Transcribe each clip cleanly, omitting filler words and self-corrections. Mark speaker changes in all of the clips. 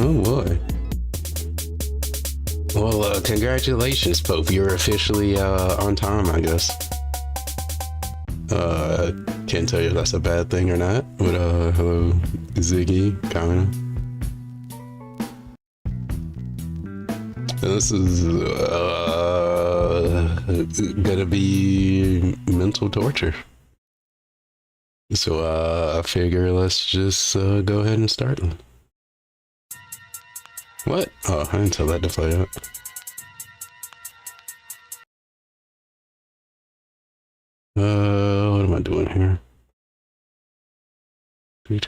Speaker 1: Oh boy. Well, congratulations, Pope. You're officially on time, I guess. Can't tell you if that's a bad thing or not. But hello, Ziggy, Kana. This is gonna be mental torture. So I figure let's just go ahead and start. What? Oh, I didn't tell that to play out. What am I doing here? Yeah,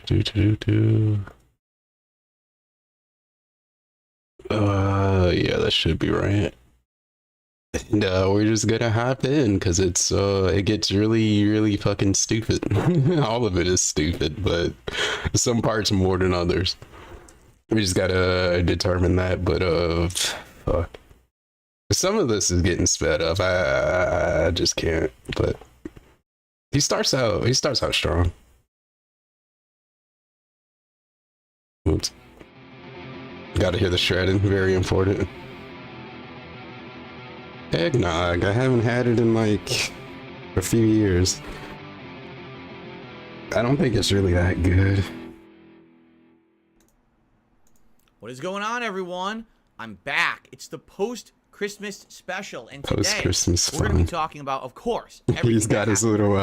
Speaker 1: that should be right. And we're just gonna hop in because it gets really fucking stupid. All of it is stupid, but some parts more than others. We just gotta determine that, but fuck. Some of this is getting sped up. I just can't. But he starts out strong. Oops. Gotta hear the shredding, very important. Eggnog, I haven't had it in like a few years. I don't think it's really that good.
Speaker 2: What is going on, everyone? I'm back. It's the post-Christmas special, and today we're going to be talking about, of course, everything.
Speaker 1: He's got his little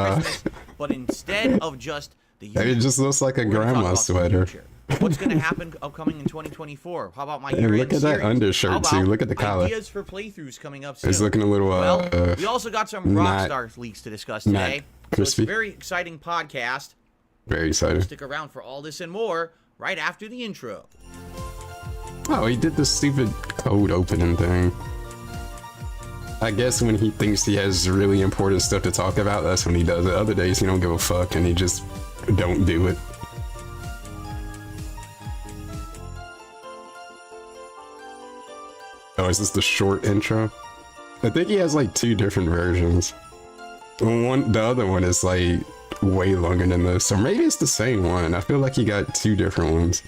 Speaker 2: but instead of just the
Speaker 1: usual, it just looks like a grandma sweater.
Speaker 2: What's going to happen upcoming in 2024? How about my year-end
Speaker 1: look at
Speaker 2: series?
Speaker 1: that undershirt too. Look at the collar.
Speaker 2: Ideas for playthroughs coming up soon.
Speaker 1: It's looking a little
Speaker 2: well, we also got some Rockstar leaks to discuss today. So it's a very exciting podcast.
Speaker 1: Very exciting.
Speaker 2: Stick around for all this and more right after the intro.
Speaker 1: Oh, he did this stupid code opening thing. I guess when he thinks he has really important stuff to talk about, that's when he does it. Other days he don't give a fuck and he just don't do it. Oh, is this the short intro? I think he has like two different versions. The other one is like way longer than this, or maybe it's the same one. I feel like he got two different ones.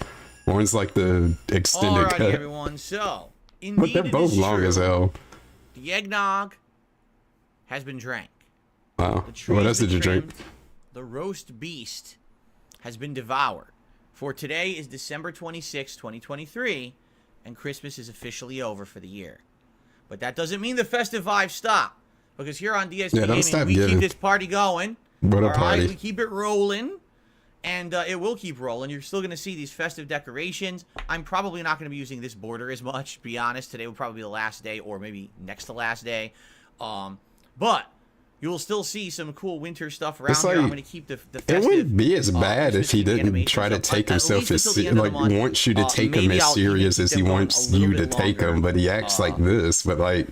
Speaker 1: One's like the extended
Speaker 2: cut.
Speaker 1: Alrighty,
Speaker 2: everyone. So,
Speaker 1: but they're both long as hell.
Speaker 2: The eggnog has been drank.
Speaker 1: Wow. What else did you drink?
Speaker 2: The roast beast has been devoured. For today is December 26, 2023, and Christmas is officially over for the year. But that doesn't mean the festive vibes stop, because here on DSP Gaming, we keep this party going.
Speaker 1: What a party.
Speaker 2: We keep it rolling. And it will keep rolling. You're still going to see these festive decorations. I'm probably not going to be using this border as much, to be honest. Today will probably be the last day, or maybe next to last day. But you will still see some cool winter stuff around here. I'm going to keep the festive.
Speaker 1: It wouldn't be as bad if he didn't try to take himself as like wants you to take him as serious as he wants you to take him, but he acts like this. But like,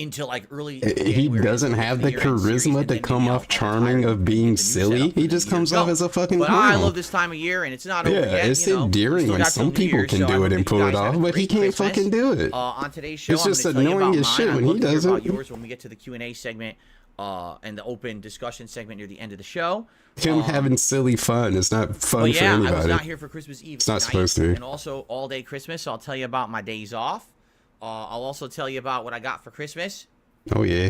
Speaker 2: until like early
Speaker 1: he doesn't have the charisma to come off charming of being silly. He just comes off as a fucking clown.
Speaker 2: I love this time of year, and it's not over yet.
Speaker 1: It's endearing when some people can do it and pull it off, but he can't fucking do it.
Speaker 2: On today's show,
Speaker 1: it's just annoying as shit when he does it.
Speaker 2: Yours when we get to the Q&A segment and the open discussion segment near the end of the show.
Speaker 1: Him having silly fun is not fun for anybody.
Speaker 2: I was not here for Christmas Eve.
Speaker 1: It's not supposed to be.
Speaker 2: And also all day Christmas, so I'll tell you about my days off. I'll also tell you about what I got for Christmas.
Speaker 1: Oh, yeah.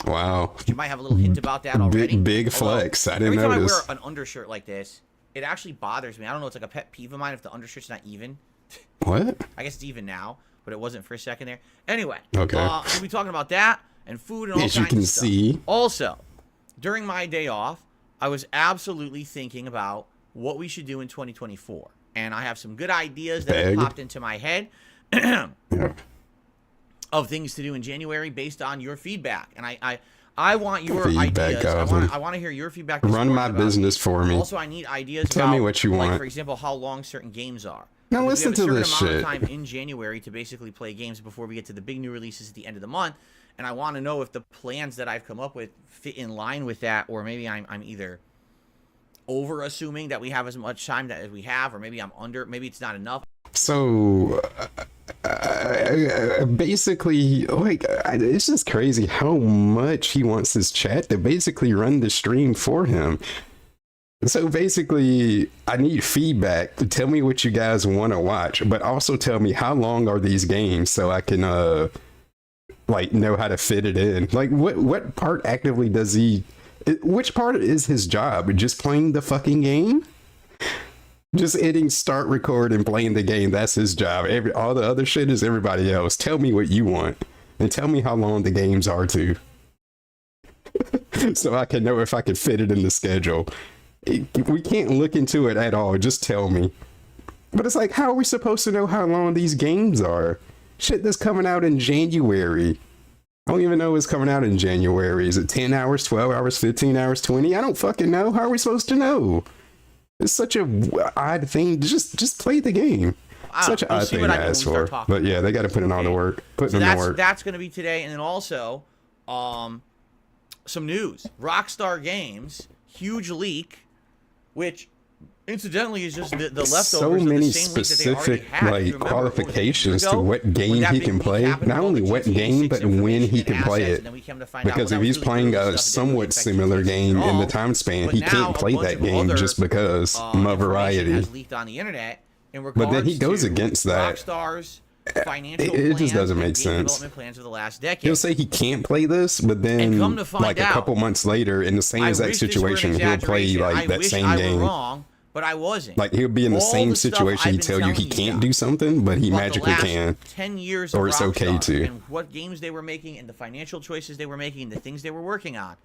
Speaker 1: Wow.
Speaker 2: You might have a little hint about that already.
Speaker 1: Big flex. I didn't notice.
Speaker 2: Every time I wear an undershirt like this, it actually bothers me. I don't know. It's like a pet peeve of mine if the undershirt's not even.
Speaker 1: What?
Speaker 2: I guess it's even now, but it wasn't for a second there. Anyway.
Speaker 1: Okay.
Speaker 2: We'll be talking about that and food and all kinds of stuff.
Speaker 1: As you can see.
Speaker 2: Also, during my day off, I was absolutely thinking about what we should do in 2024. And I have some good ideas that have popped into my head.
Speaker 1: Yeah.
Speaker 2: Of things to do in January based on your feedback, and I want your ideas. I want to hear your feedback.
Speaker 1: Run my business for me.
Speaker 2: Also, I need ideas.
Speaker 1: Tell me what you want.
Speaker 2: Like, for example, how long certain games are.
Speaker 1: Now listen to this shit.
Speaker 2: We have a certain amount of time in January to basically play games before we get to the big new releases at the end of the month, and I want to know if the plans that I've come up with fit in line with that, or maybe I'm either over assuming that we have as much time as we have, or maybe I'm under. Maybe it's not enough.
Speaker 1: So. Basically, like, it's just crazy how much he wants his chat to basically run the stream for him. So basically, I need feedback to tell me what you guys want to watch, but also tell me how long are these games so I can like know how to fit it in. Like what part actively does he? Which part is his job? Just playing the fucking game? Just hitting start, record, and playing the game. That's his job. All the other shit is everybody else. Tell me what you want, and tell me how long the games are too, so I can know if I can fit it in the schedule. We can't look into it at all. Just tell me. But it's like, how are we supposed to know how long these games are? Shit that's coming out in January. I don't even know it's coming out in January. Is it 10 hours, 12 hours, 15 hours, 20? I don't fucking know. How are we supposed to know? It's such a odd thing. Just play the game. Such an odd thing to ask for. But yeah, they got to put in all the work. Put in the work.
Speaker 2: That's going to be today. And then also, some news. Rockstar Games, huge leak, which incidentally is just the leftovers
Speaker 1: so many specific like qualifications to what game he can play. Not only what game, but when he can play it. Because if he's playing a somewhat similar game in the time span, he can't play that game just because of variety. But then he goes against that. It just doesn't make sense. He'll say he can't play this, but then like a couple months later, in the same exact situation, he'll play like that same game.
Speaker 2: But I wasn't.
Speaker 1: Like he'll be in the same situation. He tell you he can't do something, but he magically can.
Speaker 2: 10 years
Speaker 1: or it's okay to.
Speaker 2: And what games they were making, and the financial choices they were making, and the things they were working on.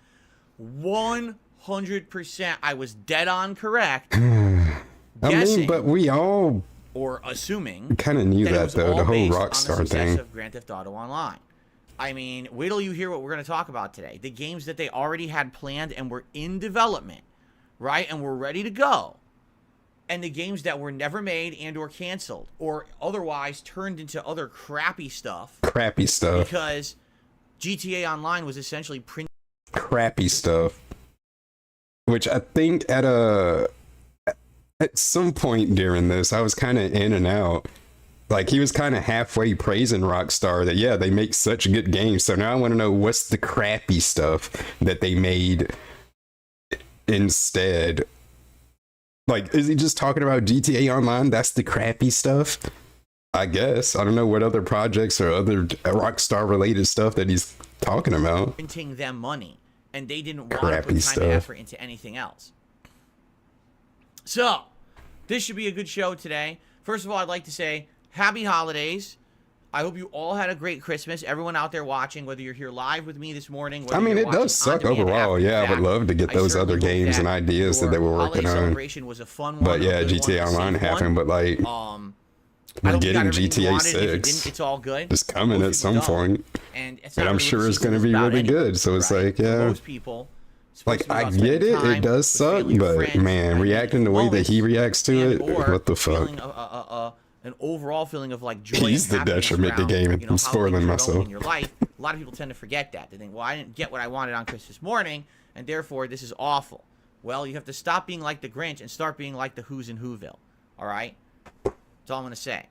Speaker 2: 100%, I was dead on correct.
Speaker 1: I mean, but we all
Speaker 2: or assuming
Speaker 1: kind of knew that though, the whole Rockstar thing.
Speaker 2: Of Grand Theft Auto Online. I mean, wait till you hear what we're going to talk about today. The games that they already had planned and were in development, right, and were ready to go. And the games that were never made and or canceled or otherwise turned into other crappy stuff.
Speaker 1: Crappy stuff.
Speaker 2: Because GTA Online was essentially printing
Speaker 1: crappy stuff. Which I think at some point during this, I was kind of in and out. Like, he was kind of halfway praising Rockstar that, yeah, they make such good games. So now I want to know what's the crappy stuff that they made instead. Like, is he just talking about GTA Online? That's the crappy stuff? I guess. I don't know what other projects or other Rockstar-related stuff that he's talking about.
Speaker 2: Printing them money, and they didn't want to put time and effort into anything else. So, this should be a good show today. First of all, I'd like to say happy holidays. I hope you all had a great Christmas. Everyone out there watching, whether you're here live with me this morning.
Speaker 1: I mean, it does suck overall. Yeah, I would love to get those other games and ideas that they were working on.
Speaker 2: Was a fun one,
Speaker 1: but yeah, GTA Online happened. But like, we're getting GTA 6.
Speaker 2: It's all good.
Speaker 1: It's coming at some point, and I'm sure it's going to be really good. So it's like, yeah.
Speaker 2: Most people.
Speaker 1: Like, I get it. It does suck, but man, reacting the way that he reacts to it, what the fuck?
Speaker 2: An overall feeling of like joy.
Speaker 1: He's the detriment to game. I'm spoiling myself.
Speaker 2: In your life, a lot of people tend to forget that. They think, well, I didn't get what I wanted on Christmas morning, and therefore this is awful. Well, you have to stop being like the Grinch and start being like the Who's in Whoville. All right, that's all I'm gonna say.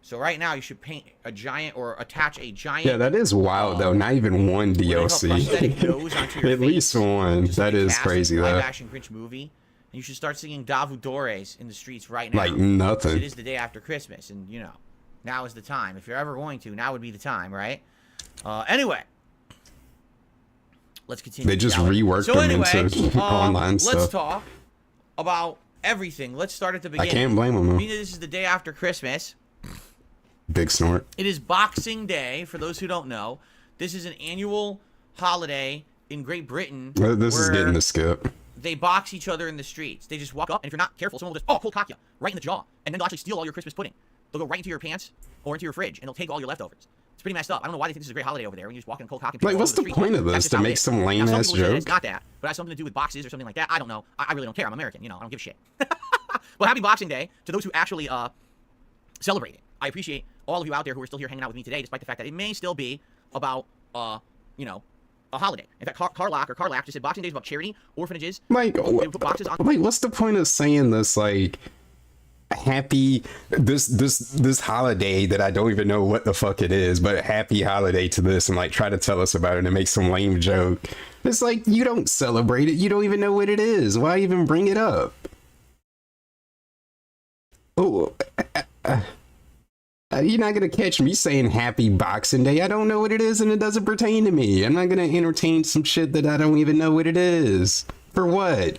Speaker 2: So right now, you should paint a giant or attach a giant.
Speaker 1: Yeah, that is wild though. Not even one DLC. At least one. That is crazy though.
Speaker 2: Live-action Grinch movie. And you should start singing Davudores in the streets right now.
Speaker 1: Like nothing.
Speaker 2: It is the day after Christmas, and you know, now is the time. If you're ever going to, now would be the time, right? Anyway, let's continue.
Speaker 1: They just reworked them into online stuff.
Speaker 2: Let's talk about everything. Let's start at the beginning.
Speaker 1: I can't blame them.
Speaker 2: Being that this is the day after Christmas.
Speaker 1: Big snort.
Speaker 2: It is Boxing Day. For those who don't know, this is an annual holiday in Great Britain.
Speaker 1: Well, this is getting the skip.
Speaker 2: They box each other in the streets. They just walk up, and if you're not careful, someone will just, cold cock you right in the jaw. And then they'll actually steal all your Christmas pudding. They'll go right into your pants or into your fridge, and they'll take all your leftovers. It's pretty messed up. I don't know why they think this is a great holiday over there when you just walk in and cold cock.
Speaker 1: Like, what's the point of this? To make some lame-ass joke?
Speaker 2: It's not that, but it has something to do with boxes or something like that. I don't know. I really don't care. I'm American. You know, I don't give a shit. Well, happy Boxing Day to those who actually celebrate it. I appreciate all of you out there who are still here hanging out with me today, despite the fact that it may still be about, you know, a holiday. In fact, Carlac just said Boxing Day is about charity, orphanages.
Speaker 1: Like, what's the point of saying this? Like, happy this holiday that I don't even know what the fuck it is, but happy holiday to this, and like try to tell us about it and make some lame joke. It's like, you don't celebrate it. You don't even know what it is. Why even bring it up? Oh, you're not going to catch me saying Happy Boxing Day. I don't know what it is and it doesn't pertain to me. I'm not going to entertain some shit that I don't even know what it is. For what?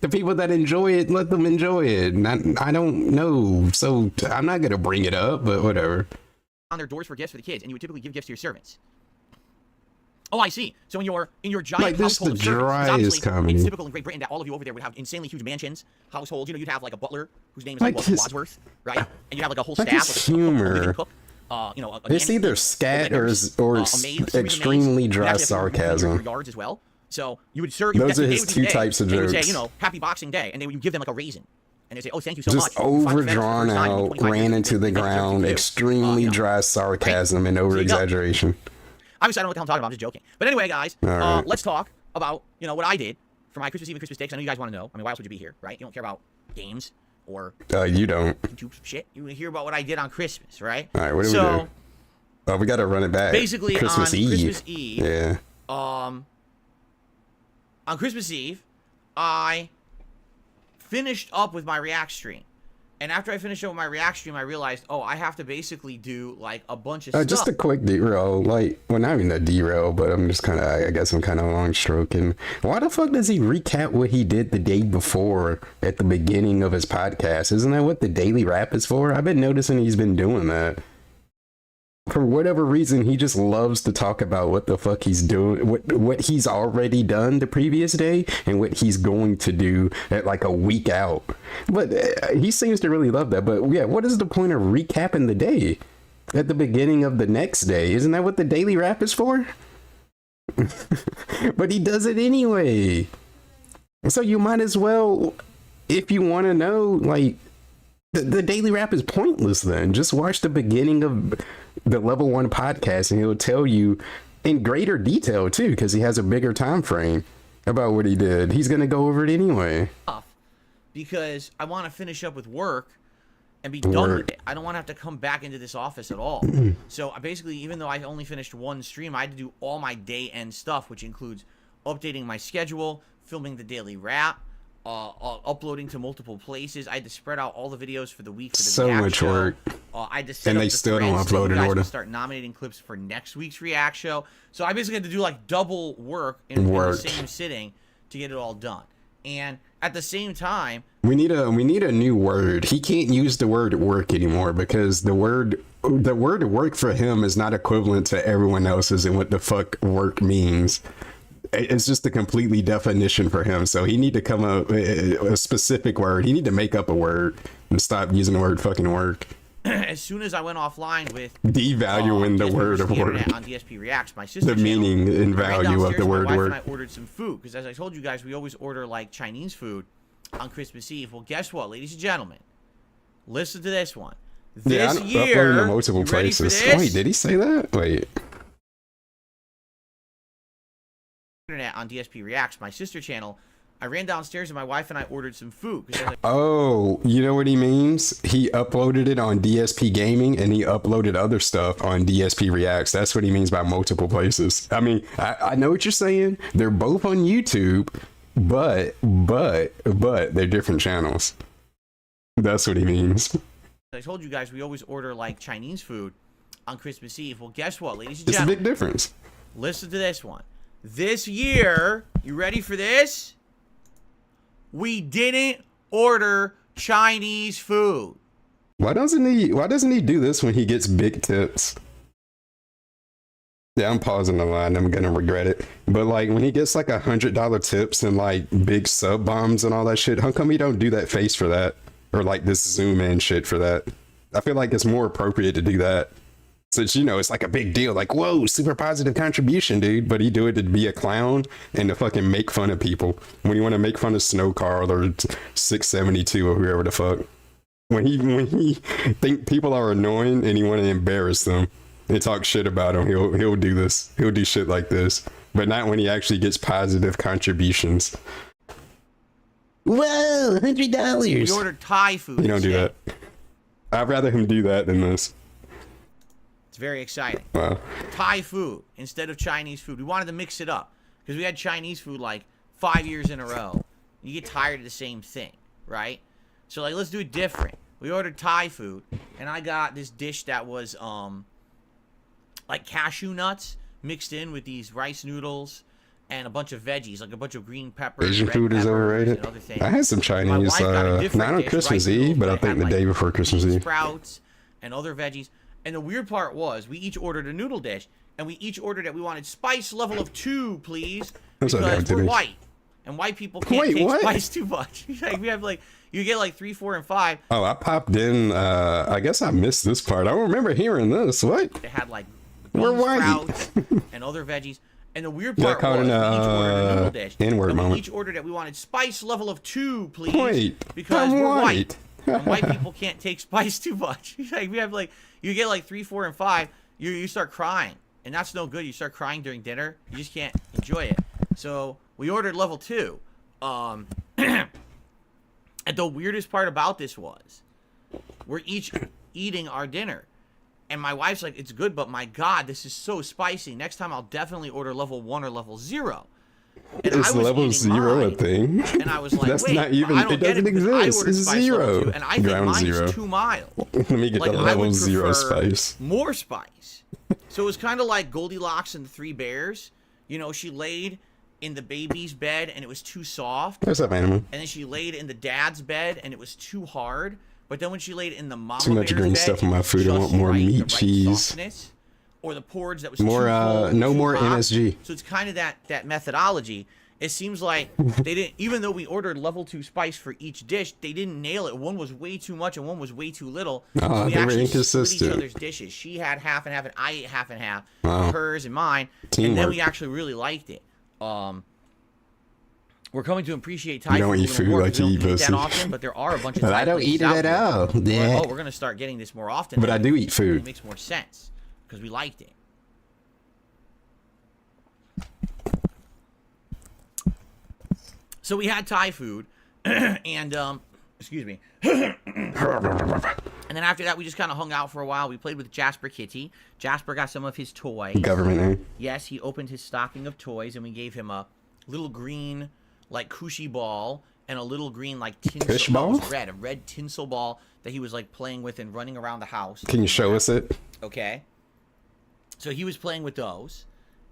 Speaker 1: The people that enjoy it, let them enjoy it. I don't know. So I'm not going to bring it up, but whatever.
Speaker 2: On their doors for gifts for the kids, and you would typically give gifts to your servants. Oh, I see. So in your giant
Speaker 1: like, this
Speaker 2: household
Speaker 1: the
Speaker 2: of servants,
Speaker 1: driest comedy.
Speaker 2: it's typical in Great Britain that all of you over there would have insanely huge mansions, households. You know, you'd have like a butler whose name is like Wadsworth, right? And you have like a whole
Speaker 1: like
Speaker 2: staff,
Speaker 1: his
Speaker 2: like
Speaker 1: humor.
Speaker 2: a cook. You know,
Speaker 1: It's either scat or extremely dry sarcasm.
Speaker 2: Yards as well. So you would serve.
Speaker 1: Those are his two types of jokes.
Speaker 2: They would say, you know, Happy Boxing Day, and they would give them like a raisin. And they say, oh, thank you so
Speaker 1: much. Just overdrawn out, ran into the ground, extremely dry sarcasm and over exaggeration.
Speaker 2: Obviously, I don't know what the hell I'm talking about. I'm just joking. But anyway, guys, let's talk about, you know, what I did for my Christmas Eve and Christmas Day, because I know you guys want to know. I mean, why else would you be here, right? You don't care about games or
Speaker 1: you don't.
Speaker 2: YouTube shit. You want to hear about what I did on Christmas, right?
Speaker 1: All right, what do we do? Oh, we got to run it back.
Speaker 2: Basically,
Speaker 1: Christmas
Speaker 2: on
Speaker 1: Eve.
Speaker 2: Christmas Eve.
Speaker 1: Yeah.
Speaker 2: On Christmas Eve, I finished up with my React stream. And after I finished up with my React stream, I realized, oh, I have to basically do, like, a bunch of stuff.
Speaker 1: Just a quick derail. Like, well, not even a derail, but I'm just kind of, I guess I'm kind of long stroking. Why the fuck does he recap what he did the day before at the beginning of his podcast? Isn't that what the daily wrap is for? I've been noticing he's been doing that. For whatever reason, he just loves to talk about what the fuck he's doing, what he's already done the previous day, and what he's going to do at like a week out. But he seems to really love that. But yeah, what is the point of recapping the day at the beginning of the next day? Isn't that what the daily wrap is for? But he does it anyway. So you might as well, if you want to know, like, the daily wrap is pointless then. Just watch the beginning of the Level 1 podcast and he'll tell you in greater detail too, because he has a bigger time frame about what he did. He's going to go over it anyway.
Speaker 2: Because I want to finish up with work and be done with it. I don't want to have to come back into this office at all. So basically, even though I only finished one stream, I had to do all my day end stuff, which includes updating my schedule, filming the daily wrap, uploading to multiple places. I had to spread out all the videos for the week for the
Speaker 1: so
Speaker 2: React
Speaker 1: much
Speaker 2: show.
Speaker 1: work.
Speaker 2: I had to set
Speaker 1: and
Speaker 2: up
Speaker 1: they
Speaker 2: the
Speaker 1: still don't upload in order.
Speaker 2: Start nominating clips for next week's React show. So I basically had to do like double work in the same sitting to get it all done. And at the same time,
Speaker 1: we need a new word. He can't use the word work anymore because the word work for him is not equivalent to everyone else's and what the fuck work means. It's just a completely definition for him. So he need to come up a specific word. He need to make up a word and stop using the word fucking work.
Speaker 2: As soon as I went offline with
Speaker 1: devaluing the word of work
Speaker 2: on DSP Reacts, my sister
Speaker 1: the meaning and value of the word work.
Speaker 2: I ordered some food because, as I told you guys, we always order like Chinese food on Christmas Eve. Well, guess what, ladies and gentlemen? Listen to this one. This year,
Speaker 1: uploading to multiple places. Wait, did he say that? Wait.
Speaker 2: Internet on DSP Reacts, my sister channel, I ran downstairs and my wife and I ordered some food.
Speaker 1: Oh, you know what he means? He uploaded it on DSP Gaming and he uploaded other stuff on DSP Reacts. That's what he means by multiple places. I mean, I know what you're saying. They're both on YouTube, but they're different channels. That's what he means.
Speaker 2: I told you guys we always order like Chinese food on Christmas Eve. Well, guess what, ladies and gentlemen?
Speaker 1: It's a big difference.
Speaker 2: Listen to this one. This year, you ready for this? We didn't order Chinese food.
Speaker 1: Why doesn't he do this when he gets big tips? Yeah, I'm pausing the line. I'm gonna regret it. But like when he gets like $100 tips and like big sub bombs and all that shit, how come he don't do that face for that? Or like this zoom in shit for that? I feel like it's more appropriate to do that. Since, you know, it's like a big deal. Like, whoa, super positive contribution, dude. But he do it to be a clown and to fucking make fun of people. When you want to make fun of Snow Carl or 672 or whoever the fuck. When he think people are annoying and he want to embarrass them and talk shit about them, he'll do this. He'll do shit like this. But not when he actually gets positive contributions. Whoa, $100.
Speaker 2: We ordered Thai food.
Speaker 1: You don't do that. I'd rather him do that than this.
Speaker 2: It's very exciting.
Speaker 1: Wow.
Speaker 2: Thai food instead of Chinese food. We wanted to mix it up because we had Chinese food like 5 years in a row. You get tired of the same thing, right? So like, let's do it different. We ordered Thai food, and I got this dish that was like cashew nuts mixed in with these rice noodles and a bunch of veggies, like a bunch of green peppers.
Speaker 1: Asian food is overrated. I had some Chinese, not on Christmas Eve, but I think the day before Christmas Eve.
Speaker 2: Sprouts and other veggies. And the weird part was, we each ordered a noodle dish, and we each ordered that we wanted spice level of 2, please, because we're white, and white people can't take spice too much. Like, we have like, you get like 3, 4, and 5.
Speaker 1: Oh, I popped in. I guess I missed this part. I don't remember hearing this. What?
Speaker 2: It had like
Speaker 1: sprouts
Speaker 2: and other veggies. And the weird part was, we each ordered a noodle dish.
Speaker 1: N-word moment.
Speaker 2: We each ordered that we wanted spice level of 2, please.
Speaker 1: Wait,
Speaker 2: because we're white. And white people can't take spice too much. Like, we have like, you get like 3, 4, and 5, you start crying. And that's no good. You start crying during dinner. You just can't enjoy it. So we ordered level 2. And the weirdest part about this was, we're each eating our dinner. And my wife's like, it's good, but my God, this is so spicy. Next time I'll definitely order level 1 or level 0. And
Speaker 1: is level 0 a thing?
Speaker 2: And I was like,
Speaker 1: that's
Speaker 2: wait,
Speaker 1: not even, it doesn't exist. It's 0.
Speaker 2: And I think mine's 0. Too mild.
Speaker 1: Let me get the level 0 spice.
Speaker 2: More spice. So it was kind of like Goldilocks and the 3 Bears. You know, she laid in the baby's bed and it was too soft.
Speaker 1: What's up, animal?
Speaker 2: And then she laid in the dad's bed and it was too hard. But then when she laid in the mama
Speaker 1: too much green
Speaker 2: bed,
Speaker 1: stuff in my food. I want more meat, cheese,
Speaker 2: or the porridge that was
Speaker 1: more.
Speaker 2: Too cold,
Speaker 1: no
Speaker 2: too
Speaker 1: more
Speaker 2: hot.
Speaker 1: MSG.
Speaker 2: So it's kind of that methodology. It seems like they didn't, even though we ordered level 2 spice for each dish, they didn't nail it. One was way too much and one was way too little. So we
Speaker 1: they were
Speaker 2: actually
Speaker 1: inconsistent.
Speaker 2: split each other's dishes. She had half and half, and I ate half and half.
Speaker 1: Wow.
Speaker 2: Hers and mine.
Speaker 1: Teamwork.
Speaker 2: And then we actually really liked it. We're coming to appreciate Thai
Speaker 1: You don't eat food like you eat pussy.
Speaker 2: That often, but there are a bunch of Thai
Speaker 1: But I don't eat it at all.
Speaker 2: Yeah. Oh, we're gonna start getting this more often.
Speaker 1: But I do eat food.
Speaker 2: It makes more sense because we liked it. So we had Thai food, and excuse me. And then after that, we just kind of hung out for a while. We played with Jasper Kitty. Jasper got some of his toys.
Speaker 1: Government name.
Speaker 2: Yes, he opened his stocking of toys, and we gave him a little green, like, cushy ball, and a little green, like, tinsel.
Speaker 1: Fish ball?
Speaker 2: It was red, a red tinsel ball that he was, like, playing with and running around the house.
Speaker 1: Can you show us it?
Speaker 2: Okay. So he was playing with those,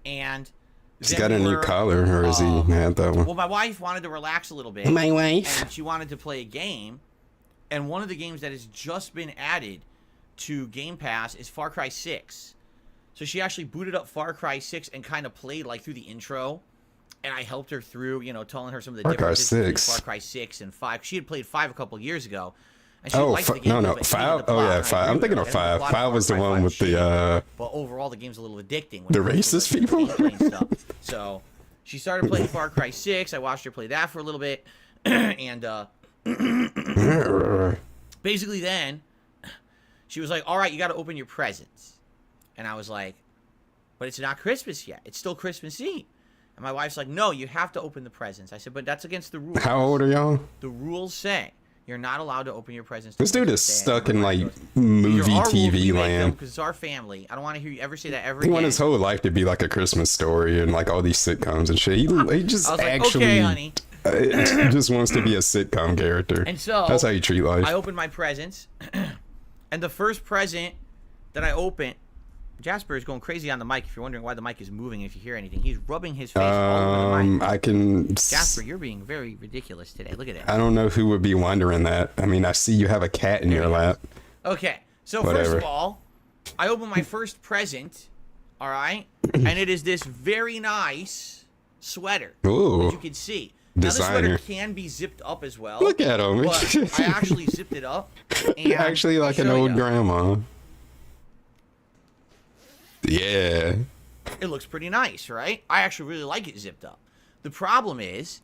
Speaker 2: and
Speaker 1: he's got a new collar, or is he had that one?
Speaker 2: Well, my wife wanted to relax a little bit.
Speaker 1: My wife.
Speaker 2: And she wanted to play a game, and one of the games that has just been added to Game Pass is Far Cry 6. So she actually booted up Far Cry 6 and kind of played like through the intro, and I helped her through, you know, telling her some of the differences between Far Cry 6 and 5. She had played 5 a couple years ago. And she liked the game,
Speaker 1: no, 5. Oh yeah, 5. I'm thinking of 5. 5 was the one with the
Speaker 2: But overall, the game's a little addicting.
Speaker 1: The racist people.
Speaker 2: Stuff. So she started playing Far Cry 6. I watched her play that for a little bit, and basically then she was like, "All right, you got to open your presents," and I was like, "But it's not Christmas yet. It's still Christmas Eve." And my wife's like, "No, you have to open the presents." I said, "But that's against the rules."
Speaker 1: How old are y'all?
Speaker 2: The rules say you're not allowed to open your presents.
Speaker 1: This dude is stuck in like movie TV land.
Speaker 2: Because it's our family. I don't want to hear you ever say that ever
Speaker 1: again. He wanted his whole life to be like a Christmas Story and like all these sitcoms and shit. He just actually,
Speaker 2: okay, honey.
Speaker 1: Just wants to be a sitcom character.
Speaker 2: And so
Speaker 1: that's how you treat life.
Speaker 2: I opened my presents, and the first present that I opened, Jasper is going crazy on the mic. If you're wondering why the mic is moving, if you hear anything, he's rubbing his face all over the mic.
Speaker 1: I can.
Speaker 2: Jasper, you're being very ridiculous today. Look at that.
Speaker 1: I don't know who would be wondering that. I mean, I see you have a cat in your lap.
Speaker 2: Okay, so first of all, I opened my first present. All right, and it is this very nice sweater.
Speaker 1: Ooh.
Speaker 2: As you can see. Now, this sweater can be zipped up as well.
Speaker 1: Look at him.
Speaker 2: But I actually zipped it up. And
Speaker 1: actually like an old grandma. Yeah.
Speaker 2: It looks pretty nice, right? I actually really like it zipped up. The problem is,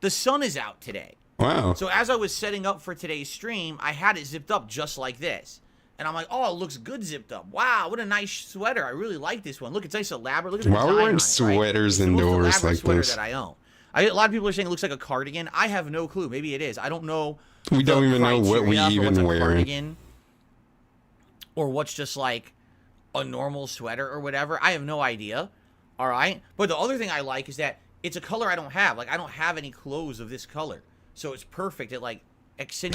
Speaker 2: the sun is out today.
Speaker 1: Wow.
Speaker 2: So as I was setting up for today's stream, I had it zipped up just like this. And I'm like, oh, it looks good zipped up. Wow, what a nice sweater. I really like this one. Look, it's nice elaborate. Look at the design on it. Why are we wearing
Speaker 1: sweaters indoors like this?
Speaker 2: That I own. A lot of people are saying it looks like a cardigan. I have no clue. Maybe it is. I don't know.
Speaker 1: We don't even know what we even wearing.
Speaker 2: Or what's just like a normal sweater or whatever. I have no idea. All right. But the other thing I like is that it's a color I don't have. Like, I don't have any clothes of this color. So it's perfect. It, like,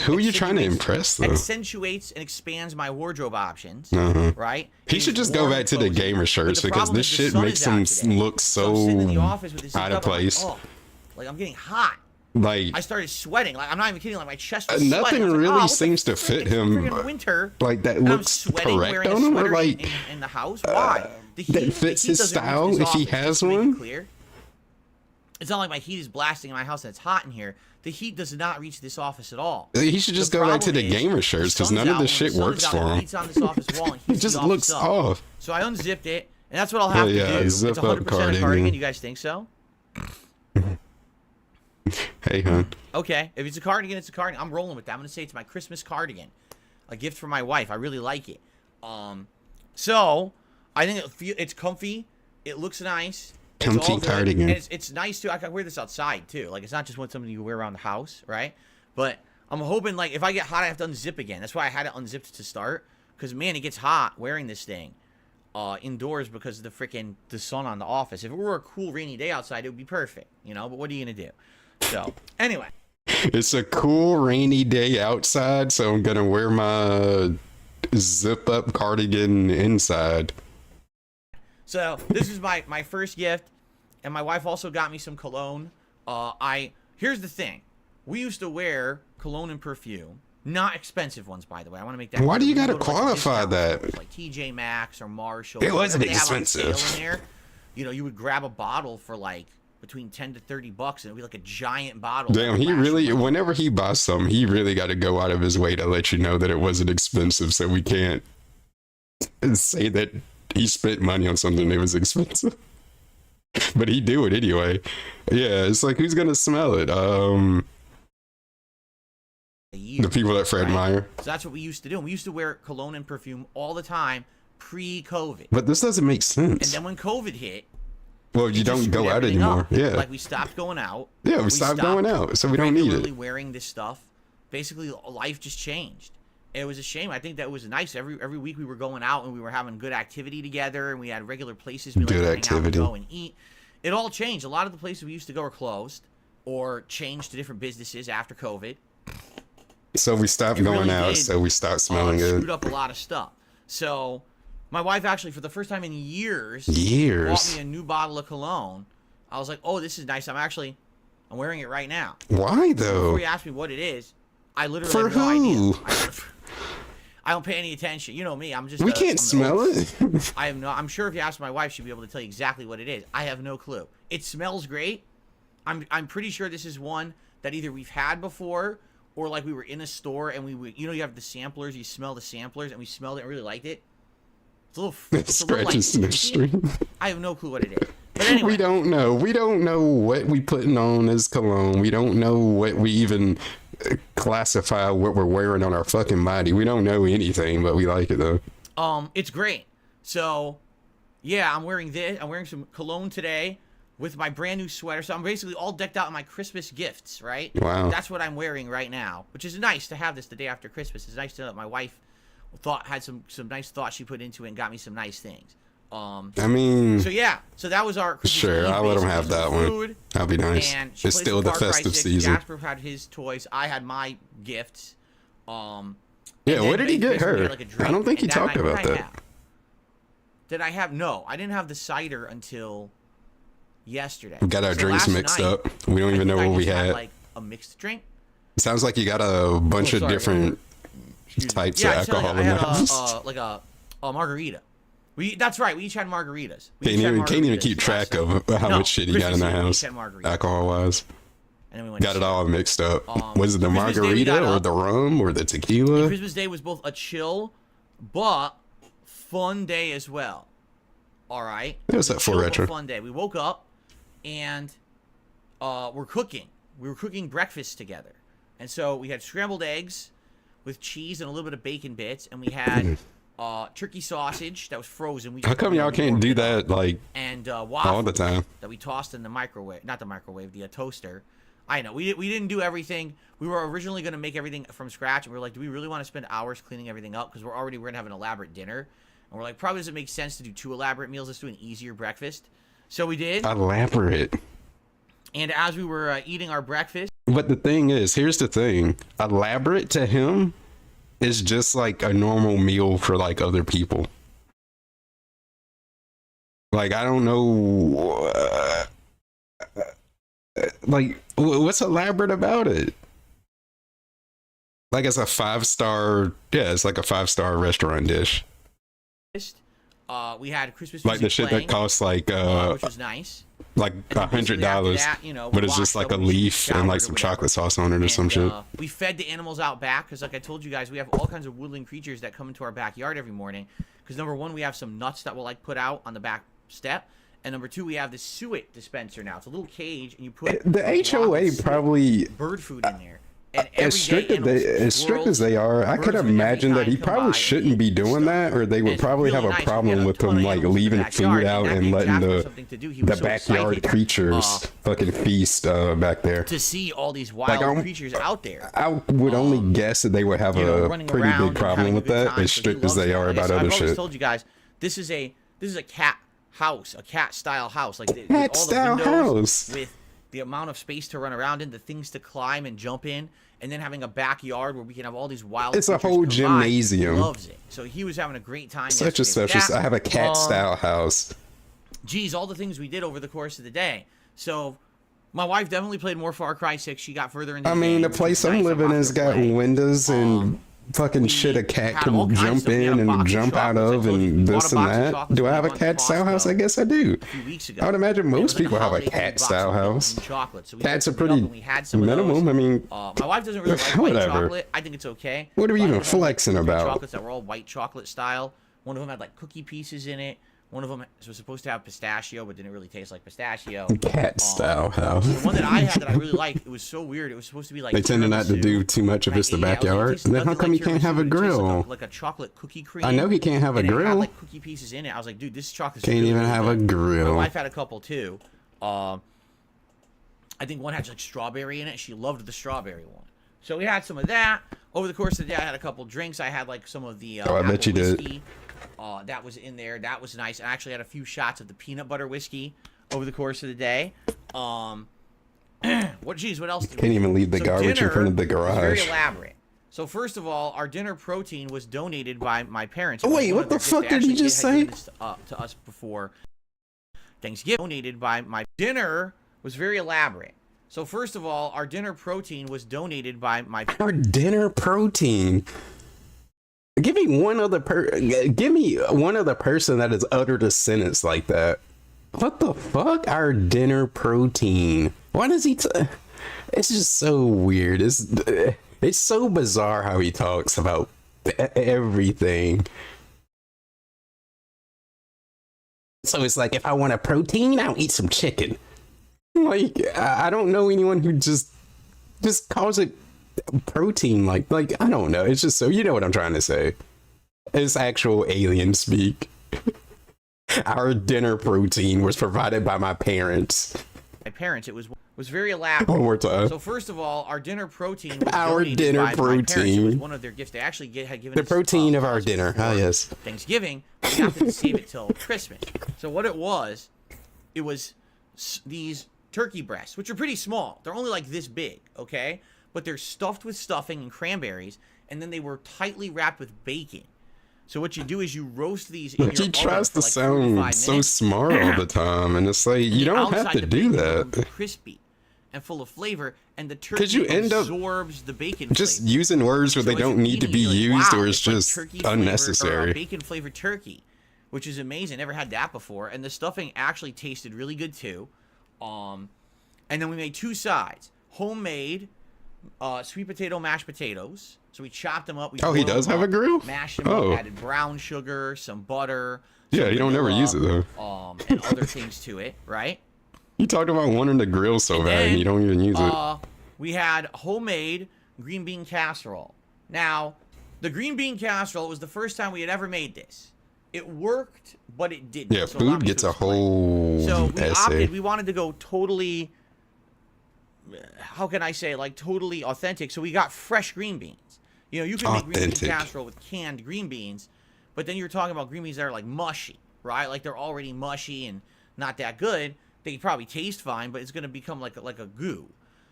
Speaker 1: Who are you trying to impress, though?
Speaker 2: Accentuates and expands my wardrobe options, right?
Speaker 1: He should just go back to the gamer shirts because this shit makes him look so out of place.
Speaker 2: Like, I'm getting hot.
Speaker 1: Like,
Speaker 2: I started sweating. Like, I'm not even kidding. Like, my chest was
Speaker 1: nothing
Speaker 2: sweating.
Speaker 1: really seems to fit him.
Speaker 2: Winter.
Speaker 1: Like, that looks correct on him, or like
Speaker 2: in the house. Why?
Speaker 1: That fits his style if he has one.
Speaker 2: Clear. It's not like my heat is blasting in my house and it's hot in here. The heat does not reach this office at all.
Speaker 1: He should just go back to the gamer shirts because none of this shit works for him.
Speaker 2: He's on this office wall and
Speaker 1: it just looks off.
Speaker 2: So I unzipped it, and that's what I'll have to do.
Speaker 1: Zip
Speaker 2: it's 100% cardigan. You guys think so?
Speaker 1: Hey, hon.
Speaker 2: Okay, if it's a cardigan, it's a cardigan. I'm rolling with that. I'm gonna say it's my Christmas cardigan, a gift for my wife. I really like it. So I think it's comfy. It looks nice.
Speaker 1: Comfy cardigan.
Speaker 2: And it's nice too. I can wear this outside too. Like, it's not just something you wear around the house, right? But I'm hoping, like, if I get hot, I have to unzip again. That's why I had it unzipped to start. Because, man, it gets hot wearing this thing indoors because of the sun on the office. If it were a cool rainy day outside, it would be perfect, you know. But what are you gonna do? So anyway,
Speaker 1: it's a cool rainy day outside, so I'm gonna wear my zip up cardigan inside.
Speaker 2: So this is my first gift, and my wife also got me some cologne. Here's the thing. We used to wear cologne and perfume. Not expensive ones, by the way. I want to make that.
Speaker 1: Why do you gotta qualify that?
Speaker 2: Like TJ Maxx or Marshall.
Speaker 1: It wasn't expensive.
Speaker 2: In there, you know, you would grab a bottle for like between $10 to $30, and it'd be like a giant bottle.
Speaker 1: Damn, he really, whenever he buys something, he really got to go out of his way to let you know that it wasn't expensive, so we can't say that he spent money on something that was expensive. But he'd do it anyway. Yeah, it's like, who's gonna smell it? The people that Fred Meyer.
Speaker 2: So that's what we used to do. And we used to wear cologne and perfume all the time pre-COVID.
Speaker 1: But this doesn't make sense.
Speaker 2: And then when COVID hit,
Speaker 1: well, you don't go out anymore. Yeah.
Speaker 2: Like, we stopped going out.
Speaker 1: Yeah, we stopped going out, so we don't need it.
Speaker 2: Regularly wearing this stuff. Basically, life just changed. It was a shame. I think that was nice. Every week we were going out and we were having good activity together, and we had regular places we like to hang out and go and eat. It all changed. A lot of the places we used to go are closed or changed to different businesses after COVID.
Speaker 1: So we stopped going out, so we stopped smelling good.
Speaker 2: Screwed up a lot of stuff. So my wife actually, for the first time in years, bought me a new bottle of cologne. I was like, oh, this is nice. I'm wearing it right now.
Speaker 1: Why, though?
Speaker 2: Before you ask me what it is, I literally
Speaker 1: have no
Speaker 2: idea. I don't pay any attention. You know me.
Speaker 1: We can't smell it.
Speaker 2: I'm sure if you ask my wife, she'd be able to tell you exactly what it is. I have no clue. It smells great. I'm pretty sure this is one that either we've had before, or like we were in a store and you have the samplers, you smell the samplers, and we smelled it and really liked it. It's a little
Speaker 1: scratches in the stream.
Speaker 2: I have no clue what it is. But anyway.
Speaker 1: We don't know. We don't know what we putting on as cologne. We don't know what we even classify what we're wearing on our fucking body. We don't know anything, but we like it though.
Speaker 2: It's great. So yeah, I'm wearing this. I'm wearing some cologne today with my brand new sweater. So I'm basically all decked out in my Christmas gifts, right?
Speaker 1: Wow.
Speaker 2: That's what I'm wearing right now, which is nice to have this the day after Christmas. It's nice to know that my wife had some nice thought she put into it and got me some nice things.
Speaker 1: I mean,
Speaker 2: so yeah, so that was our Christmas
Speaker 1: sure.
Speaker 2: Eve.
Speaker 1: I'll let them have that one. That'll be nice.
Speaker 2: And
Speaker 1: it's still the festive season.
Speaker 2: Jasper had his toys. I had my gifts.
Speaker 1: Yeah, what did he get her? I don't think he talked about that.
Speaker 2: Did I have? No, I didn't have the cider until yesterday.
Speaker 1: We got our drinks mixed up. We don't even know what we had.
Speaker 2: Like a mixed drink.
Speaker 1: It sounds like you got a bunch of different types of alcohol in the house.
Speaker 2: Like a margarita. That's right. We each had margaritas.
Speaker 1: Can't even keep track of how much shit you got in the house, alcohol-wise.
Speaker 2: And then we
Speaker 1: got it all mixed up. Was it the margarita or the rum or the tequila?
Speaker 2: Christmas Day was both a chill, but fun day as well. All right.
Speaker 1: It was that for retro.
Speaker 2: Fun day. We woke up and we're cooking. We were cooking breakfast together, and so we had scrambled eggs with cheese and a little bit of bacon bits, and we had. Turkey sausage that was frozen.
Speaker 1: How come y'all can't do that
Speaker 2: and
Speaker 1: waffles all the time?
Speaker 2: That we tossed in the microwave, not the microwave, the toaster. I know we didn't do everything. We were originally going to make everything from scratch, and we were like, do we really want to spend hours cleaning everything up? Because we're going to have an elaborate dinner, and we're like, probably doesn't make sense to do 2 elaborate meals. Let's do an easier breakfast. So we did.
Speaker 1: Elaborate.
Speaker 2: And as we were eating our breakfast,
Speaker 1: But the thing is, here's the thing: elaborate to him is just like a normal meal for like other people. Like I don't know, like what's elaborate about it? Like it's a 5-star, yeah, it's like a 5-star restaurant dish.
Speaker 2: we had Christmas
Speaker 1: Like
Speaker 2: music
Speaker 1: the shit
Speaker 2: playing,
Speaker 1: that costs like
Speaker 2: which was nice.
Speaker 1: like $100, but it's just like a leaf and like some chocolate sauce on it or some shit.
Speaker 2: We fed the animals out back because, like I told you guys, we have all kinds of woodland creatures that come into our backyard every morning. Because number one, we have some nuts that we'll like put out on the back step, and number two, we have this suet dispenser now. It's a little cage, and you put
Speaker 1: the HOA probably
Speaker 2: bird food in there. And
Speaker 1: as strict as they are, I could imagine that he probably shouldn't be doing that, or they would probably have a problem with him like leaving food out and letting the backyard creatures fucking feast back there.
Speaker 2: To see all these wild creatures out there,
Speaker 1: I would only guess that they would have a pretty big problem with that, as strict as they are about other shit.
Speaker 2: I've always told you guys, this is a cat house, a cat style house, like
Speaker 1: cat style house
Speaker 2: with the amount of space to run around in, the things to climb and jump in, and then having a backyard where we can have all these wild
Speaker 1: it's a whole gymnasium.
Speaker 2: He loves it. So he was having a great time.
Speaker 1: Such a social. I have a cat style house.
Speaker 2: Geez, all the things we did over the course of the day. So my wife definitely played more Far Cry 6. She got further into the game,
Speaker 1: the place I'm living has got windows and fucking shit a cat can jump in and jump out of and this and that. Do I have a cat style house? I guess I do. I would imagine most people have a cat style house. Cats are pretty minimum. I mean,
Speaker 2: my wife doesn't really like white chocolate. I think it's okay.
Speaker 1: What are we even flexing about?
Speaker 2: Chocolates that were all white chocolate style. One of them had like cookie pieces in it. One of them was supposed to have pistachio, but didn't really taste like pistachio.
Speaker 1: Cat style house.
Speaker 2: The one that I had that I really liked, it was so weird. It was supposed to be like
Speaker 1: they tended not to do too much of just the backyard. Then how come he can't have a grill?
Speaker 2: Like a chocolate cookie cream.
Speaker 1: I know he can't have a grill.
Speaker 2: It had like cookie pieces in it. I was like, dude, this chocolate
Speaker 1: can't even have a grill.
Speaker 2: My wife had a couple too. I think one had like strawberry in it. She loved the strawberry one. So we had some of that. Over the course of the day, I had a couple drinks. I had like some of the
Speaker 1: I bet you
Speaker 2: whiskey.
Speaker 1: did.
Speaker 2: That was in there. That was nice. I actually had a few shots of the peanut butter whiskey over the course of the day. What else?
Speaker 1: Can't even leave the garbage in front of the garage.
Speaker 2: Very elaborate. So first of all, our dinner protein was donated by my parents.
Speaker 1: Wait, what the fuck did you just say?
Speaker 2: To us before Thanksgiving. Donated by my dinner was very elaborate. So first of all, our dinner protein was donated by my.
Speaker 1: Our dinner protein. Give me one other person that has uttered a sentence like that. What the fuck? Our dinner protein. Why does he? It's just so weird. It's so bizarre how he talks about everything. So it's like, if I want a protein, I'll eat some chicken. Like, I don't know anyone who just calls it protein. Like I don't know. It's just so, you know what I'm trying to say. It's actual alien speak. Our dinner protein was provided by my parents.
Speaker 2: My parents. It was very elaborate.
Speaker 1: One more time.
Speaker 2: So first of all, our dinner protein. Was
Speaker 1: our dinner
Speaker 2: by
Speaker 1: protein.
Speaker 2: My parents. It was one of their gifts. They actually had given
Speaker 1: the
Speaker 2: us
Speaker 1: protein of our dinner. Ah, yes.
Speaker 2: Thanksgiving. We have to save it till Christmas. So what it was these turkey breasts, which are pretty small. They're only like this big, okay? But they're stuffed with stuffing and cranberries, and then they were tightly wrapped with bacon. So what you do is you roast these in your oven.
Speaker 1: He tries to
Speaker 2: like
Speaker 1: sound so smart all the time, and it's like, you don't have to do that.
Speaker 2: Crispy and full of flavor, and the turkey absorbs the bacon
Speaker 1: just
Speaker 2: flavor.
Speaker 1: Using words where they don't need to be used, or it's just unnecessary.
Speaker 2: Bacon flavored turkey, which is amazing. Never had that before, and the stuffing actually tasted really good too. And then we made two sides: homemade sweet potato mashed potatoes. So we chopped them up.
Speaker 1: He does have a grill?
Speaker 2: Mashed them up, added brown sugar, some butter.
Speaker 1: Yeah, you don't ever use it though.
Speaker 2: And other things to it, right?
Speaker 1: You talked about wanting to grill so bad, and you don't even use it.
Speaker 2: We had homemade green bean casserole. Now, the green bean casserole was the first time we had ever made this. It worked, but it didn't.
Speaker 1: Yeah, so food gets a whole essay.
Speaker 2: We wanted to go totally, how can I say, like totally authentic. So we got fresh green beans. You know, you can make green bean casserole with canned green beans, but then you're talking about green beans that are like mushy, right? Like they're already mushy and not that good. they probably taste fine, but it's going to become like a goo.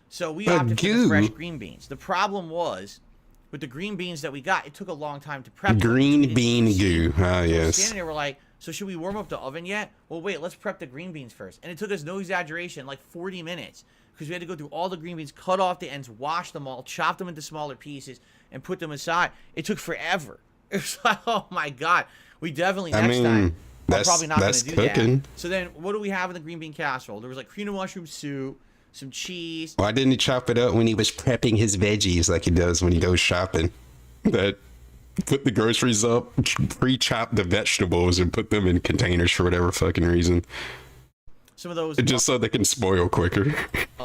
Speaker 2: So we
Speaker 1: A
Speaker 2: opted for the
Speaker 1: goo?
Speaker 2: fresh green beans. The problem was with the green beans that we got, it took a long time to prep them.
Speaker 1: Green bean goo. Ah,
Speaker 2: So we're
Speaker 1: yes.
Speaker 2: standing there, we're like, so should we warm up the oven yet? Well, wait, let's prep the green beans first. And it took us, no exaggeration, like 40 minutes. Because we had to go through all the green beans, cut off the ends, wash them all, chop them into smaller pieces, and put them aside. It took forever. It was like, oh my God. We definitely, next time, I'm probably not going to do that. So then, what do we have in the green bean casserole? There was like cream and mushroom soup, some cheese.
Speaker 1: Why didn't he chop it up when he was prepping his veggies like he does when he goes shopping? That put the groceries up, pre-chop the vegetables, and put them in containers for whatever fucking reason.
Speaker 2: Some of those
Speaker 1: just so they can spoil quicker.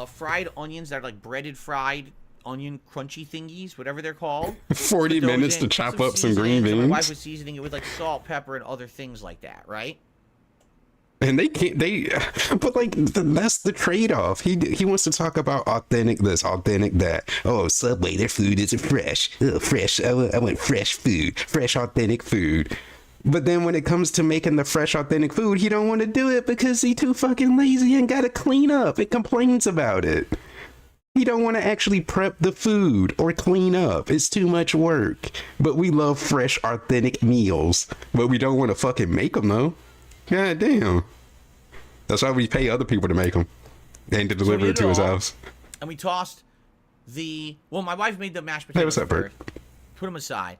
Speaker 2: Fried onions that are like breaded fried onion crunchy thingies, whatever they're called.
Speaker 1: 40 minutes to chop up some green beans.
Speaker 2: My wife was seasoning it with like salt, pepper, and other things like that, right?
Speaker 1: And but like that's the trade-off. He wants to talk about authentic this, authentic that. Oh, Subway, their food isn't fresh. Fresh. I want fresh food, fresh authentic food. But then when it comes to making the fresh authentic food, he don't want to do it because he too fucking lazy and gotta clean up. It complains about it. He don't want to actually prep the food or clean up. It's too much work. But we love fresh authentic meals. But we don't want to fucking make them though. God damn. That's why we pay other people to make them and to deliver it to his house.
Speaker 2: And we tossed my wife made the mashed potatoes. Hey, what's up, Bert? Put them aside.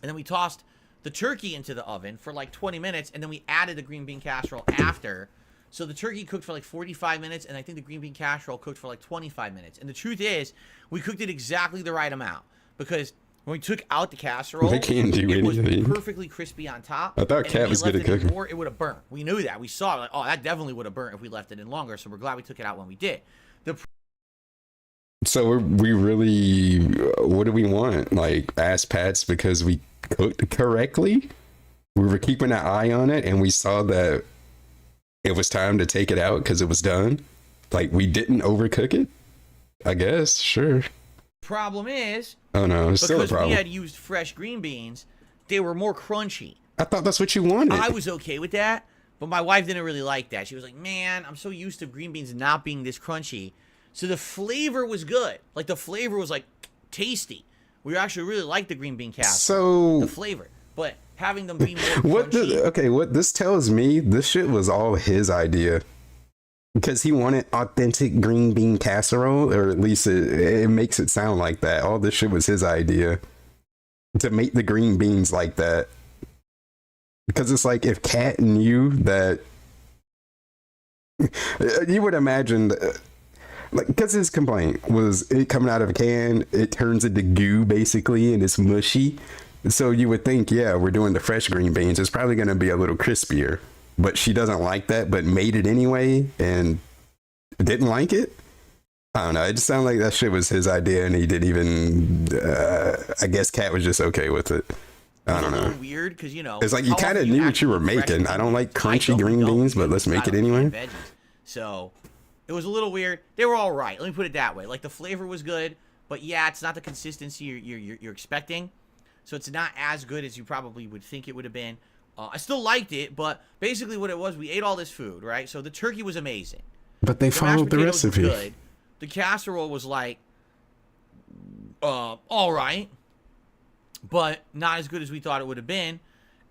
Speaker 2: And then we tossed the turkey into the oven for like 20 minutes, and then we added the green bean casserole after. So the turkey cooked for like 45 minutes, and I think the green bean casserole cooked for like 25 minutes. And the truth is, we cooked it exactly the right amount because when we took out the casserole, it was perfectly crispy on top.
Speaker 1: I thought Cat was good at cooking.
Speaker 2: It would have burnt. We knew that. We saw it. Like, oh, that definitely would have burnt if we left it in longer. So we're glad we took it out when we did.
Speaker 1: So we really, what do we want? Like ass pats because we cooked correctly? We were keeping an eye on it and we saw that it was time to take it out because it was done. Like we didn't overcook it? I guess, sure.
Speaker 2: Problem is,
Speaker 1: oh no, it's still a problem.
Speaker 2: Because we had used fresh green beans, they were more crunchy.
Speaker 1: I thought that's what you wanted.
Speaker 2: I was okay with that, but my wife didn't really like that. She was like, man, I'm so used to green beans not being this crunchy. So the flavor was good. Like the flavor was like tasty. We actually really liked the green bean casserole. So the flavor, but having them be more crunchy.
Speaker 1: What this tells me, this shit was all his idea. Because he wanted authentic green bean casserole, or at least it makes it sound like that. All this shit was his idea. To make the green beans like that. Because it's like if Cat knew that... You would imagine... Like, because his complaint was it coming out of a can, it turns into goo basically, and it's mushy. So you would think, yeah, we're doing the fresh green beans. It's probably going to be a little crispier. But she doesn't like that, but made it anyway and didn't like it. I don't know. It just sounded like that shit was his idea, and he didn't even. I guess Cat was just okay with it. I don't know.
Speaker 2: Weird, because
Speaker 1: it's like you kind of knew what you were making. I don't like crunchy green beans, but let's make it anyway.
Speaker 2: So it was a little weird. They were all right. Let me put it that way. Like the flavor was good, but yeah, it's not the consistency you're expecting. So it's not as good as you probably would think it would have been. I still liked it, but basically what it was, we ate all this food, right? So the turkey was amazing.
Speaker 1: But they followed the recipe.
Speaker 2: Good. The casserole was like, all right, but not as good as we thought it would have been.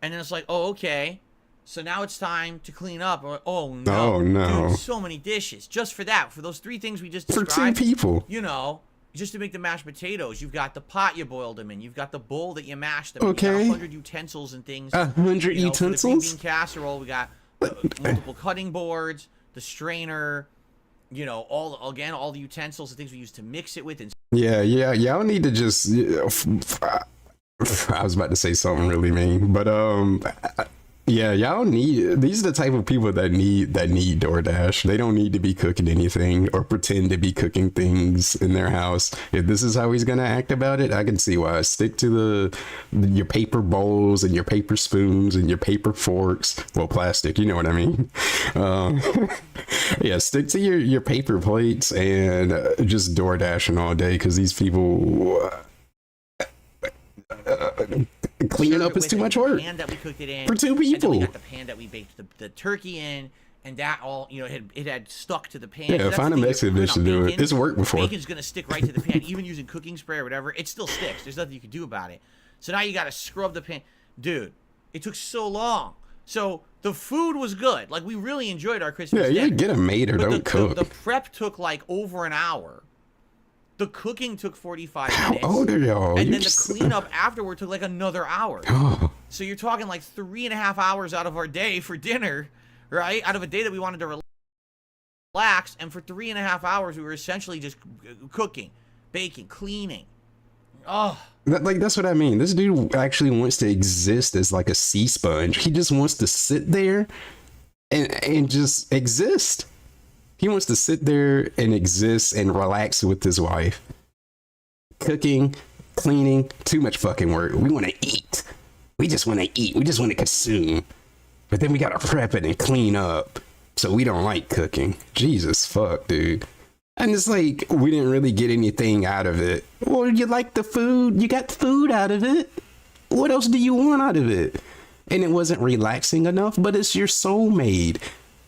Speaker 2: And then it's like, oh, okay. So now it's time to clean up. Oh, no.
Speaker 1: Oh, no.
Speaker 2: Dude, so many dishes. Just for that. For those 3 things we just described.
Speaker 1: For 2 people.
Speaker 2: You know, just to make the mashed potatoes, you've got the pot you boiled them in. You've got the bowl that you mashed them in.
Speaker 1: Okay.
Speaker 2: You got 100 utensils and things.
Speaker 1: 100 utensils?
Speaker 2: For the green bean casserole, we got multiple cutting boards, the strainer, you know, all the utensils and things we use to mix it with. And
Speaker 1: yeah. Y'all need to just... I was about to say something really mean, but yeah, y'all need, these are the type of people that need DoorDash. They don't need to be cooking anything or pretend to be cooking things in their house. If this is how he's gonna act about it, I can see why. Stick to your paper bowls and your paper spoons and your paper forks. Well, plastic, you know what I mean. Yeah, stick to your paper plates and just DoorDashing all day, because these people cleaning up is too much work.
Speaker 2: Pan that we cooked it in,
Speaker 1: for 2 people.
Speaker 2: And then we got the pan that we baked the turkey in, and that all, you know, it had stuck to the pan.
Speaker 1: Yeah, find a Mexican bitch to do it. It's worked before.
Speaker 2: Bacon's gonna stick right to the pan, even using cooking spray or whatever. It still sticks. There's nothing you can do about it. So now you gotta scrub the pan, dude. It took so long. So the food was good. Like, we really enjoyed our Christmas dinner.
Speaker 1: Yeah, you get a maid or don't cook.
Speaker 2: The prep took like over an hour. The cooking took 45 minutes.
Speaker 1: How old are y'all?
Speaker 2: And then the cleanup afterward took like another hour.
Speaker 1: Oh.
Speaker 2: So you're talking like 3.5 hours out of our day for dinner, right? Out of a day that we wanted to relax. And for 3.5 hours, we were essentially just cooking, baking, cleaning. Oh.
Speaker 1: That's what I mean. This dude actually wants to exist as like a sea sponge. He just wants to sit there and just exist. He wants to sit there and exist and relax with his wife. Cooking, cleaning, too much fucking work. We want to eat. We just want to eat. We just want to consume. But then we got to prep it and clean up. So we don't like cooking. Jesus fuck, dude. And it's like, we didn't really get anything out of it. Well, you like the food. You got food out of it. What else do you want out of it? And it wasn't relaxing enough, but it's your soulmate.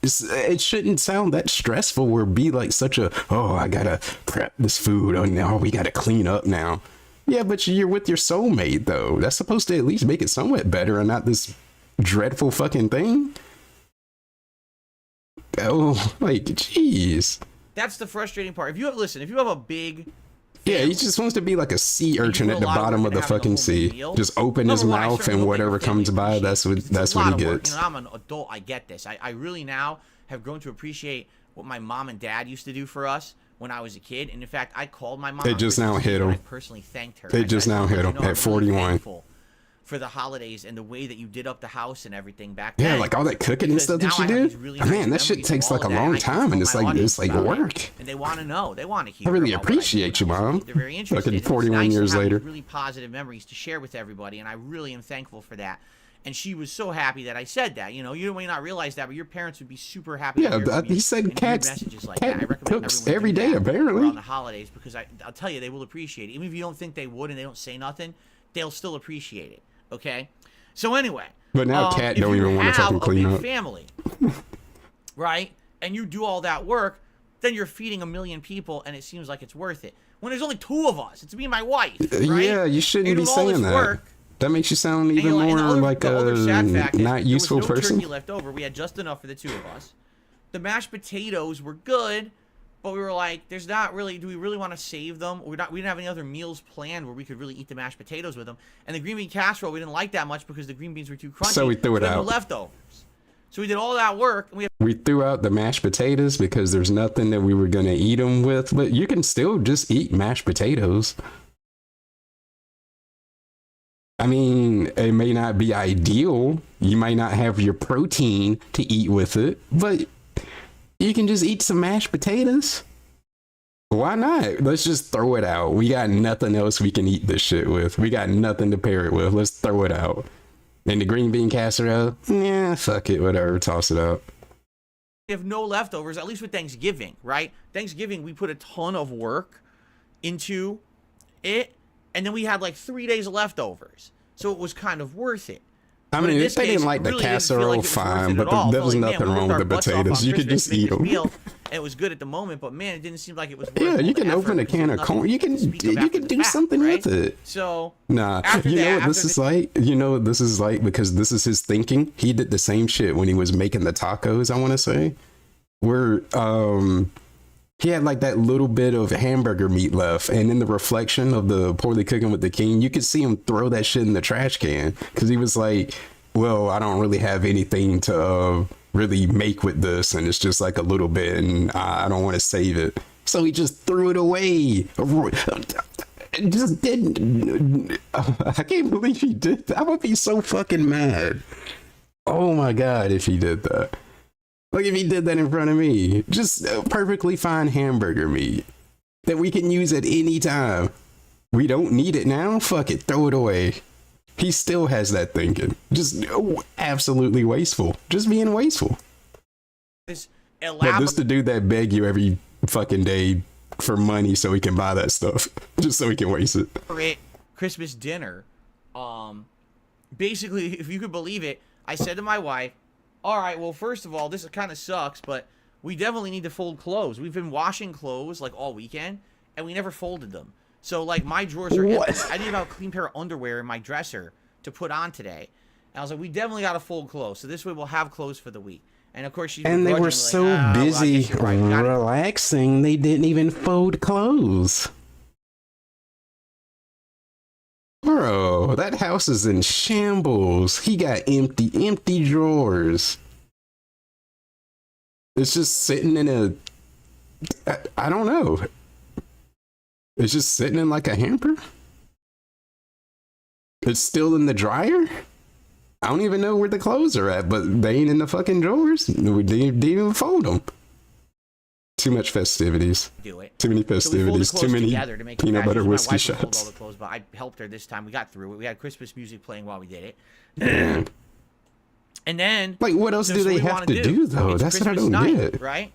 Speaker 1: It shouldn't sound that stressful or be like such a, oh, I gotta prep this food. Oh, now we gotta clean up now. Yeah, but you're with your soulmate, though. That's supposed to at least make it somewhat better and not this dreadful fucking thing. Oh, like, jeez.
Speaker 2: That's the frustrating part. If you have, listen, if you have a big...
Speaker 1: Yeah, he just wants to be like a sea urchin at the bottom of the fucking sea. Just open his mouth and whatever comes by, that's what he gets.
Speaker 2: You know, I'm an adult. I get this. I really now have grown to appreciate what my mom and dad used to do for us when I was a kid. And in fact, I called my mom.
Speaker 1: They just now hit him.
Speaker 2: I personally thanked her.
Speaker 1: They just now hit him at 41.
Speaker 2: For the holidays and the way that you did up the house and everything back
Speaker 1: then.
Speaker 2: Yeah,
Speaker 1: like all that cooking and stuff that you did. Really man, that shit takes like a long time, and it's like work.
Speaker 2: And they want to know. They want to hear.
Speaker 1: I really appreciate you, Mom.
Speaker 2: They're very interested.
Speaker 1: Fucking 41 years later.
Speaker 2: Really positive memories to share with everybody, and I really am thankful for that. And she was so happy that I said that. You know, you may not realize that, but your parents would be super happy.
Speaker 1: Yeah, he said cats cooks every day apparently
Speaker 2: around the holidays, because I'll tell you, they will appreciate it. Even if you don't think they would and they don't say nothing, they'll still appreciate it. Okay. So anyway,
Speaker 1: but now Cat don't even want to fucking clean up.
Speaker 2: Family, right? And you do all that work, then you're feeding 1 million people, and it seems like it's worth it. When there's only 2 of us, it's me and my wife. Right?
Speaker 1: Yeah, you shouldn't be saying that. That makes you sound even more like a not useful person. There was no turkey
Speaker 2: left over. We had just enough for the 2 of us. The mashed potatoes were good, but we were like, there's not really, do we really want to save them? We didn't have any other meals planned where we could really eat the mashed potatoes with them. And the green bean casserole, we didn't like that much because the green beans were too crunchy.
Speaker 1: So we threw it out.
Speaker 2: No leftovers. So we did all that work. And
Speaker 1: we threw out the mashed potatoes because there's nothing that we were going to eat them with. But you can still just eat mashed potatoes. I mean, it may not be ideal. You might not have your protein to eat with it, but you can just eat some mashed potatoes. Why not? Let's just throw it out. We got nothing else we can eat this shit with. We got nothing to pair it with. Let's throw it out. And the green bean casserole, yeah, fuck it, whatever, toss it out.
Speaker 2: We have no leftovers, at least with Thanksgiving, right? Thanksgiving, we put a ton of work into it, and then we had like 3 days of leftovers. So it was kind of worth it.
Speaker 1: I mean, if they didn't like the casserole, fine, but there was nothing wrong with the potatoes. You could just eat them.
Speaker 2: It was good at the moment, but man, it didn't seem like it was worth
Speaker 1: Yeah, you can open a can of corn. You can do something with it.
Speaker 2: So
Speaker 1: nah, you know what this is like? You know what this is like, because this is his thinking. He did the same shit when he was making the tacos, I want to say. Where he had like that little bit of hamburger meat left, and in the reflection of the Poorly Cooking with the King, you could see him throw that shit in the trash can, because he was like, well, I don't really have anything to really make with this, and it's just like a little bit, and I don't want to save it, so he just threw it away. Just didn't. I can't believe he did that. I would be so fucking mad. Oh my god, if he did that. Like if he did that in front of me. Just perfectly fine hamburger meat that we can use at any time. We don't need it now. Fuck it. Throw it away. He still has that thinking. Just absolutely wasteful. Just being wasteful. But this the dude that beg you every fucking day for money so he can buy that stuff. Just so he can waste it.
Speaker 2: Christmas dinner. Basically, if you could believe it, I said to my wife, All right, well, first of all, this kind of sucks, but we definitely need to fold clothes. We've been washing clothes like all weekend, and we never folded them. So like my drawers are empty. I didn't have a clean pair of underwear in my dresser to put on today. And I was like, we definitely got to fold clothes. So this way we'll have clothes for the week. And of course,
Speaker 1: and they were so busy relaxing, they didn't even fold clothes. Bro, that house is in shambles. He got empty drawers. It's just sitting in I don't know. It's just sitting in like a hamper. It's still in the dryer. I don't even know where the clothes are at, but they ain't in the fucking drawers. We didn't even fold them. Too much festivities.
Speaker 2: Do it.
Speaker 1: Too many festivities.
Speaker 2: So
Speaker 1: Too many peanut butter whiskey
Speaker 2: shots.
Speaker 1: shots.
Speaker 2: All the clothes, but I helped her this time. We got through it. We had Christmas music playing while we did it.
Speaker 1: Yeah.
Speaker 2: And then,
Speaker 1: like, what else do they have to do though? That's what I don't get.
Speaker 2: Right?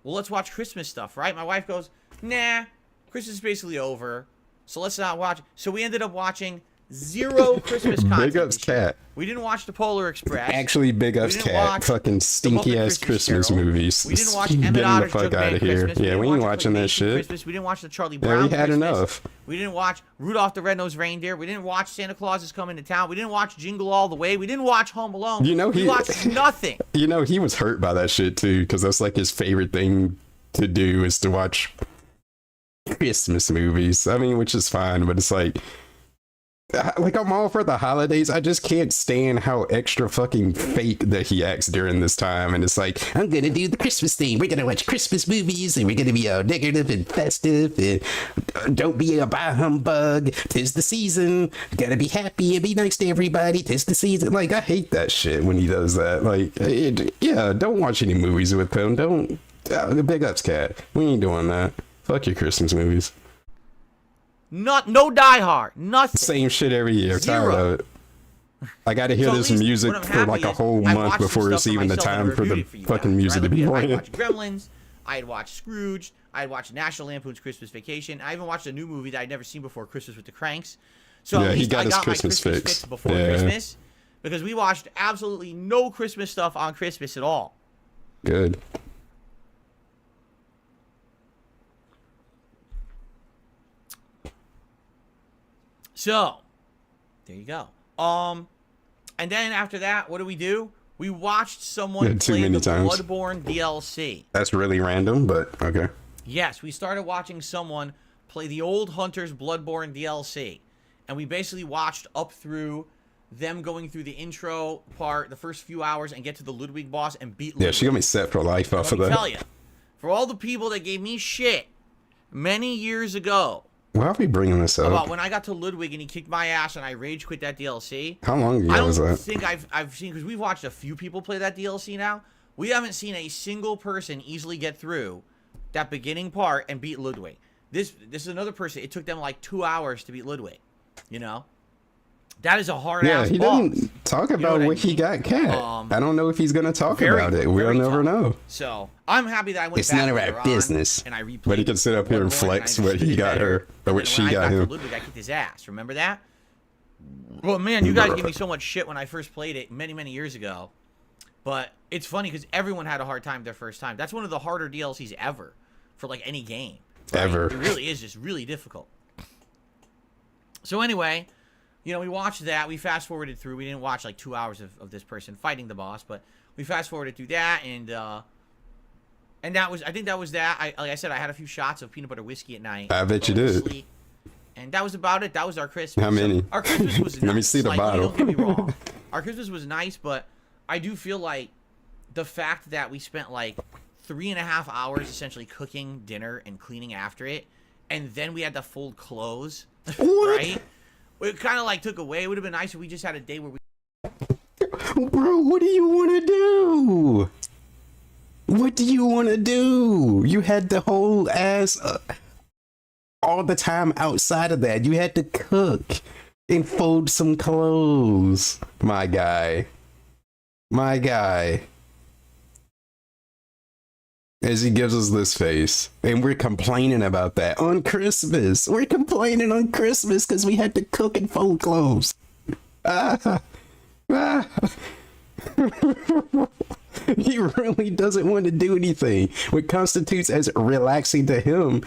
Speaker 2: Well, let's watch Christmas stuff, right? My wife goes, nah, Christmas is basically over, so let's not watch. So we ended up watching zero Christmas content.
Speaker 1: Big ups, Cat.
Speaker 2: We didn't watch the Polar Express.
Speaker 1: Actually, big ups, Cat. Fucking stinky ass Christmas movies.
Speaker 2: We didn't watch Emmett
Speaker 1: Getting the
Speaker 2: Otter's
Speaker 1: fuck out of here.
Speaker 2: Christmas.
Speaker 1: Yeah, we ain't watching that shit.
Speaker 2: Christmas. We didn't watch the Charlie Brown.
Speaker 1: Yeah, we had
Speaker 2: Christmas.
Speaker 1: enough.
Speaker 2: We didn't watch Rudolph the Red-Nosed Reindeer. We didn't watch Santa Claus is Coming to Town. We didn't watch Jingle All the Way. We didn't watch Home Alone.
Speaker 1: You know,
Speaker 2: we watched nothing.
Speaker 1: You know, he was hurt by that shit too, because that's like his favorite thing to do is to watch Christmas movies. I mean, which is fine, but it's like I'm all for the holidays. I just can't stand how extra fucking fake that he acts during this time. And it's like, I'm gonna do the Christmas thing. We're gonna watch Christmas movies, and we're gonna be all decorative and festive, and don't be a bah humbug. 'Tis the season. Gotta be happy and be nice to everybody. 'Tis the season. Like, I hate that shit when he does that. Like, yeah, don't watch any movies with him. Don't. Big ups, Cat. We ain't doing that. Fuck your Christmas movies.
Speaker 2: No Die Hard. Nothing.
Speaker 1: Same shit every year. Tired of it. I gotta hear this music for like a whole month before it's even the time for the fucking music to be playing.
Speaker 2: I watched Gremlins. I had watched Scrooge. I had watched National Lampoon's Christmas Vacation. I even watched a new movie that I'd never seen before, Christmas with the Cranks. So
Speaker 1: yeah,
Speaker 2: at least
Speaker 1: he got
Speaker 2: I
Speaker 1: his
Speaker 2: got
Speaker 1: Christmas
Speaker 2: my Christmas
Speaker 1: fix
Speaker 2: before Christmas, because we watched absolutely no Christmas stuff on Christmas at all.
Speaker 1: Good.
Speaker 2: So, there you go. And then after that, what do? We watched someone play the Bloodborne DLC.
Speaker 1: That's really random, but okay.
Speaker 2: Yes, we started watching someone play the Old Hunters Bloodborne DLC. And we basically watched up through them going through the intro part, the first few hours, and get to the Ludwig boss and beat Ludwig.
Speaker 1: Yeah, she got me set for life off of that.
Speaker 2: Let me tell you, for all the people that gave me shit many years ago,
Speaker 1: why are we bringing this up?
Speaker 2: about when I got to Ludwig and he kicked my ass and I rage quit that DLC.
Speaker 1: How long ago was that? I
Speaker 2: don't think I've seen, because we've watched a few people play that DLC now. We haven't seen a single person easily get through that beginning part and beat Ludwig. This is another person. It took them like 2 hours to beat Ludwig. You know, that is a hard ass boss.
Speaker 1: Yeah, he didn't talk about what he got, Cat. I don't know if he's gonna talk about it. We'll never know.
Speaker 2: So I'm happy that I went.
Speaker 1: It's none of our business.
Speaker 2: And I replayed.
Speaker 1: But he can sit up here and flex what he got her, or what she got him.
Speaker 2: Ludwig, I kicked his ass. Remember that? Well, man, you guys gave me so much shit when I first played it many years ago. But it's funny because everyone had a hard time their first time. That's one of the harder DLCs ever for like any game. Right?
Speaker 1: Ever.
Speaker 2: It really is just really difficult. So anyway, you know, we watched that. We fast forwarded through. We didn't watch like 2 hours of this person fighting the boss, but we fast forwarded through that, and that was, I think that was that. Like I said, I had a few shots of peanut butter whiskey at night.
Speaker 1: I bet you did.
Speaker 2: And that was about it. That was our Christmas.
Speaker 1: How many?
Speaker 2: So our Christmas was nice.
Speaker 1: Let me see the bottle.
Speaker 2: Don't get me wrong. Our Christmas was nice, but I do feel like the fact that we spent like 3.5 hours essentially cooking dinner and cleaning after it, and then we had to fold clothes, right? It kind of like took away. It would have been nice if we just had a day where we...
Speaker 1: Bro, what do you want to do? What do you want to do? You had the whole ass all the time outside of that. You had to cook and fold some clothes. My guy. My guy. As he gives us this face. And we're complaining about that on Christmas. We're complaining on Christmas because we had to cook and fold clothes. He really doesn't want to do anything. What constitutes as relaxing to him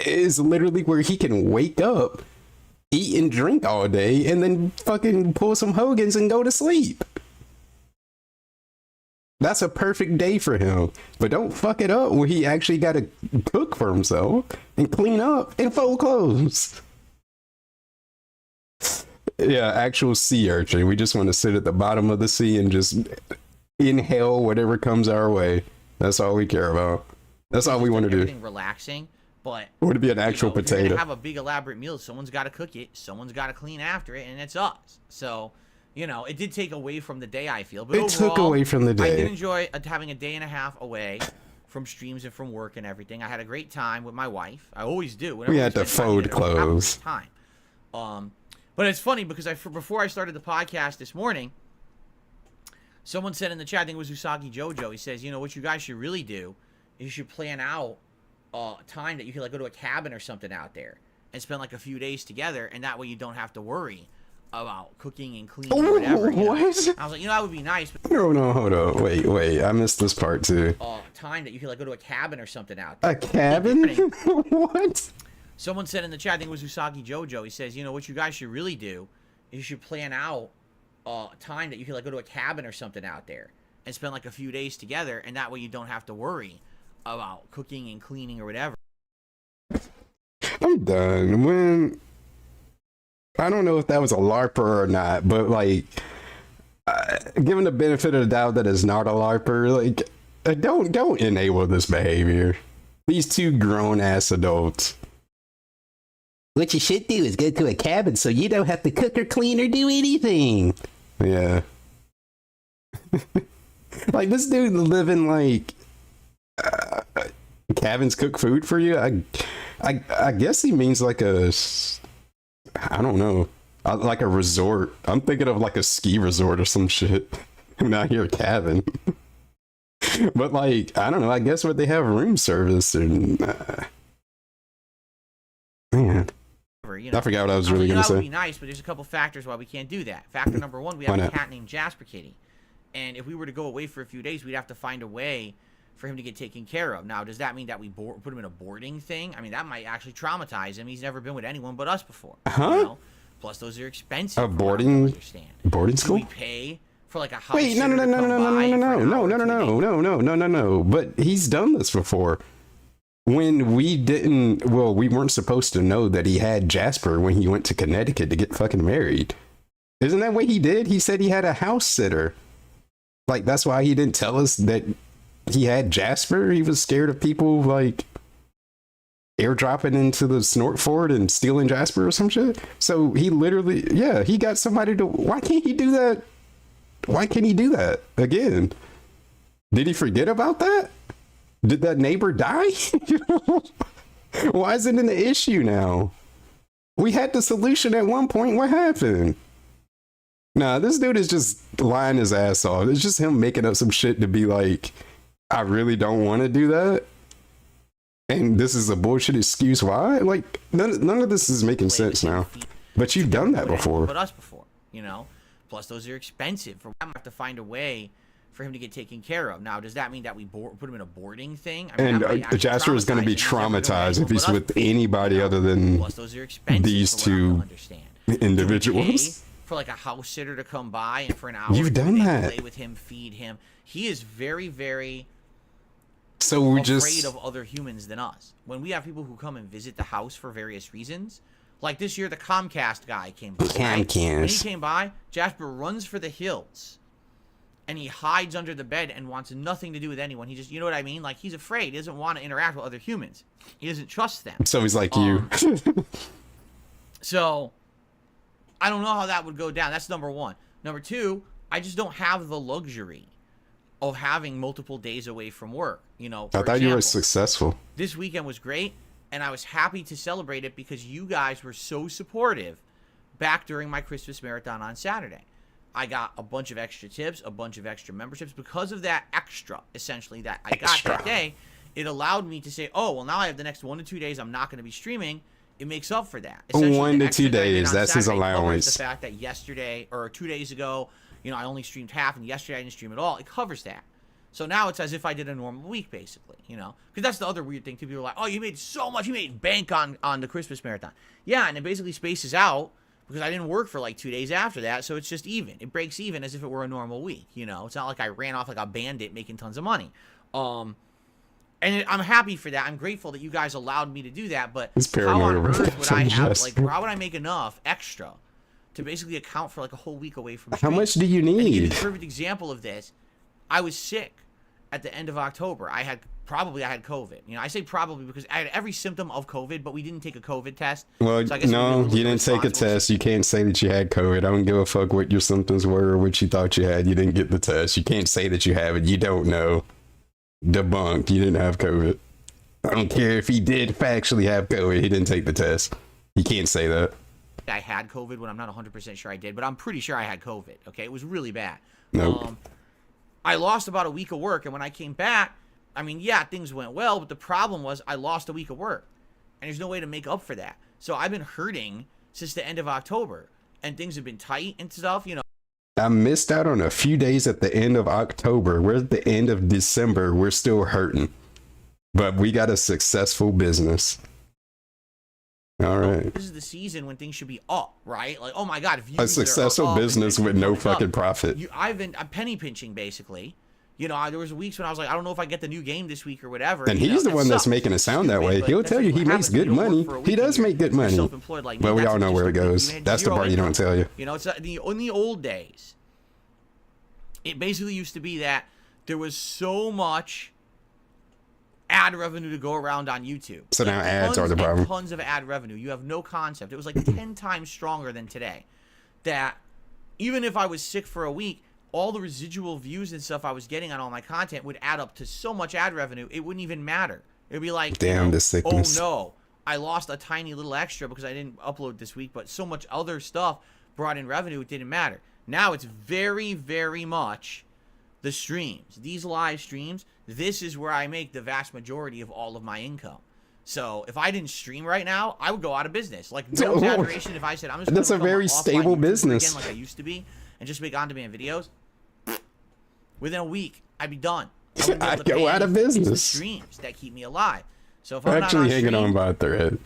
Speaker 1: is literally where he can wake up, eat and drink all day, and then fucking pull some Hogans and go to sleep. That's a perfect day for him. But don't fuck it up when he actually got to cook for himself and clean up and fold clothes. Yeah, actual sea urchin. We just want to sit at the bottom of the sea and just inhale whatever comes our way. That's all we care about. That's all we want to do.
Speaker 2: Everything relaxing, but
Speaker 1: would it be an actual
Speaker 2: if you're
Speaker 1: potato?
Speaker 2: gonna have a big elaborate meal, someone's got to cook it, someone's got to clean after it, and it's us. So, it did take away from the day, I feel. But
Speaker 1: it took away from the day.
Speaker 2: I did enjoy having a day and a half away from streams and from work and everything. I had a great time with my wife. I always do.
Speaker 1: We had to fold clothes.
Speaker 2: Time. But it's funny because before I started the podcast this morning, someone said in the chat, I think it was Usagi Jojo, he says, what you guys should really do is you should plan out time that you can go to a cabin or something out there and spend a few days together, and that way you don't have to worry about cooking and cleaning or whatever.
Speaker 1: What?
Speaker 2: I was like, that would be nice. But
Speaker 1: No, hold on. Wait. I missed this part too.
Speaker 2: time that you can go to a cabin or something out there.
Speaker 1: A cabin? What?
Speaker 2: Someone said in the chat, I think it was Usagi Jojo, he says, what you guys should really do is you should plan out time that you can go to a cabin or something out there and spend a few days together, and that way you don't have to worry about cooking and cleaning or whatever.
Speaker 1: I'm done. I don't know if that was a LARPer or not, but given the benefit of the doubt that it's not a LARPer, don't enable this behavior. These two grown ass adults. What you should do is go to a cabin so you don't have to cook or clean or do anything. Yeah. This dude living cabins cook food for you. I guess he means I don't know, like a resort. I'm thinking of a ski resort or some shit. Not here a cabin. But I don't know. I guess what they have room service and man. I forgot what I was really going to say.
Speaker 2: That would be nice, but there's a couple factors why we can't do that. Factor number one, we have a cat named Jasper Kitty. And if we were to go away for a few days, we'd have to find a way for him to get taken care of. Now, does that mean that we put him in a boarding thing? I mean, that might actually traumatize him. He's never been with anyone but us before.
Speaker 1: Huh?
Speaker 2: Plus, those are expensive.
Speaker 1: A boarding school?
Speaker 2: Do we pay for a house?
Speaker 1: Wait, no. But he's done this before. When we weren't supposed to know that he had Jasper when he went to Connecticut to get fucking married. Isn't that what he did? He said he had a house sitter. That's why he didn't tell us that he had Jasper. He was scared of people airdropping into the Snort Fort and stealing Jasper or some shit. So he literally, he got somebody to. Why can't he do that? Why can't he do that again? Did he forget about that? Did that neighbor die? Why is it an issue now? We had the solution at one point. What happened? Nah, this dude is just lying his ass off. It's just him making up some shit to be I really don't want to do that. And this is a bullshit excuse why? None of this is making sense now. But you've done that before.
Speaker 2: But us before, Plus, those are expensive. I have to find a way for him to get taken care of. Now, does that mean that we put him in a boarding thing? I mean,
Speaker 1: and Jasper is going to be traumatized if he's with anybody other than these two individuals.
Speaker 2: For a house sitter to come by and for an hour,
Speaker 1: you've done that.
Speaker 2: Play with him, feed him. He is very, very
Speaker 1: afraid
Speaker 2: of other humans than us. When we have people who come and visit the house for various reasons, like this year, the Comcast guy came by. When he came by, Jasper runs for the hills. And he hides under the bed and wants nothing to do with anyone. He just, you know what I mean? He's afraid. He doesn't want to interact with other humans. He doesn't trust them.
Speaker 1: So he's like you.
Speaker 2: So, I don't know how that would go down. That's number one. Number two, I just don't have the luxury of having multiple days away from work.
Speaker 1: I thought you were successful.
Speaker 2: This weekend was great, and I was happy to celebrate it because you guys were so supportive back during my Christmas marathon on Saturday. I got a bunch of extra tips, a bunch of extra memberships. Because of that extra, essentially, that I got that day, it allowed me to say, oh, well, now I have the next 1 to 2 days I'm not going to be streaming. It makes up for that.
Speaker 1: 1 to 2 days, that's his allowance.
Speaker 2: The fact that yesterday, or 2 days ago, You know, I only streamed half, and yesterday I didn't stream at all. It covers that. So now it's as if I did a normal week, basically, you know? Because that's the other weird thing, too. People are like, oh, you made so much. You made bank on the Christmas marathon. Yeah, and it basically spaces out because I didn't work for like 2 days after that, so it's just even. It breaks even as if it were a normal week, you know? It's not like I ran off like a bandit making tons of money. And I'm happy for that. I'm grateful that you guys allowed me to do that, but how on earth would I have, like, how would I make enough extra to basically account for like a whole week away from stream?
Speaker 1: How much do you need?
Speaker 2: And to give you the perfect example of this, I was sick at the end of October. I had COVID. You know, I say probably because I had every symptom of COVID, but we didn't take a COVID test.
Speaker 1: Well,
Speaker 2: so I guess
Speaker 1: no, you didn't take a test. You can't say that you had COVID. I don't give a fuck what your symptoms were or what you thought you had. You didn't get the test. You can't say that you have it. You don't know. Debunked. You didn't have COVID. I don't care if he did factually have COVID. He didn't take the test. You can't say that.
Speaker 2: I had COVID when I'm not 100% sure I did, but I'm pretty sure I had COVID. Okay, it was really bad.
Speaker 1: Nope.
Speaker 2: I lost about a week of work, and when I came back, I mean, yeah, things went well, but the problem was I lost a week of work, and there's no way to make up for that. So I've been hurting since the end of October, and things have been tight and stuff, you know.
Speaker 1: I missed out on a few days at the end of October. We're at the end of December. We're still hurting, but we got a successful business. All right.
Speaker 2: This is the season when things should be up, right? Like, oh my God, if you
Speaker 1: a successful business with no fucking profit.
Speaker 2: I'm penny pinching basically. You know, there was weeks when I was like, I don't know if I get the new game this week or whatever.
Speaker 1: And he's the one that's making it sound that way. He'll tell you he makes good money. He does make good money. But we all know where it goes. That's the part you don't tell you.
Speaker 2: You know, it's in the old days. It basically used to be that there was so much ad revenue to go around on YouTube.
Speaker 1: So now ads are the problem.
Speaker 2: Tons of ad revenue. You have no concept. It was like 10 times stronger than today. That even if I was sick for a week, all the residual views and stuff I was getting on all my content would add up to so much ad revenue, it wouldn't even matter. It'd be like,
Speaker 1: damn, the sickness.
Speaker 2: Oh no, I lost a tiny little extra because I didn't upload this week, but so much other stuff brought in revenue, it didn't matter. Now it's very, very much the streams. These live streams, this is where I make the vast majority of all of my income. So if I didn't stream right now, I would go out of business. Like, no exaggeration, if I said I'm just
Speaker 1: that's a very stable business
Speaker 2: again, like I used to be, and just make on-demand videos, within a week, I'd be done.
Speaker 1: I'd go out of business.
Speaker 2: The streams that keep me alive. So if
Speaker 1: I'm
Speaker 2: I'm
Speaker 1: actually
Speaker 2: not on
Speaker 1: hanging
Speaker 2: stream,
Speaker 1: on by a thread.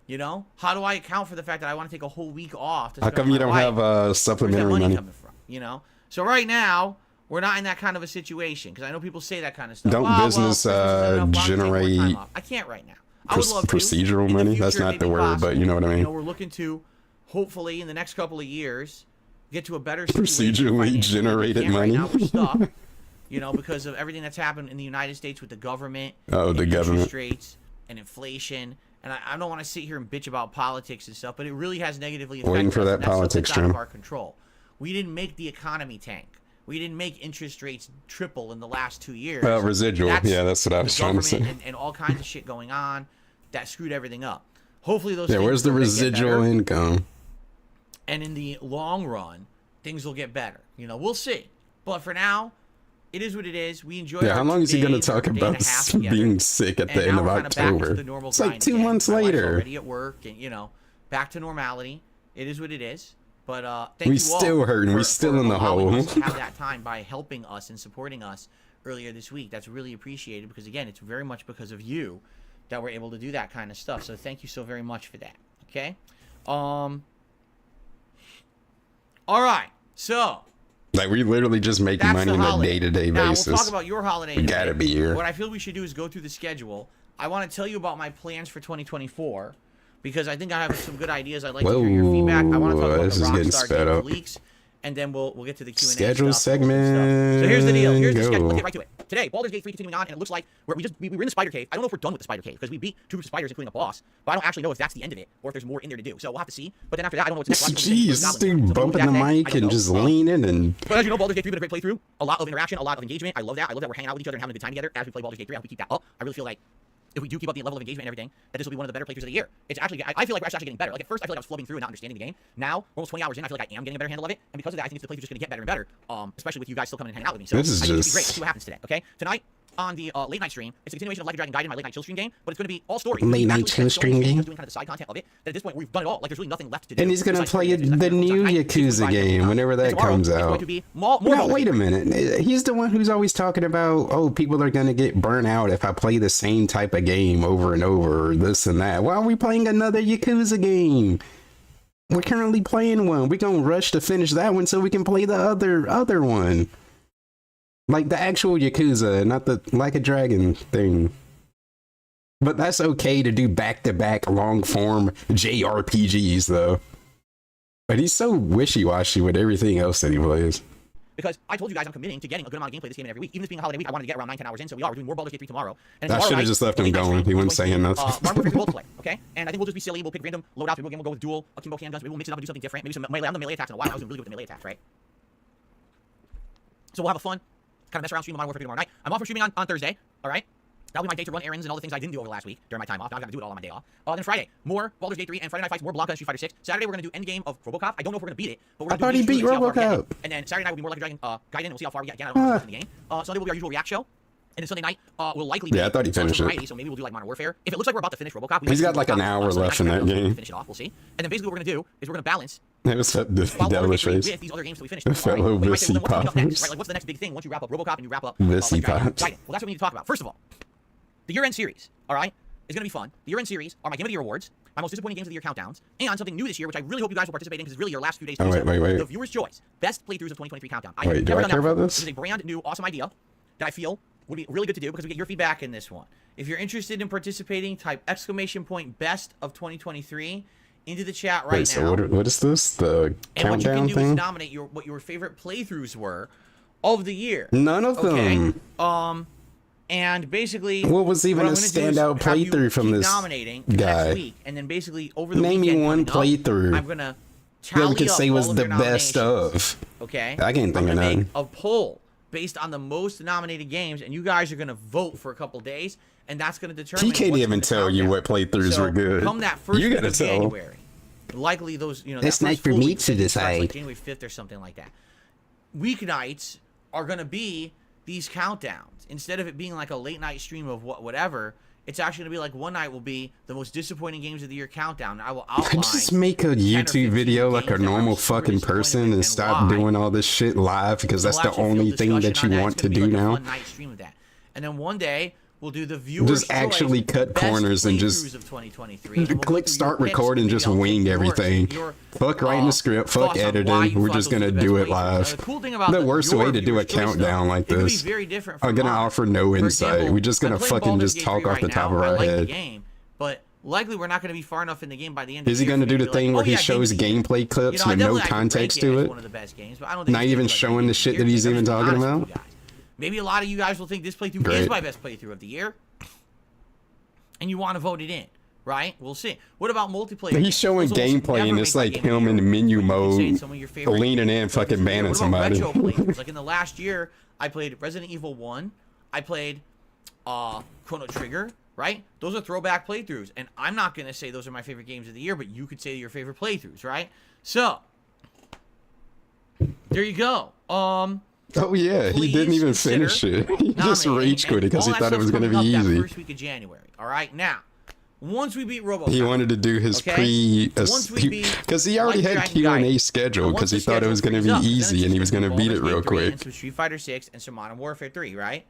Speaker 2: You know, how do I account for the fact that I want to take a whole week off? To
Speaker 1: how come you don't have supplementary
Speaker 2: money
Speaker 1: money
Speaker 2: coming from? You know, so right now we're not in that kind of a situation because I know people say that kind of stuff.
Speaker 1: Don't business generate?
Speaker 2: I can't right now. I would love
Speaker 1: procedural money. That's not the word, but you know what I mean.
Speaker 2: You know, we're looking to hopefully in the next couple of years get to a better situation.
Speaker 1: Procedurally generated money.
Speaker 2: Right now we're stuck, you know, because of everything that's happened in the United States with the government.
Speaker 1: Oh, the government.
Speaker 2: Interest rates and inflation. And I don't want to sit here and bitch about politics and stuff, but it really has negatively affected
Speaker 1: waiting for that politics
Speaker 2: out of our control. We didn't make the economy tank. We didn't make interest rates triple in the last 2 years.
Speaker 1: Residual. That's what I was trying to say.
Speaker 2: And all kinds of shit going on that screwed everything up. Hopefully those.
Speaker 1: Yeah, where's the residual income?
Speaker 2: And in the long run, things will get better. You know, we'll see. But for now, it is what it is. We enjoy.
Speaker 1: Yeah, how long is he going to talk about being sick at the end of October? It's like 2 months later.
Speaker 2: Already at work, and you know, back to normality. It is what it is. But thank
Speaker 1: we
Speaker 2: you
Speaker 1: still
Speaker 2: all
Speaker 1: hurting. We're still in the hole.
Speaker 2: To have that time by helping us and supporting us earlier this week. That's really appreciated because again, it's very much because of you that we're able to do that kind of stuff. So thank you so very much for that. Okay. All right. So.
Speaker 1: Like, we literally just making money on a day-to-day basis.
Speaker 2: Now, we'll talk about your holiday.
Speaker 1: We gotta be here.
Speaker 2: What I feel we should do is go through the schedule. I want to tell you about my plans for 2024 because I think I have some good ideas. I'd like to hear your feedback. I want to talk about the Rockstar Games leaks, and then we'll get to the Q&A
Speaker 1: schedule
Speaker 2: stuff,
Speaker 1: segment.
Speaker 2: So here's the deal. Here's the schedule. Let's get right to it. Today, Baldur's Gate 3 continuing on, and it looks like we were in the spider cave. I don't know if we're done with the spider cave because we beat 2 spiders, including a boss. But I don't actually know if that's the end of it or if there's more in there to do. So we'll have to see. But then after that, I don't know what's next.
Speaker 1: Jeez, this dude bumping the mic and just leaning and.
Speaker 2: But as you know, Baldur's Gate 3 has been a great playthrough. A lot of interaction, a lot of engagement. I love that. I love that we're hanging out with each other and having a good time together as we play Baldur's Gate 3. I hope we keep that up. I really feel like if we do keep up the level of engagement and everything, that this will be one of the better playthroughs of the year. It's actually, I feel like we're actually getting better. Like at first, I feel like I was flubbing through and not understanding the game. Now, we're almost 20 hours in, I feel like I am getting a better handle of it. And because of that, I think the playthrough's just going to get better and better. Especially with you guys still coming and hanging out with me. So
Speaker 1: this is
Speaker 2: I think it's going to be great. Let's see what happens today. Okay, tonight on the late night stream. It's a continuation of Like a Dragon Gaiden, my late night chill stream game, but it's going to be all story.
Speaker 1: Late night chill stream game.
Speaker 2: Doing kind of the side content of it. That at this point we've done it all. Like there's really nothing left to do.
Speaker 1: And he's gonna play the new Yakuza game whenever that comes out. No, wait a minute. He's the one who's always talking about, oh, people are gonna get burnt out if I play the same type of game over and over, or this and that. Why are we playing another Yakuza game? We're currently playing one. We're gonna rush to finish that one so we can play the other one. Like the actual Yakuza, not the Like a Dragon thing. But that's okay to do back-to-back long-form JRPGs, though. But he's so wishy-washy with everything else that he plays.
Speaker 2: Because I told you guys I'm committing to getting a good amount of gameplay this game every week. Even this being a holiday week, I wanted to get around 9-10 hours in, so we are. We're doing more Baldur's Gate 3 tomorrow. And
Speaker 1: I should have just left him going. He wasn't saying nothing.
Speaker 2: Modern Warfare we both play, okay? And I think we'll just be silly. We'll pick random loadouts. Maybe we'll go with dual akimbo handguns. Maybe we'll mix it up and do something different. Maybe some melee. I haven't done melee attacks in a while. I was doing really good with the melee attacks, right? So we'll have a fun kind of mess around stream of Modern Warfare tomorrow night. I'm off for streaming on Thursday, all right? That'll be my day to run errands and all the things I didn't do over the last week during my time off. Now I've got to do it all on my day off. Then Friday, more Baldur's Gate 3 and Friday Night Fights, more Blanca and Street Fighter 6. Saturday, we're going to do Endgame of RoboCop. I don't know if we're going to beat it, but we're going to
Speaker 1: I thought he beat RoboCop.
Speaker 2: And then Saturday night will be more Like a Dragon Gaiden, and we'll see how far we get. Again, I don't know what's in the game. Sunday will be our usual react show. And then Sunday night, we'll likely be...
Speaker 1: Yeah, I thought he finished it.
Speaker 2: So maybe we'll do like Modern Warfare. If it looks like we're about to finish RoboCop...
Speaker 1: He's got like an hour left in that game.
Speaker 2: Finish it off, we'll see. And then basically what we're going to do is we're going to balance...
Speaker 1: It was the devilish face.
Speaker 2: These other games that we finished.
Speaker 1: Fellow Vissy Poppers.
Speaker 2: Right, like what's the next big thing once you wrap up RoboCop and you wrap up...
Speaker 1: Vissy Pops.
Speaker 2: Well, that's what we need to talk about. First of all, the year-end series, all right, is going to be fun. The year-end series are my Game of the Year awards, my most disappointing games of the year countdowns, and something new this year, which I really hope you guys will participate in because it's really your last few days.
Speaker 1: Oh, wait.
Speaker 2: The viewer's choice, best playthroughs of 2023 countdown.
Speaker 1: Wait, do I care about this?
Speaker 2: This is a brand new, awesome idea that I feel would be really good to do because we get your feedback in this one. If you're interested in participating, type !best of 2023 into the chat right now.
Speaker 1: So what is this? The countdown thing? And what you can do is
Speaker 2: nominate what your favorite playthroughs were of the year.
Speaker 1: None of them.
Speaker 2: And basically,
Speaker 1: what was even a standout playthrough from this
Speaker 2: nominating
Speaker 1: guy?
Speaker 2: Next week, and then basically over the
Speaker 1: Name
Speaker 2: weekend,
Speaker 1: me one playthrough.
Speaker 2: I'm gonna tally
Speaker 1: we could say was the best of.
Speaker 2: Okay,
Speaker 1: I can't think of none.
Speaker 2: Make a poll based on the most nominated games, and you guys are gonna vote for a couple days, and that's gonna determine.
Speaker 1: He can't even tell you what playthroughs were good.
Speaker 2: Come that first
Speaker 1: you
Speaker 2: week
Speaker 1: gotta
Speaker 2: of
Speaker 1: tell.
Speaker 2: January, likely those
Speaker 1: That's not for me to decide.
Speaker 2: Like January 5th or something like that. Weeknights are gonna be these countdowns. Instead of it being like a late night stream of whatever, it's actually going to be like one night will be the most disappointing games of the year countdown. I will outline.
Speaker 1: Just make a YouTube video like a normal fucking person and stop doing all this shit live because that's the only thing that you want to do now.
Speaker 2: And then one day we'll do the viewers'
Speaker 1: just actually cut corners and just click start record and just wing everything. Fuck writing the script, fuck editing. We're just gonna do it live. The worst way to do a countdown like this. I'm gonna offer no insight. We're just gonna fucking just talk off the top of our head.
Speaker 2: But likely we're not going to be far enough in the game by the end.
Speaker 1: Is he going to do the thing where he shows gameplay clips with no context to it? Not even showing the shit that he's even talking about?
Speaker 2: Maybe a lot of you guys will think this playthrough is my best playthrough of the year. And you want to vote it in, right? We'll see. What about multiplayer?
Speaker 1: He's showing gameplay and it's like him in the menu mode, leaning in, fucking banning somebody.
Speaker 2: Like in the last year, I played Resident Evil 1. I played Chrono Trigger, right? Those are throwback playthroughs. And I'm not going to say those are my favorite games of the year, but you could say your favorite playthroughs, right? So, there you go.
Speaker 1: Oh yeah, he didn't even finish it. He just rage quit it because he thought it was going to be easy.
Speaker 2: First week of January. All right, now, once we beat RoboCop,
Speaker 1: he wanted to do his because he already had Q&A scheduled because he thought it was going to be easy and he was going to beat it real quick.
Speaker 2: Some Street Fighter 6 and some Modern Warfare 3, right?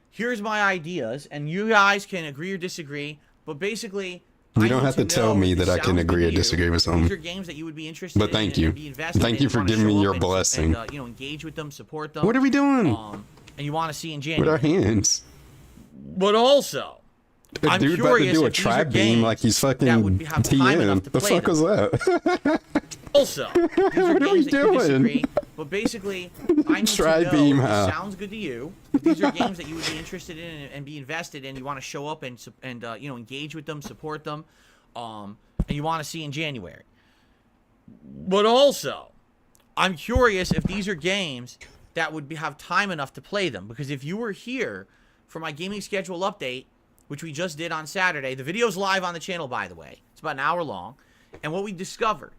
Speaker 2: Here's my ideas, and you guys can agree or disagree, but basically,
Speaker 1: you don't have to tell me that I can agree or disagree with something.
Speaker 2: These are games that you would be interested in.
Speaker 1: But thank you. Thank you for giving me your blessing.
Speaker 2: And, engage with them, support them.
Speaker 1: What are we doing?
Speaker 2: And you want to see in January.
Speaker 1: With our hands.
Speaker 2: But also,
Speaker 1: the dude about to do a tri-beam like he's fucking TM. The fuck was that?
Speaker 2: Also, these are games that you disagree, but basically, I need to know if this sounds good to you. If these are games that you would be interested in and be invested in, you want to show up and engage with them, support them, and you want to see in January. But also, I'm curious if these are games that would have time enough to play them, because if you were here for my gaming schedule update, which we just did on Saturday, the video's live on the channel, by the way. It's about an hour long, and what we discovered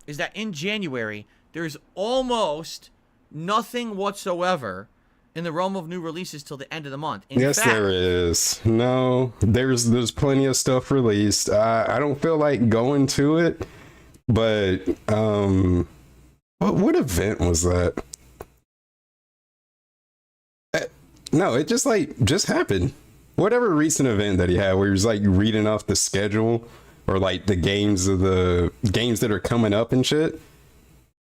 Speaker 2: is that in January, there's almost nothing whatsoever in the realm of new releases till the end of the month. In
Speaker 1: Yes,
Speaker 2: fact,
Speaker 1: there is. No, there's plenty of stuff released. I don't feel like going to it, but what event was that? No, it just happened. Whatever recent event that he had, where he was like reading off the schedule or like the games that are coming up and shit.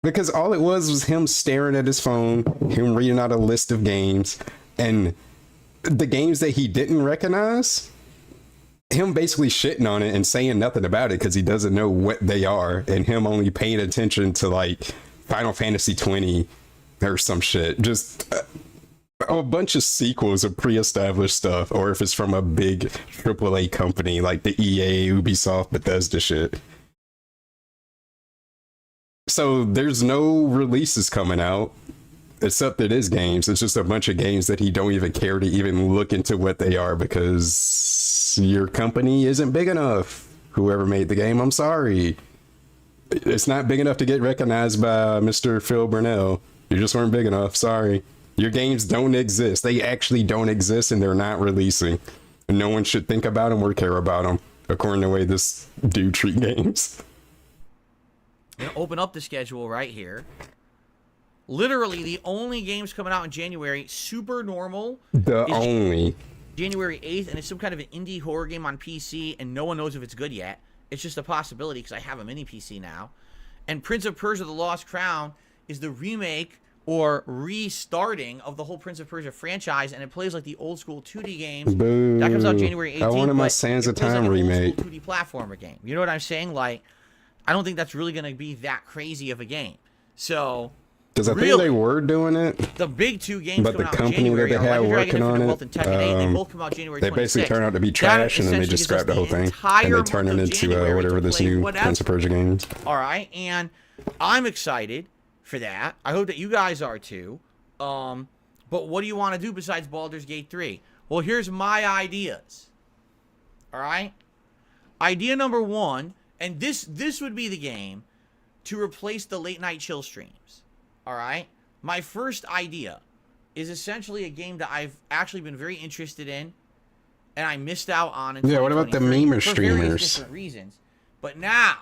Speaker 1: Because all it was him staring at his phone, him reading out a list of games, and the games that he didn't recognize, him basically shitting on it and saying nothing about it because he doesn't know what they are, and him only paying attention to like Final Fantasy 20 or some shit. Just a bunch of sequels of pre-established stuff, or if it's from a big AAA company like the EA, Ubisoft, Bethesda shit. So there's no releases coming out except it is games. It's just a bunch of games that he don't even care to even look into what they are because your company isn't big enough. Whoever made the game, I'm sorry. It's not big enough to get recognized by Mr. Phil Burnell. You just weren't big enough. Sorry. Your games don't exist. They actually don't exist and they're not releasing. And no one should think about them or care about them, according to the way this dude treat games.
Speaker 2: I'm going to open up the schedule right here. Literally, the only games coming out in January, super normal. January 8th, and it's some kind of an indie horror game on PC, and no one knows if it's good yet. It's just a possibility because I have a mini PC now. And Prince of Persia: The Lost Crown is the remake or restarting of the whole Prince of Persia franchise, and it plays like the old school 2D games.
Speaker 1: Boo.
Speaker 2: That comes out January 18th.
Speaker 1: I wanted my Sands of Time remake.
Speaker 2: Old school 2D platformer game. You know what I'm saying? Like, I don't think that's really going to be that crazy of a game. So,
Speaker 1: because I think they were doing it.
Speaker 2: The big two games
Speaker 1: but
Speaker 2: coming
Speaker 1: the
Speaker 2: out
Speaker 1: company
Speaker 2: in January
Speaker 1: that they had
Speaker 2: are
Speaker 1: working on it,
Speaker 2: they both come out January 26th.
Speaker 1: They basically turned out to be trash, and then they just scrapped the whole thing, and they turned it into whatever this new Prince of Persia game is.
Speaker 2: All right, and I'm excited for that. I hope that you guys are too. But what do you want to do besides Baldur's Gate 3? Well, here's my ideas. All right, idea number one, and this would be the game to replace the late night chill streams. All right. My first idea is essentially a game that I've actually been very interested in, and I missed out on.
Speaker 1: Yeah, what about the meme streamers?
Speaker 2: For various different reasons. But now,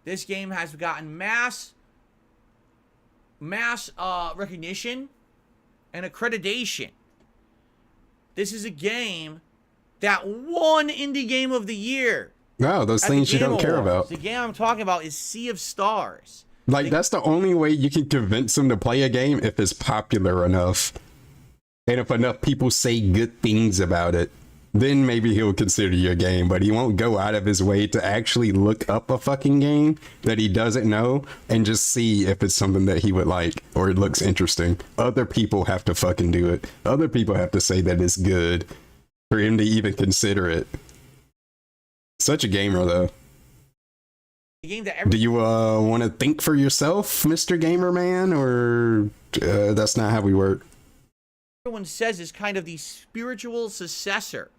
Speaker 2: this game has gotten mass recognition and accreditation. This is a game that won Indie Game of the Year.
Speaker 1: No, those things you don't care about.
Speaker 2: The game I'm talking about is Sea of Stars.
Speaker 1: Like, that's the only way you can convince him to play a game, if it's popular enough. And if enough people say good things about it, then maybe he'll consider your game. But he won't go out of his way to actually look up a fucking game that he doesn't know and just see if it's something that he would like or it looks interesting. Other people have to fucking do it. Other people have to say that it's good for him to even consider it. Such a gamer, though. Do you want to think for yourself, Mr. Gamer Man, or that's not how we work?
Speaker 2: Everyone says is kind of the spiritual successor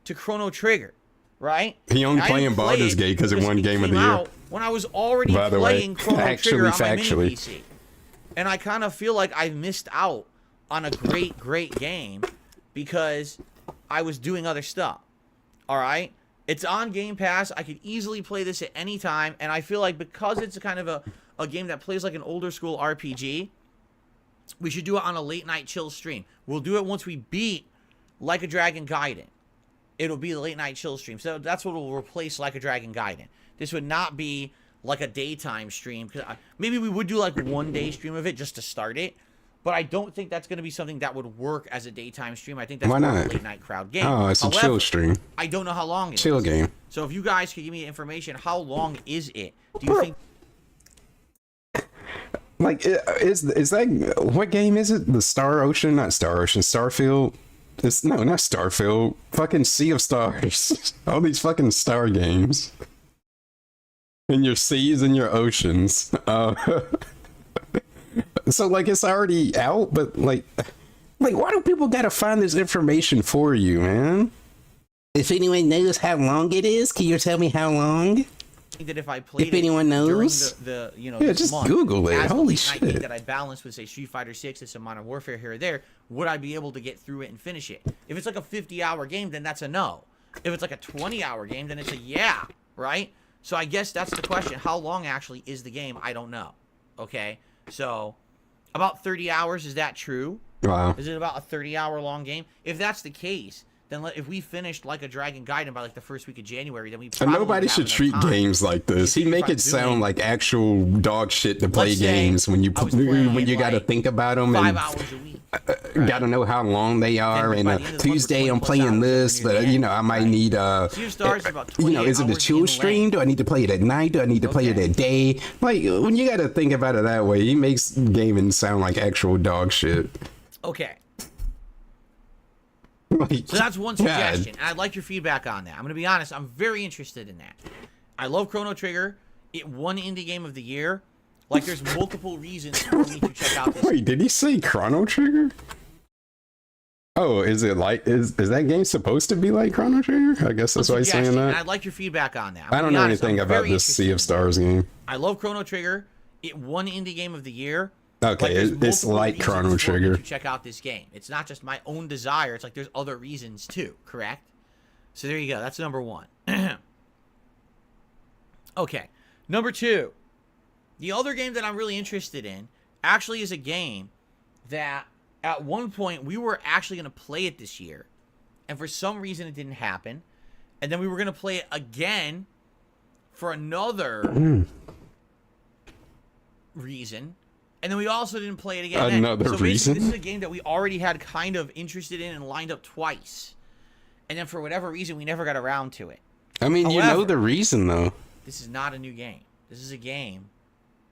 Speaker 2: to Chrono Trigger, right?
Speaker 1: He only playing Baldur's Gate because it won Game of the Year.
Speaker 2: When I was already playing Chrono Trigger on my mini PC. And I kind of feel like I missed out on a great game because I was doing other stuff. All right? It's on Game Pass. I could easily play this at any time, and I feel like because it's a kind of a game that plays like an older school RPG, we should do it on a late night chill stream. We'll do it once we beat Like a Dragon Gaiden. It'll be the late night chill stream. So that's what will replace Like a Dragon Gaiden. This would not be like a daytime stream. Maybe we would do like one day stream of it just to start it. But I don't think that's going to be something that would work as a daytime stream. I think that's more of a late night crowd game.
Speaker 1: Oh, it's a chill stream.
Speaker 2: I don't know how long it is.
Speaker 1: Chill game.
Speaker 2: So if you guys could give me information, how long is it? Do you think?
Speaker 1: Like, is that, what game is it? The Star Ocean? Not Star Ocean. Starfield? No, not Starfield. Fucking Sea of Stars. All these fucking star games. And your seas and your oceans. So, like, it's already out, but, like, why do people gotta find this information for you, man? If anyone knows how long it is, can you tell me how long?
Speaker 2: think that if I played
Speaker 1: If anyone knows,
Speaker 2: during the
Speaker 1: yeah,
Speaker 2: this
Speaker 1: just
Speaker 2: month,
Speaker 1: Google it.
Speaker 2: as a
Speaker 1: Holy
Speaker 2: late night game
Speaker 1: shit!
Speaker 2: that I balanced with say Street Fighter 6 and some Modern Warfare here or there, would I be able to get through it and finish it? If it's like a 50-hour game, then that's a no. If it's like a 20-hour game, then it's a yeah, right? So I guess that's the question. How long actually is the game? I don't know. Okay, so about 30 hours. Is that true?
Speaker 1: Wow.
Speaker 2: Is it about a 30-hour long game? If that's the case, then if we finished Like a Dragon Gaiden by like the first week of January, then we probably
Speaker 1: Nobody should treat games like this. He make it sound like actual dog shit to play games when you got to think about them
Speaker 2: 5
Speaker 1: and
Speaker 2: hours a week.
Speaker 1: got to know how long they are. And Tuesday I'm playing this, but I might need
Speaker 2: Sea of Stars is about 20
Speaker 1: is it a chill stream? Do I need to play it at night? Do I need to play it at day? Like when you got to think about it that way, he makes gaming sound like actual dog shit.
Speaker 2: Okay.
Speaker 1: Like,
Speaker 2: So that's one suggestion. And I'd like your feedback on that. I'm going to be honest. I'm very interested in that. I love Chrono Trigger. It won Indie Game of the Year. Like, there's multiple reasons for me to check out this.
Speaker 1: Wait, did he say Chrono Trigger? Oh, is it like is that game supposed to be like Chrono Trigger? I guess that's why he's saying
Speaker 2: And
Speaker 1: that.
Speaker 2: I'd like your feedback on that.
Speaker 1: I don't know anything about this Sea of Stars game.
Speaker 2: I love Chrono Trigger. It won Indie Game of the Year.
Speaker 1: Okay, it's like Chrono Trigger.
Speaker 2: To check out this game. It's not just my own desire. It's like there's other reasons too. Correct? So there you go. That's number one. Okay. Number two. The other game that I'm really interested in actually is a game that at one point we were actually going to play it this year. And for some reason it didn't happen. And then we were going to play it again for another reason. And then we also didn't play it again.
Speaker 1: Another reason?
Speaker 2: This is a game that we already had kind of interested in and lined up twice. And then for whatever reason, we never got around to it.
Speaker 1: I mean,
Speaker 2: However,
Speaker 1: you know the reason, though.
Speaker 2: This is not a new game. This is a game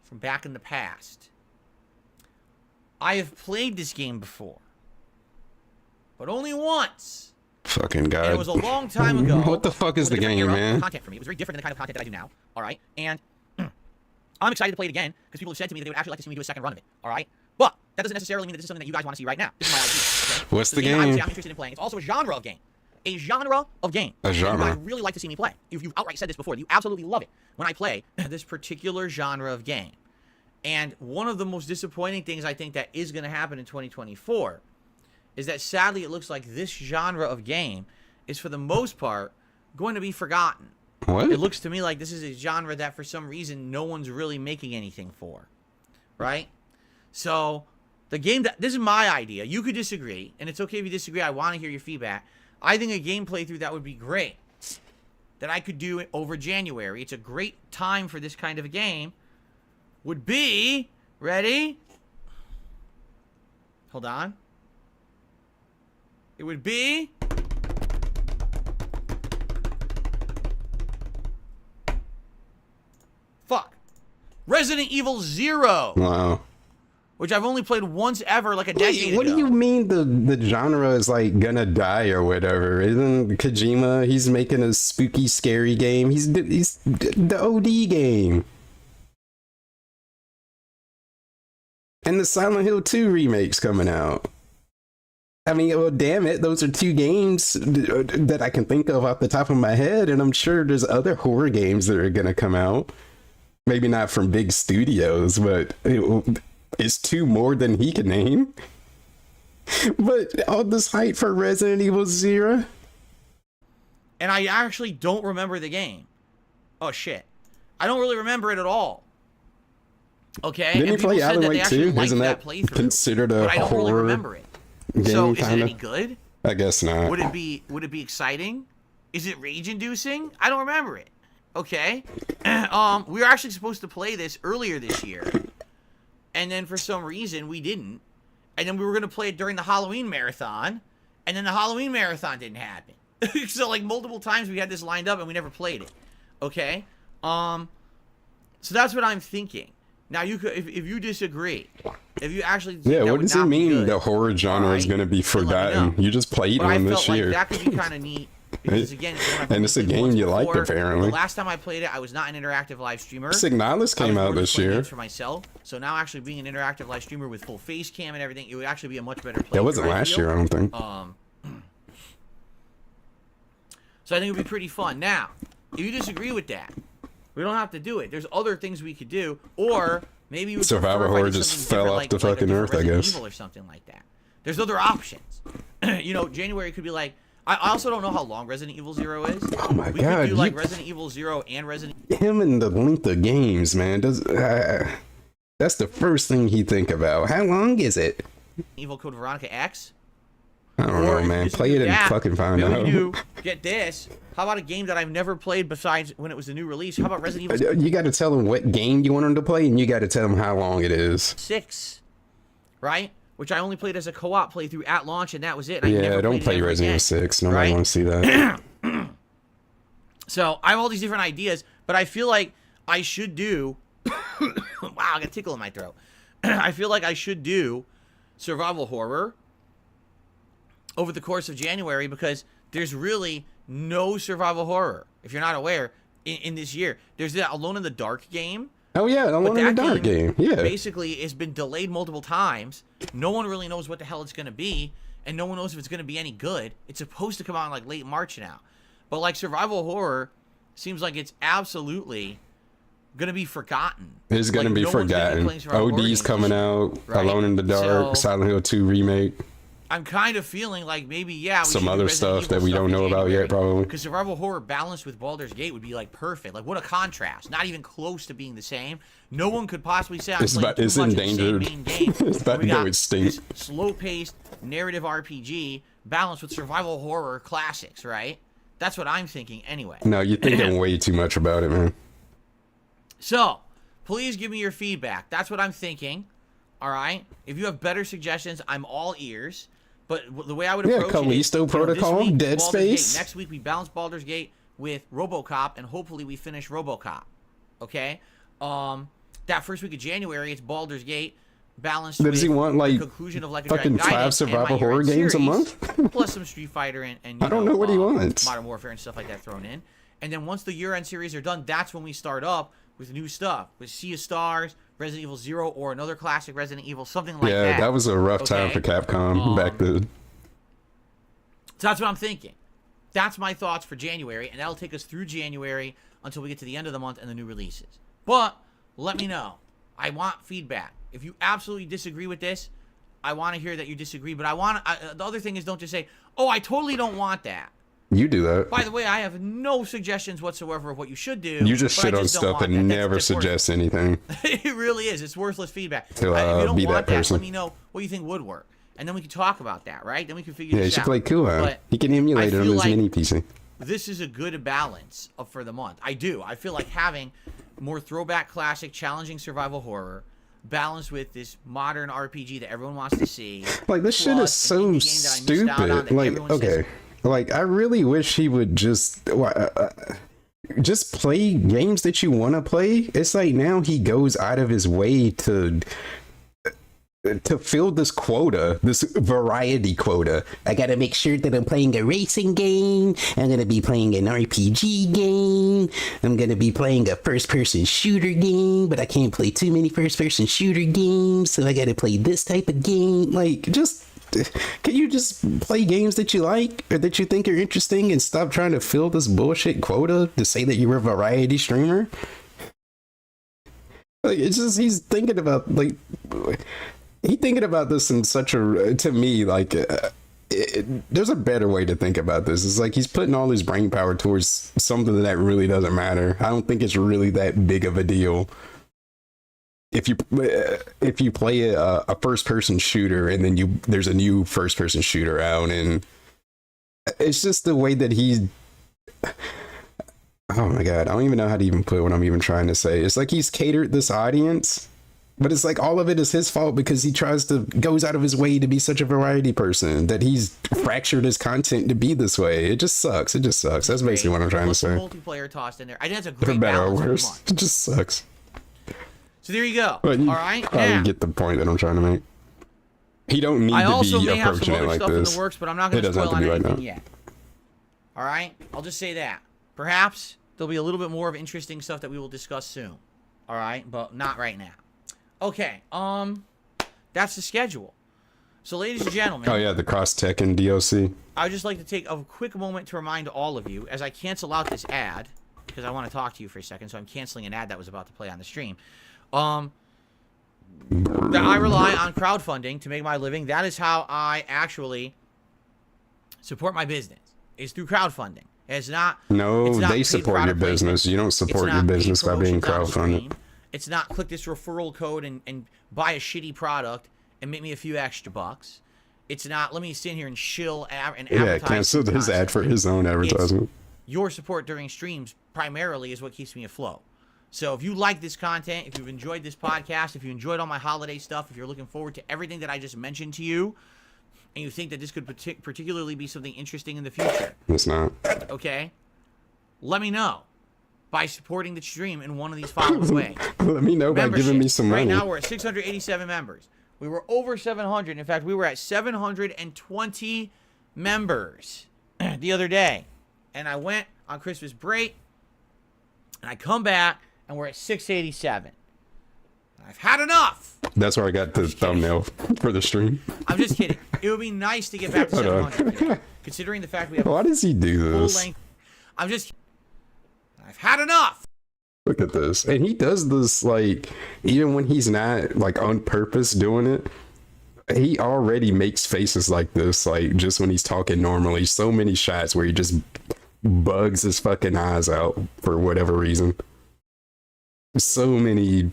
Speaker 2: from back in the past. I have played this game before. But only once.
Speaker 1: Fucking God.
Speaker 2: And it was a long time ago.
Speaker 1: What the fuck is the game, man?
Speaker 2: Content for me. It was very different than the kind of content that I do now. All right? And I'm excited to play it again because people have said to me that they would actually like to see me do a second run of it. All right? But that doesn't necessarily mean that this is something that you guys want to see right now. This is my idea. Okay?
Speaker 1: What's
Speaker 2: So
Speaker 1: the
Speaker 2: game I would
Speaker 1: game?
Speaker 2: say I'm interested in playing. It's also a genre of game. A genre of game.
Speaker 1: A genre.
Speaker 2: That you guys really like to see me play. You've outright said this before. You absolutely love it when I play this particular genre of game. And one of the most disappointing things I think that is going to happen in 2024 is that sadly it looks like this genre of game is for the most part going to be forgotten.
Speaker 1: What?
Speaker 2: It looks to me like this is a genre that for some reason no one's really making anything for. Right? So, the game that... This is my idea. You could disagree, and it's okay if you disagree. I want to hear your feedback. I think a game playthrough that would be great. That I could do over January. It's a great time for this kind of a game. Would be... Ready? Hold on. It would be... Fuck. Resident Evil 0.
Speaker 1: Wow.
Speaker 2: Which I've only played once ever, like a decade ago.
Speaker 1: What do you mean the genre is like gonna die or whatever? Isn't Kojima? He's making a spooky, scary game. He's the OD game. And the Silent Hill 2 remake's coming out. I mean, well, damn it, those are two games that I can think of off the top of my head, and I'm sure there's other horror games that are gonna come out. Maybe not from big studios, but it's two more than he can name. But all this hype for Resident Evil 0?
Speaker 2: And I actually don't remember the game. Oh, shit. I don't really remember it at all. Okay?
Speaker 1: Didn't
Speaker 2: and
Speaker 1: he play
Speaker 2: people said
Speaker 1: Alan
Speaker 2: that they
Speaker 1: Wake
Speaker 2: actually
Speaker 1: 2?
Speaker 2: liked
Speaker 1: Isn't that
Speaker 2: playthrough,
Speaker 1: considered a
Speaker 2: but I don't really
Speaker 1: horror
Speaker 2: remember it.
Speaker 1: game,
Speaker 2: So, is it
Speaker 1: kinda?
Speaker 2: any good?
Speaker 1: I guess not.
Speaker 2: Would it be exciting? Is it rage-inducing? I don't remember it. Okay? We were actually supposed to play this earlier this year. And then for some reason, we didn't. And then we were going to play it during the Halloween marathon. And then the Halloween marathon didn't happen. So, like, multiple times we had this lined up and we never played it. Okay? So that's what I'm thinking. Now, you could, if you disagree, if you actually think that
Speaker 1: what
Speaker 2: would
Speaker 1: does it
Speaker 2: not be
Speaker 1: mean
Speaker 2: good,
Speaker 1: the horror genre is
Speaker 2: alright,
Speaker 1: going to be
Speaker 2: then let me
Speaker 1: forgotten?
Speaker 2: know.
Speaker 1: You just played
Speaker 2: But I
Speaker 1: one
Speaker 2: felt
Speaker 1: this
Speaker 2: like
Speaker 1: year.
Speaker 2: that could be kind of neat. Because again,
Speaker 1: And it's a game you liked, apparently.
Speaker 2: The last time I played it, I was not an interactive live streamer.
Speaker 1: Signalis came out this year.
Speaker 2: For myself, so now actually being an interactive live streamer with full face cam and everything, it would actually be a much better play.
Speaker 1: That wasn't last year, I don't think.
Speaker 2: So I think it would be pretty fun. Now, if you disagree with that, We don't have to do it. There's other things we could do, or maybe we
Speaker 1: Survival Horror just fell off the fucking earth, I guess.
Speaker 2: Evil or something like that. There's other options. You know, January could be like. I also don't know how long Resident Evil 0 is.
Speaker 1: Oh my god!
Speaker 2: We could do like Resident Evil 0 and Resident.
Speaker 1: Him and the length of games, man. That's the first thing he think about. How long is it?
Speaker 2: Evil Code Veronica X.
Speaker 1: I don't know, man. Play it and fucking find out.
Speaker 2: Get this. How about a game that I've never played besides when it was the new release? How about Resident Evil?
Speaker 1: You got to tell him what game you want him to play, and you got to tell him how long it is.
Speaker 2: 6, right? Which I only played as a co-op playthrough at launch, and that was it.
Speaker 1: Yeah, don't play Resident Evil 6. Nobody wants to see that.
Speaker 2: So I have all these different ideas, but I feel like I should do. Wow, I got a tickle in my throat. I feel like I should do survival horror over the course of January because there's really no survival horror. If you're not aware, in this year, there's that Alone in the Dark game.
Speaker 1: Oh yeah, Alone in the Dark game. Yeah.
Speaker 2: Basically, it's been delayed multiple times. No one really knows what the hell it's going to be, and no one knows if it's going to be any good. It's supposed to come out in like late March now. But like survival horror seems like it's absolutely going to be forgotten.
Speaker 1: It's going to be forgotten. OD's coming out, right? Alone in the Dark, Silent Hill 2 remake.
Speaker 2: I'm kind of feeling like maybe, yeah, we
Speaker 1: some other stuff that we don't know about yet, probably.
Speaker 2: Because survival horror balanced with Baldur's Gate would be like perfect. Like, what a contrast! Not even close to being the same. No one could possibly say I'm playing too much of the same main game.
Speaker 1: It's about to go extinct.
Speaker 2: Slow-paced narrative RPG balanced with survival horror classics, right? That's what I'm thinking, anyway.
Speaker 1: No, you're thinking way too much about it, man.
Speaker 2: So, please give me your feedback. That's what I'm thinking. All right. If you have better suggestions, I'm all ears. But the way I would approach
Speaker 1: Callisto Protocol,
Speaker 2: this week,
Speaker 1: Dead Space.
Speaker 2: Next week we balance Baldur's Gate with RoboCop, and hopefully we finish RoboCop. Okay. That first week of January, it's Baldur's Gate balanced with
Speaker 1: he want, like,
Speaker 2: the conclusion of like a
Speaker 1: fucking 5 survival horror games a month,
Speaker 2: plus some Street Fighter and
Speaker 1: I don't know what he wants.
Speaker 2: Modern Warfare and stuff like that thrown in. And then once the year-end series are done, that's when we start up with new stuff, with Sea of Stars, Resident Evil 0, or another classic Resident Evil, something like that.
Speaker 1: Yeah, that was a rough time for Capcom back then.
Speaker 2: So that's what I'm thinking. That's my thoughts for January, and that'll take us through January until we get to the end of the month and the new releases. But let me know. I want feedback. If you absolutely disagree with this, I want to hear that you disagree. But the other thing is, don't just say, "Oh, I totally don't want that."
Speaker 1: You do that.
Speaker 2: By the way, I have no suggestions whatsoever of what you should do.
Speaker 1: You just shit on stuff and never suggest anything.
Speaker 2: It really is. It's worthless feedback.
Speaker 1: To,
Speaker 2: if you don't
Speaker 1: be
Speaker 2: want
Speaker 1: that person.
Speaker 2: let me know what you think would work. And then we can talk about that, right? Then we can figure this out.
Speaker 1: Yeah, you should play Kuha. He can emulate it on his mini PC.
Speaker 2: This is a good balance for the month. I do. I feel like having more throwback classic, challenging survival horror balanced with this modern RPG that everyone wants to see.
Speaker 1: Like, this shit is so stupid. Like, okay. Like, I really wish he would just play games that you want to play. It's like now he goes out of his way to fill this quota, this variety quota. I gotta make sure that I'm playing a racing game. I'm gonna be playing an RPG game. I'm gonna be playing a first-person shooter game, but I can't play too many first-person shooter games, so I gotta play this type of game. Like, just... Can you just play games that you like or that you think are interesting and stop trying to fill this bullshit quota to say that you're a variety streamer? Like, it's just, he's thinking about, like, this in such a, to me, like, there's a better way to think about this. It's like he's putting all his brain power towards something that really doesn't matter. I don't think it's really that big of a deal. If you play a first-person shooter and then there's a new first-person shooter out, and it's just the way that he... Oh my god, I don't even know how to even put what I'm even trying to say. It's like he's catered this audience, but it's like all of it is his fault because he goes out of his way to be such a variety person, that he's fractured his content to be this way. It just sucks. That's basically what I'm trying to say.
Speaker 2: Multiplayer tossed in there. I think that's a great
Speaker 1: For better or
Speaker 2: balance.
Speaker 1: worse, it just sucks.
Speaker 2: So there you go.
Speaker 1: But you
Speaker 2: all right.
Speaker 1: probably get the point that I'm trying to make. He don't need to be approaching it like this.
Speaker 2: In the works, but I'm not going to spoil anything yet. All right. I'll just say that. Perhaps there'll be a little bit more of interesting stuff that we will discuss soon. All right, but not right now. Okay. That's the schedule. So, ladies and gentlemen.
Speaker 1: Oh yeah, the cross tech and DLC.
Speaker 2: I would just like to take a quick moment to remind all of you, as I cancel out this ad, because I want to talk to you for a second, so I'm canceling an ad that was about to play on the stream. That I rely on crowdfunding to make my living. That is how I actually support my business, is through crowdfunding. It's not.
Speaker 1: No,
Speaker 2: it's not
Speaker 1: they support your business. You don't support your business by being crowdfunded.
Speaker 2: It's not click this referral code and buy a shitty product and make me a few extra bucks. It's not let me sit here and shill and advertise.
Speaker 1: Yeah, cancel his ad for his own advertisement.
Speaker 2: Your support during streams primarily is what keeps me afloat. So if you like this content, if you've enjoyed this podcast, if you enjoyed all my holiday stuff, if you're looking forward to everything that I just mentioned to you, and you think that this could particularly be something interesting in the future.
Speaker 1: It's not.
Speaker 2: Okay? Let me know by supporting the stream in one of these following ways.
Speaker 1: Let me know by giving me some money.
Speaker 2: Right now we're at 687 members. We were over 700. In fact, we were at 720 members the other day. And I went on Christmas break, and I come back, and we're at 687. I've had enough.
Speaker 1: That's where I got the thumbnail for the stream.
Speaker 2: I'm just kidding. It would be nice to get back to 700 today, considering the fact we have.
Speaker 1: Why does he do this?
Speaker 2: Full length. I'm just. I've had enough.
Speaker 1: Look at this, and he does this like even when he's not like on purpose doing it. He already makes faces like this, like just when he's talking normally. So many shots where he just bugs his fucking eyes out for whatever reason. So many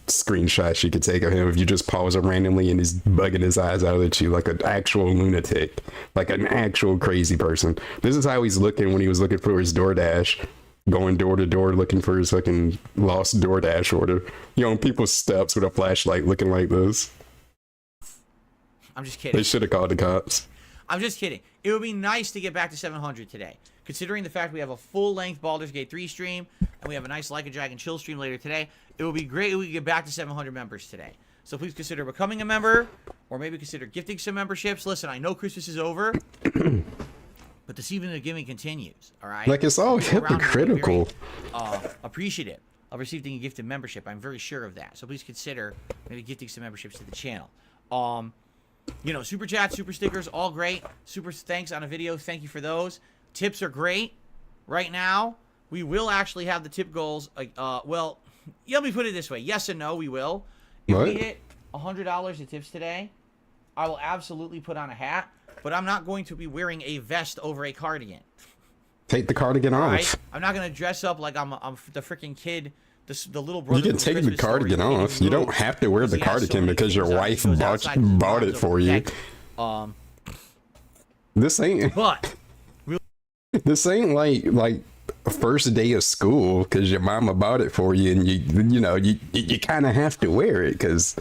Speaker 1: screenshots you could take of him if you just pause it randomly and he's bugging his eyes out at you like an actual lunatic, like an actual crazy person. This is how he's looking when he was looking for his DoorDash, going door to door looking for his fucking lost DoorDash order. You know, on people's steps with a flashlight looking like this.
Speaker 2: I'm just kidding.
Speaker 1: They should have called the cops.
Speaker 2: I'm just kidding. It would be nice to get back to 700 today, considering the fact we have a full-length Baldur's Gate 3 stream, and we have a nice Like a Dragon Chill stream later today. It would be great if we could get back to 700 members today. So please consider becoming a member, or maybe consider gifting some memberships. Listen, I know Christmas is over, but this evening of giving continues, all right?
Speaker 1: Like, it's all hypocritical.
Speaker 2: Appreciative of receiving a gifted membership. I'm very sure of that. So please consider maybe gifting some memberships to the channel. You know, super chats, super stickers, all great. Super thanks on a video. Thank you for those. Tips are great right now. We will actually have the tip goals. Well, let me put it this way. Yes and no, we will. If we hit $100 in tips today, I will absolutely put on a hat, but I'm not going to be wearing a vest over a cardigan.
Speaker 1: Take the cardigan off.
Speaker 2: Right? I'm not going to dress up like I'm the freaking kid. The little brother.
Speaker 1: You can take the cardigan off. You don't have to wear the cardigan because your wife bought it for you. This ain't.
Speaker 2: But
Speaker 1: this ain't like first day of school because your mama bought it for you, and you kind of have to wear it because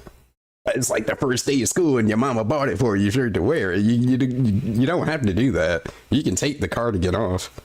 Speaker 1: it's like the first day of school and your mama bought it for you. Sure to wear it. You don't have to do that. You can take the cardigan off.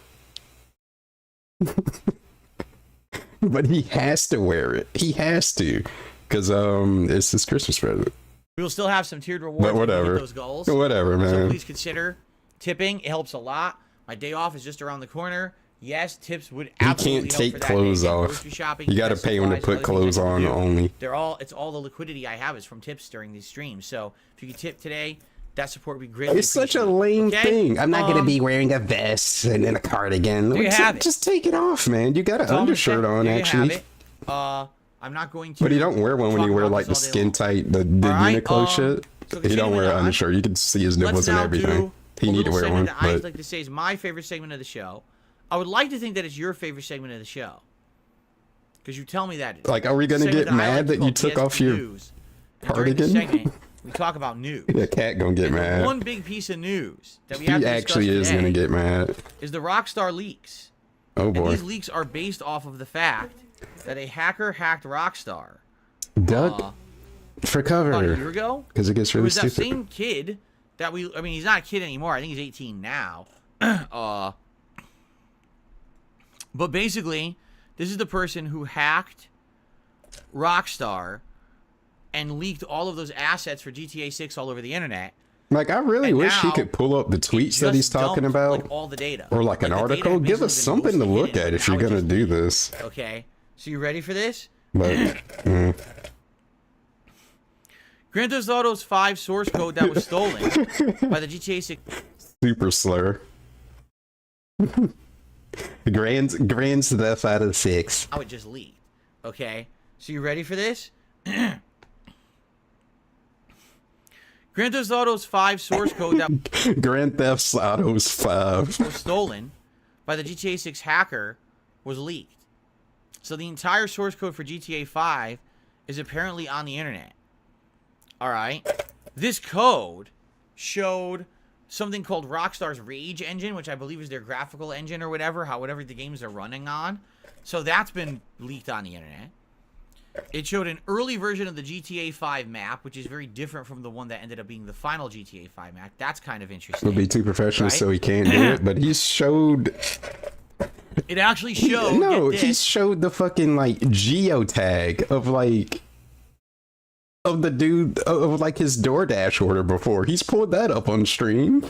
Speaker 1: But he has to wear it. He has to, because it's his Christmas present.
Speaker 2: We will still have some tiered rewards.
Speaker 1: But whatever.
Speaker 2: Those goals.
Speaker 1: Whatever, man.
Speaker 2: So please consider tipping. It helps a lot. My day off is just around the corner. Yes, tips would absolutely help.
Speaker 1: You can't take clothes off. You got to pay him to put clothes on only.
Speaker 2: It's all the liquidity I have is from tips during these streams. So if you could tip today, that support would be greatly
Speaker 1: It's such a lame thing. I'm not going to be wearing a vest and a cardigan.
Speaker 2: There you have it.
Speaker 1: Just take it off, man. You got an undershirt on, actually.
Speaker 2: I'm not going to.
Speaker 1: But you don't wear one when you wear like the skin tight, the Uniqlo shit. So you don't wear an undershirt. You can see his nipples and everything. He need to wear one.
Speaker 2: I'd like to say is my favorite segment of the show. I would like to think that it's your favorite segment of the show, because you tell me that it is.
Speaker 1: Like, are we gonna get mad that you took off your cardigan?
Speaker 2: We talk about news.
Speaker 1: The cat gonna get mad.
Speaker 2: One big piece of news that we have to discuss
Speaker 1: actually is gonna get mad.
Speaker 2: Is the Rockstar leaks.
Speaker 1: Oh boy.
Speaker 2: And these leaks are based off of the fact that a hacker hacked Rockstar.
Speaker 1: Duck for cover.
Speaker 2: About a year ago.
Speaker 1: Because it gets really stupid.
Speaker 2: It was that same kid that I mean, he's not a kid anymore. I think he's 18 now. But basically, this is the person who hacked Rockstar and leaked all of those assets for GTA 6 all over the internet.
Speaker 1: Like, I really wish he could pull up the tweets that he's talking about.
Speaker 2: Like, all the data.
Speaker 1: Or like an article. Give us something to look at if you're going to do this.
Speaker 2: Okay. So you ready for this?
Speaker 1: But,
Speaker 2: Grand Theft Auto 5 source code that was stolen by the GTA 6.
Speaker 1: Super slur. Grand's Theft Auto 6.
Speaker 2: How it just leaked. Okay, so you ready for this? Grand Theft Auto's 5 source code that
Speaker 1: Grand Theft Autos 5.
Speaker 2: was stolen by the GTA 6 hacker was leaked. So the entire source code for GTA 5 is apparently on the internet. Alright? This code showed something called Rockstar's Rage engine, which I believe is their graphical engine or whatever, whatever the games are running on. So that's been leaked on the internet. It showed an early version of the GTA 5 map, which is very different from the one that ended up being the final GTA 5 map. That's kind of interesting.
Speaker 1: He'll be too professional,
Speaker 2: right?
Speaker 1: so he can't do it. But he showed.
Speaker 2: It actually showed.
Speaker 1: No, he showed the fucking like geotag of like of the dude of like his DoorDash order before. He's pulled that up on stream.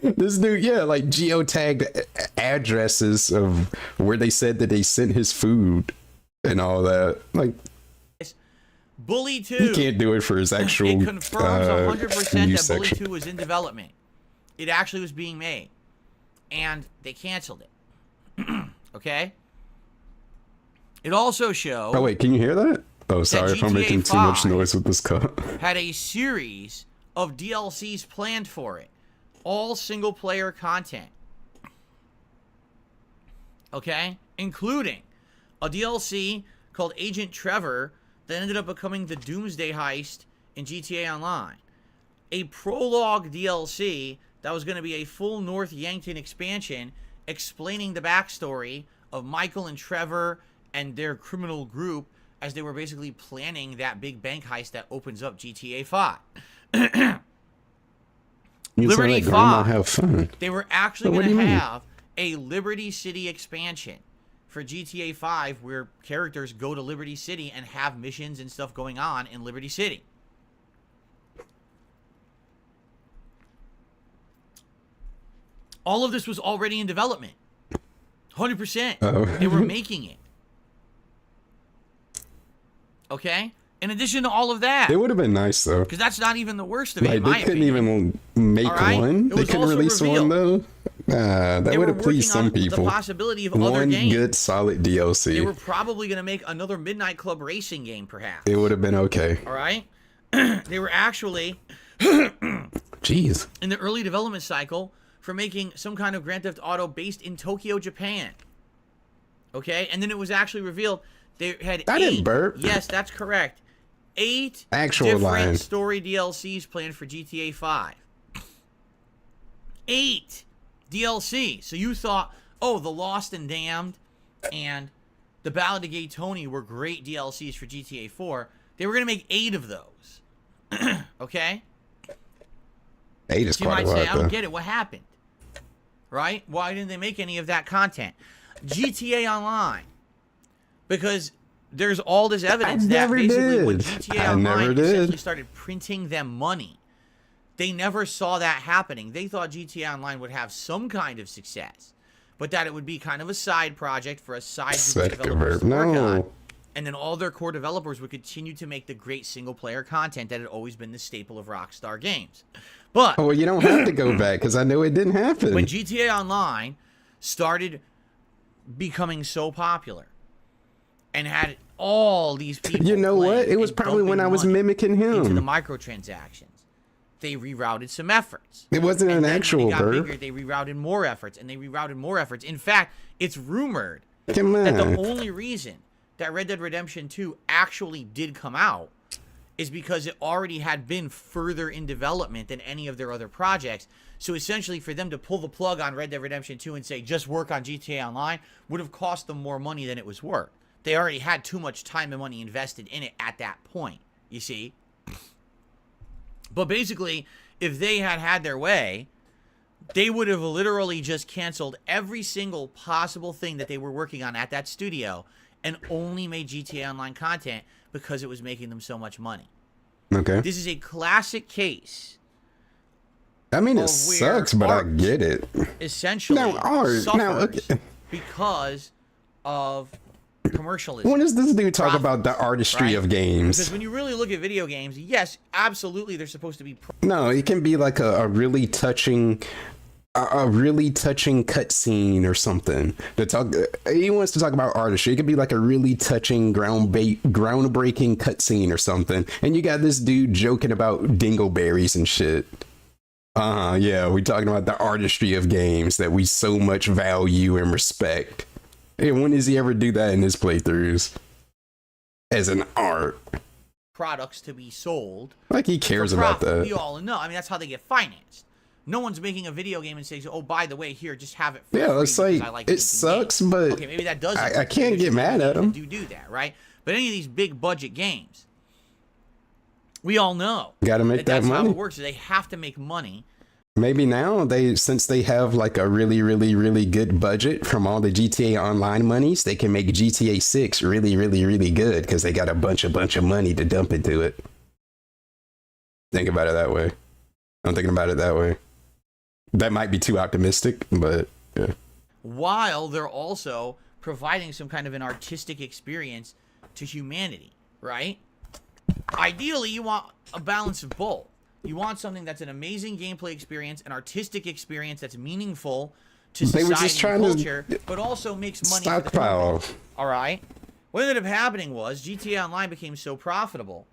Speaker 1: This dude, yeah, like geotagged addresses of where they said that they sent his food and all that. Like,
Speaker 2: Bully 2.
Speaker 1: he can't do it for his actual.
Speaker 2: It confirms 100%
Speaker 1: news
Speaker 2: that Bully
Speaker 1: section.
Speaker 2: 2 was in development. It actually was being made. And they canceled it. Okay? It also showed.
Speaker 1: Oh, wait, can you hear that? Oh, sorry if I'm
Speaker 2: GTA
Speaker 1: making too much
Speaker 2: 5
Speaker 1: noise with this cut.
Speaker 2: had a series of DLCs planned for it. All single-player content. Okay? Including a DLC called Agent Trevor that ended up becoming the Doomsday Heist in GTA Online. A prologue DLC that was going to be a full North Yankton expansion explaining the backstory of Michael and Trevor and their criminal group as they were basically planning that big bank heist that opens up GTA 5. Liberty 5.
Speaker 1: Have fun.
Speaker 2: They were actually
Speaker 1: What
Speaker 2: going
Speaker 1: do
Speaker 2: to
Speaker 1: you mean?
Speaker 2: have a Liberty City expansion for GTA 5 where characters go to Liberty City and have missions and stuff going on in Liberty City. All of this was already in development. 100%.
Speaker 1: Uh-oh.
Speaker 2: They were making it. Okay? In addition to all of that.
Speaker 1: It would have been nice though.
Speaker 2: Because that's not even the worst of it,
Speaker 1: Like
Speaker 2: in my
Speaker 1: they couldn't
Speaker 2: opinion.
Speaker 1: even make
Speaker 2: All right?
Speaker 1: one.
Speaker 2: It
Speaker 1: They
Speaker 2: was
Speaker 1: couldn't
Speaker 2: also
Speaker 1: release one
Speaker 2: revealed.
Speaker 1: though. That
Speaker 2: They
Speaker 1: would
Speaker 2: were
Speaker 1: have pleased
Speaker 2: working
Speaker 1: some
Speaker 2: on
Speaker 1: people.
Speaker 2: the possibility of other
Speaker 1: One
Speaker 2: games.
Speaker 1: good solid DLC.
Speaker 2: They were probably going to make another Midnight Club racing game, perhaps.
Speaker 1: It would have been okay.
Speaker 2: All right? They were actually
Speaker 1: Jeez.
Speaker 2: in the early development cycle for making some kind of Grand Theft Auto based in Tokyo, Japan. Okay? And then it was actually revealed they had
Speaker 1: I didn't burp.
Speaker 2: Yes, that's correct. 8
Speaker 1: Actual
Speaker 2: different
Speaker 1: line.
Speaker 2: story DLCs planned for GTA 5. 8 DLC. So you thought, oh, The Lost and Damned and The Ballad of Gay Tony were great DLCs for GTA 4. They were going to make 8 of those. Okay?
Speaker 1: 8 is
Speaker 2: You
Speaker 1: quite
Speaker 2: might
Speaker 1: a
Speaker 2: say,
Speaker 1: lot
Speaker 2: I don't
Speaker 1: though.
Speaker 2: get it. What happened? Right? Why didn't they make any of that content? GTA Online. Because there's all this evidence
Speaker 1: I
Speaker 2: that
Speaker 1: never
Speaker 2: basically when
Speaker 1: did.
Speaker 2: GTA
Speaker 1: I
Speaker 2: Online
Speaker 1: never did.
Speaker 2: essentially started printing them money, they never saw that happening. They thought GTA Online would have some kind of success, but that it would be kind of a side project for a side group of developers to work on.
Speaker 1: No.
Speaker 2: And then all their core developers would continue to make the great single-player content that had always been the staple of Rockstar games. But
Speaker 1: Oh, well, you don't have to go back because I know it didn't happen.
Speaker 2: when GTA Online started becoming so popular and had all these people
Speaker 1: You know
Speaker 2: playing
Speaker 1: what? It was
Speaker 2: and
Speaker 1: probably when
Speaker 2: dumping
Speaker 1: I was
Speaker 2: money
Speaker 1: mimicking
Speaker 2: into the
Speaker 1: him.
Speaker 2: microtransactions, they rerouted some efforts.
Speaker 1: It wasn't
Speaker 2: And
Speaker 1: an
Speaker 2: then when
Speaker 1: actual
Speaker 2: they got
Speaker 1: burp.
Speaker 2: bigger, they rerouted more efforts, and they rerouted more efforts. In fact, it's rumored
Speaker 1: Come
Speaker 2: that the
Speaker 1: on.
Speaker 2: only reason that Red Dead Redemption 2 actually did come out is because it already had been further in development than any of their other projects. So essentially, for them to pull the plug on Red Dead Redemption 2 and say, just work on GTA Online, would have cost them more money than it was worth. They already had too much time and money invested in it at that point, you see? But basically, if they had had their way, they would have literally just canceled every single possible thing that they were working on at that studio and only made GTA Online content because it was making them so much money.
Speaker 1: Okay.
Speaker 2: This is a classic case.
Speaker 1: I mean, it
Speaker 2: where
Speaker 1: sucks, but I
Speaker 2: art
Speaker 1: get it.
Speaker 2: Essentially
Speaker 1: Now, art.
Speaker 2: suffers
Speaker 1: Now, okay.
Speaker 2: because of commercialism.
Speaker 1: When does this dude talk
Speaker 2: Profit,
Speaker 1: about the artistry
Speaker 2: right?
Speaker 1: of
Speaker 2: Because
Speaker 1: games?
Speaker 2: when you really look at video games, yes, absolutely, they're supposed to be
Speaker 1: No, it can be like a really touching a really touching cutscene or something to talk. He wants to talk about artistry. It could be like a really touching groundbreaking cutscene or something. And you got this dude joking about dingleberries and shit. Yeah, we talking about the artistry of games that we so much value and respect. And when does he ever do that in his playthroughs? As an art.
Speaker 2: Products to be sold.
Speaker 1: Like he cares about that.
Speaker 2: We all know. I mean, that's how they get financed. No one's making a video game and saying, "Oh, by the way, here, just have it for free."
Speaker 1: It's like it sucks, but
Speaker 2: okay, maybe that does.
Speaker 1: I can't get mad at them.
Speaker 2: Do that, right? But any of these big budget games, we all know
Speaker 1: got to make that
Speaker 2: that's
Speaker 1: money.
Speaker 2: how it works. They have to make money.
Speaker 1: Maybe now since they have like a really, really, really good budget from all the GTA Online monies, they can make GTA 6 really, really, really good because they got a bunch of money to dump into it. Think about it that way. I'm thinking about it that way. That might be too optimistic, but yeah.
Speaker 2: While they're also providing some kind of an artistic experience to humanity, right? Ideally, you want a balance of both. You want something that's an amazing gameplay experience, an artistic experience that's meaningful to society and culture, but also makes money for the company. All right? What ended up happening was GTA Online became so profitable.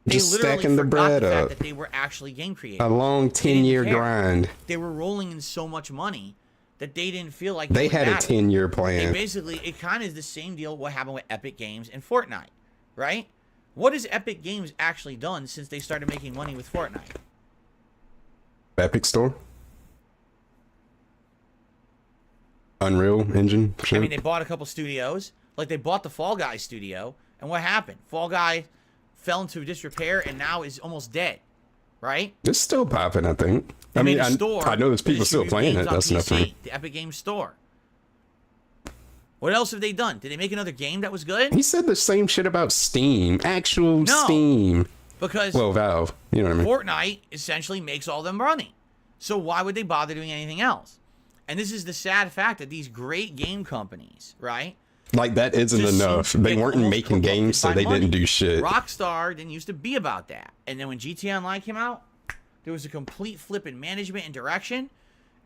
Speaker 2: They literally
Speaker 1: stacking the bread
Speaker 2: the fact
Speaker 1: up.
Speaker 2: that they were actually game creators.
Speaker 1: A long 10-year grind.
Speaker 2: They were rolling in so much money that they didn't feel like
Speaker 1: they had a 10-year plan.
Speaker 2: Basically, it kind of is the same deal what happened with Epic Games and Fortnite, right? What has Epic Games actually done since they started making money with Fortnite?
Speaker 1: Epic Store? Unreal Engine? Shit.
Speaker 2: I mean, they bought a couple studios. Like, they bought the Fall Guy studio, and what happened? Fall Guy fell into disrepair and now is almost dead, right?
Speaker 1: It's still popping, I think.
Speaker 2: They made a store.
Speaker 1: I know there's people still playing it. That's nothing.
Speaker 2: The Epic Games Store. What else have they done? Did they make another game that was good?
Speaker 1: He said the same shit about Steam. Steam.
Speaker 2: Because
Speaker 1: Valve. You know what I mean?
Speaker 2: Fortnite essentially makes all them money. So why would they bother doing anything else? And this is the sad fact that these great game companies, right?
Speaker 1: Like, that isn't enough. They weren't making games, so they didn't do shit.
Speaker 2: Rockstar didn't used to be about that. And then when GTA Online came out, there was a complete flip in management and direction,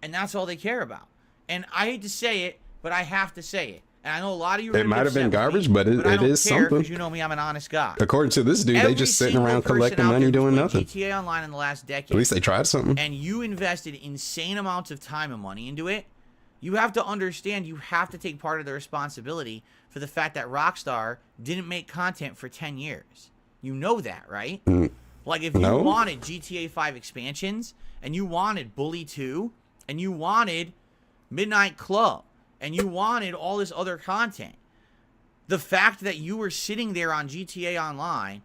Speaker 2: and that's all they care about. And I hate to say it, but I have to say it. And I know a lot of you are
Speaker 1: It might have been garbage, but it is something.
Speaker 2: Because you know me, I'm an honest guy.
Speaker 1: According to this dude, they just sitting around collecting money doing nothing.
Speaker 2: GTA Online in the last decade.
Speaker 1: At least they tried something.
Speaker 2: And you invested insane amounts of time and money into it. You have to understand, you have to take part of the responsibility for the fact that Rockstar didn't make content for 10 years. You know that, right? Like, if you wanted GTA 5 expansions, and you wanted Bully 2, and you wanted Midnight Club, and you wanted all this other content, the fact that you were sitting there on GTA Online,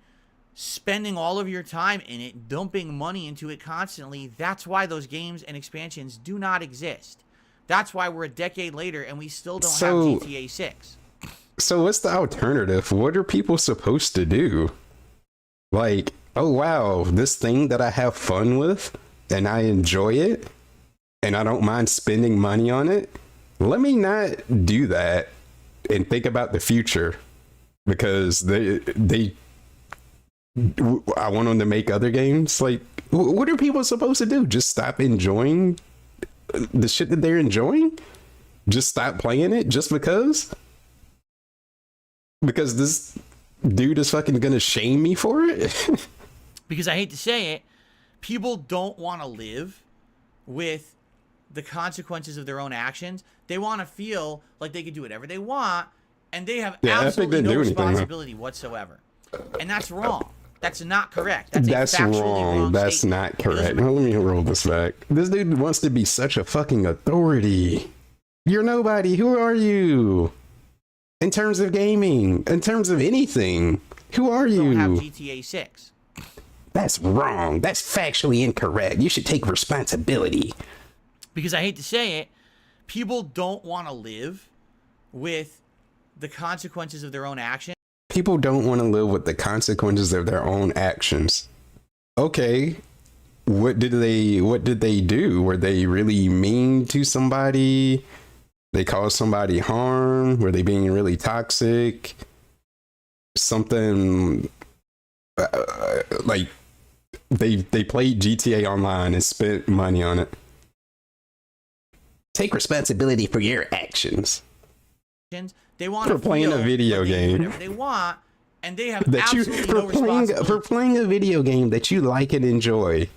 Speaker 2: spending all of your time in it, dumping money into it constantly, that's why those games and expansions do not exist. That's why we're a decade later and we still don't have GTA 6.
Speaker 1: So what's the alternative? What are people supposed to do? Like, oh wow, this thing that I have fun with and I enjoy it and I don't mind spending money on it, let me not do that and think about the future, because I want them to make other games. Like, what are people supposed to do? Just stop enjoying the shit that they're enjoying? Just stop playing it just because this dude is fucking gonna shame me for it?
Speaker 2: Because I hate to say it, people don't want to live with the consequences of their own actions. They want to feel like they can do whatever they want, and they have absolutely no responsibility whatsoever. And that's wrong. That's not correct. That's wrong.
Speaker 1: That's not correct. Now, let me roll this back. This dude wants to be such a fucking authority. You're nobody. Who are you? In terms of gaming, in terms of anything, who are you?
Speaker 2: Don't have GTA 6.
Speaker 1: That's wrong. That's factually incorrect. You should take responsibility.
Speaker 2: Because I hate to say it, people don't want to live with the consequences of their own actions.
Speaker 1: People don't want to live with the consequences of their own actions. Okay, what did they do? Were they really mean to somebody? They caused somebody harm? Were they being really toxic? Something like they played GTA Online and spent money on it. Take responsibility for your actions.
Speaker 2: They want
Speaker 1: For
Speaker 2: to
Speaker 1: playing a video game.
Speaker 2: whatever they want, and they have
Speaker 1: That you
Speaker 2: absolutely no responsibility.
Speaker 1: for playing a video game that you like and enjoy,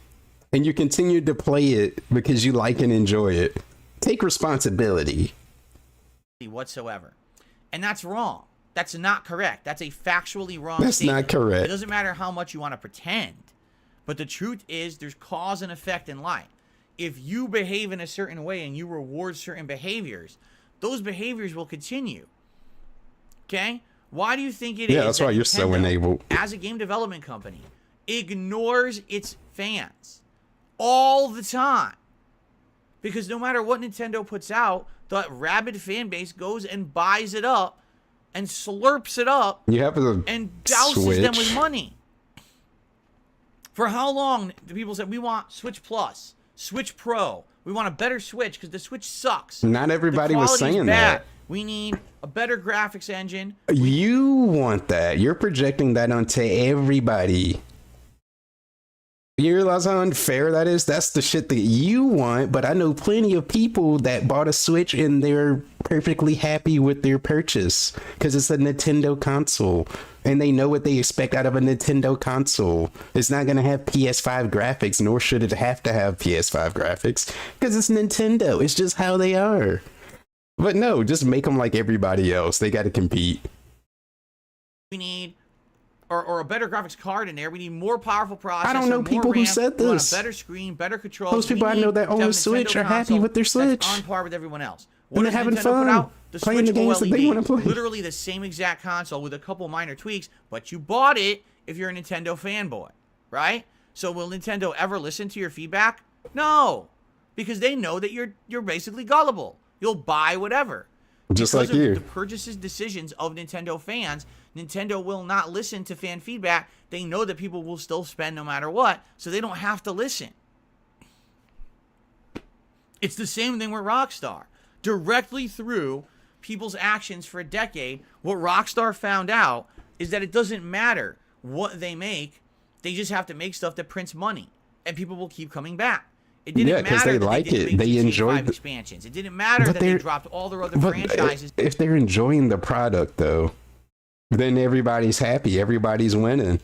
Speaker 1: and you continue to play it because you like and enjoy it. Take responsibility.
Speaker 2: Whatsoever. And that's wrong. That's not correct. That's a factually wrong
Speaker 1: That's
Speaker 2: statement.
Speaker 1: not correct.
Speaker 2: It doesn't matter how much you want to pretend. But the truth is there's cause and effect in life. If you behave in a certain way and you reward certain behaviors, those behaviors will continue. Okay? Why do you think it is?
Speaker 1: Yeah, that's why you're so
Speaker 2: Nintendo,
Speaker 1: enabled.
Speaker 2: as a game development company, ignores its fans all the time? Because no matter what Nintendo puts out, the rabid fan base goes and buys it up and slurps it up
Speaker 1: You have to
Speaker 2: and douses them with money. For how long do people say, we want Switch Plus, Switch Pro, we want a better Switch because the Switch sucks.
Speaker 1: Not everybody was
Speaker 2: quality's
Speaker 1: saying
Speaker 2: bad.
Speaker 1: that.
Speaker 2: We need a better graphics engine.
Speaker 1: You want that. You're projecting that onto everybody. You realize how unfair that is? That's the shit that you want, but I know plenty of people that bought a Switch and they're perfectly happy with their purchase because it's a Nintendo console and they know what they expect out of a Nintendo console. It's not going to have PS5 graphics, nor should it have to have PS5 graphics because it's Nintendo. It's just how they are. But no, just make them like everybody else. They got to compete.
Speaker 2: We need or a better graphics card in there. We need more powerful processor.
Speaker 1: I don't know people who said
Speaker 2: We want
Speaker 1: this.
Speaker 2: a better screen, better controls.
Speaker 1: Most people I know that own a Switch are happy with their Switch.
Speaker 2: That's on par with everyone else.
Speaker 1: And they're
Speaker 2: does
Speaker 1: having
Speaker 2: Nintendo
Speaker 1: fun
Speaker 2: put out? The
Speaker 1: playing
Speaker 2: Switch
Speaker 1: the games that they
Speaker 2: OLED.
Speaker 1: want to play.
Speaker 2: Literally the same exact console with a couple minor tweaks, but you bought it if you're a Nintendo fanboy, right? So will Nintendo ever listen to your feedback? No, because they know that you're basically gullible. You'll buy whatever.
Speaker 1: Just
Speaker 2: Because
Speaker 1: like
Speaker 2: of
Speaker 1: you.
Speaker 2: the purchases decisions of Nintendo fans, Nintendo will not listen to fan feedback. They know that people will still spend no matter what, so they don't have to listen. It's the same thing with Rockstar. Directly through people's actions for a decade, what Rockstar found out is that it doesn't matter what they make, they just have to make stuff that prints money, and people will keep coming back. It didn't
Speaker 1: Yeah, 'cause
Speaker 2: matter
Speaker 1: they
Speaker 2: that
Speaker 1: like
Speaker 2: didn't
Speaker 1: it.
Speaker 2: make
Speaker 1: They
Speaker 2: GTA
Speaker 1: enjoyed
Speaker 2: 5
Speaker 1: the-
Speaker 2: expansions. It didn't matter
Speaker 1: But
Speaker 2: that they
Speaker 1: they're-
Speaker 2: dropped all their other
Speaker 1: But
Speaker 2: franchises.
Speaker 1: if they're enjoying the product, though, then everybody's happy. Everybody's winning.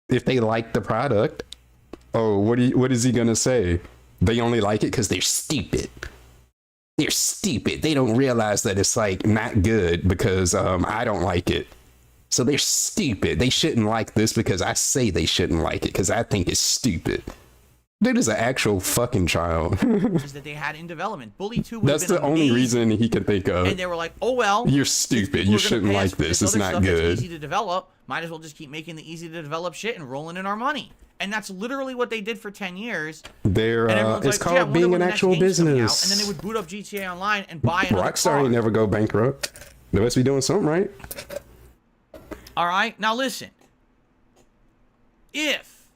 Speaker 1: If they like the product, oh, what is he gonna say? They only like it because they're stupid. They're stupid. They don't realize that it's like not good because I don't like it. So they're stupid. They shouldn't like this because I say they shouldn't like it because I think it's stupid. Dude is an actual fucking child.
Speaker 2: Is that they had in development. Bully 2 would
Speaker 1: That's
Speaker 2: have been
Speaker 1: the only
Speaker 2: amazing.
Speaker 1: reason he can think of.
Speaker 2: And they were like, oh well.
Speaker 1: You're
Speaker 2: these
Speaker 1: stupid.
Speaker 2: people
Speaker 1: You
Speaker 2: are gonna
Speaker 1: shouldn't
Speaker 2: pay us
Speaker 1: like
Speaker 2: for
Speaker 1: this. It's
Speaker 2: other
Speaker 1: not
Speaker 2: stuff that's
Speaker 1: good.
Speaker 2: easy to develop. Might as well just keep making the easy to develop shit and rolling in our money. And that's literally what they did for 10 years.
Speaker 1: They're
Speaker 2: And everyone's
Speaker 1: it's
Speaker 2: like, "Gee, I
Speaker 1: called
Speaker 2: wonder
Speaker 1: being
Speaker 2: when
Speaker 1: an
Speaker 2: the next
Speaker 1: actual
Speaker 2: game's coming out."
Speaker 1: business.
Speaker 2: And then they would boot up GTA Online and buy another
Speaker 1: Rockstar
Speaker 2: car.
Speaker 1: ain't never go bankrupt. They must be doing something right.
Speaker 2: All right, now listen. If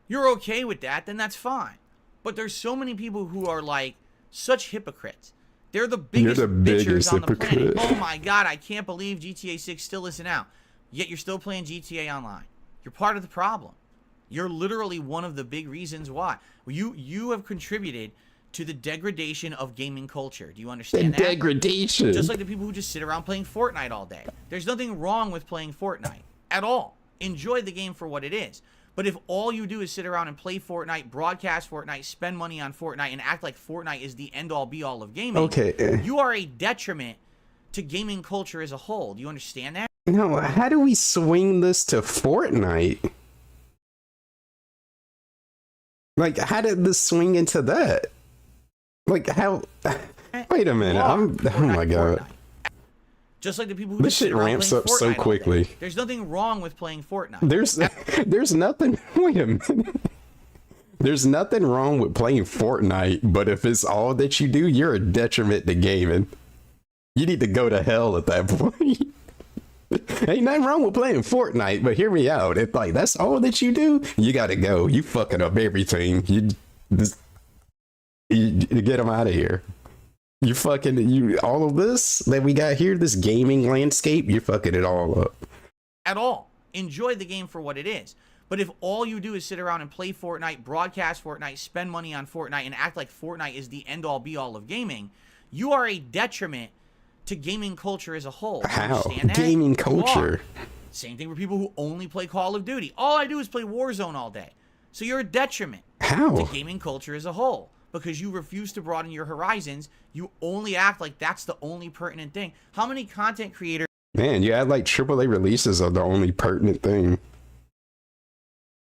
Speaker 2: you're okay with that, then that's fine. But there's so many people who are like such hypocrites. They're the biggest
Speaker 1: the biggest
Speaker 2: bitchers on the planet.
Speaker 1: hypocrite.
Speaker 2: Oh my god, I can't believe GTA 6 still isn't out. Yet you're still playing GTA Online. You're part of the problem. You're literally one of the big reasons why. You have contributed to the degradation of gaming culture. Do you understand that?
Speaker 1: Degradation.
Speaker 2: Just like the people who just sit around playing Fortnite all day. There's nothing wrong with playing Fortnite at all. Enjoy the game for what it is. But if all you do is sit around and play Fortnite, broadcast Fortnite, spend money on Fortnite, and act like Fortnite is the end-all be-all of gaming,
Speaker 1: Okay.
Speaker 2: you are a detriment to gaming culture as a whole. Do you understand that?
Speaker 1: No, how do we swing this to Fortnite? Like, how did this swing into that? Like, how? Wait a minute. Oh my god.
Speaker 2: Fortnite. Just like the people who
Speaker 1: This
Speaker 2: just sit
Speaker 1: shit
Speaker 2: around
Speaker 1: ramps
Speaker 2: playing
Speaker 1: up so
Speaker 2: Fortnite all day.
Speaker 1: quickly.
Speaker 2: There's nothing wrong with playing Fortnite.
Speaker 1: There's nothing. Wait a minute. There's nothing wrong with playing Fortnite, but if it's all that you do, you're a detriment to gaming. You need to go to hell at that point. Ain't nothing wrong with playing Fortnite, but hear me out. If like that's all that you do, you gotta go. You fucking up everything. You get them out of here. You fucking all of this that we got here, this gaming landscape, you're fucking it all up.
Speaker 2: At all. Enjoy the game for what it is. But if all you do is sit around and play Fortnite, broadcast Fortnite, spend money on Fortnite, and act like Fortnite is the end-all be-all of gaming, you are a detriment to gaming culture as a whole.
Speaker 1: How? Gaming culture.
Speaker 2: Same thing for people who only play Call of Duty. All I do is play Warzone all day. So you're a detriment to gaming culture as a whole because you refuse to broaden your horizons. You only act like that's the only pertinent thing. How many content creators...
Speaker 1: Man, you act like AAA releases are the only pertinent thing.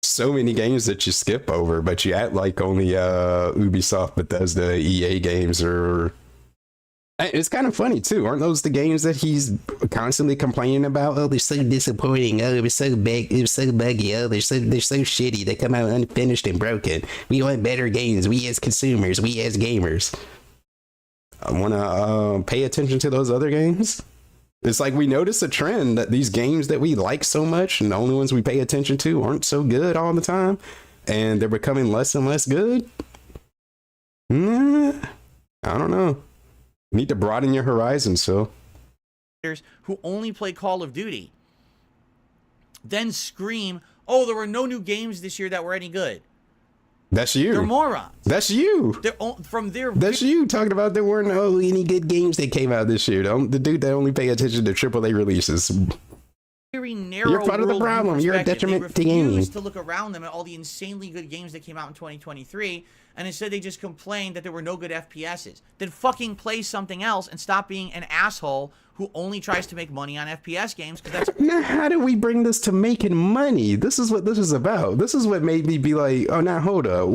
Speaker 1: So many games that you skip over, but you act like only Ubisoft, Bethesda, EA games are... It's kind of funny too. Aren't those the games that he's constantly complaining about? Oh, they're so disappointing. Oh, it was so big. It was so buggy. Oh, they're so shitty. They come out unfinished and broken. We want better games. We as consumers. We as gamers. I want to pay attention to those other games. It's like we notice a trend that these games that we like so much and the only ones we pay attention to aren't so good all the time, and they're becoming less and less good. I don't know. Need to broaden your horizons, so.
Speaker 2: Who only play Call of Duty then scream, oh, there were no new games this year that were any good.
Speaker 1: That's you.
Speaker 2: They're morons.
Speaker 1: That's you. That's you talking about there weren't any good games that came out this year. The dude that only pay attention to AAA releases.
Speaker 2: Very narrow.
Speaker 1: You're part of the problem. You're a detriment to gaming.
Speaker 2: They refused to look around them at all the insanely good games that came out in 2023, and instead they just complained that there were no good FPSs. Then fucking play something else and stop being an asshole who only tries to make money on FPS games. Because that's...
Speaker 1: Now, how do we bring this to making money? This is what this is about. This is what made me be like, oh, now hold up.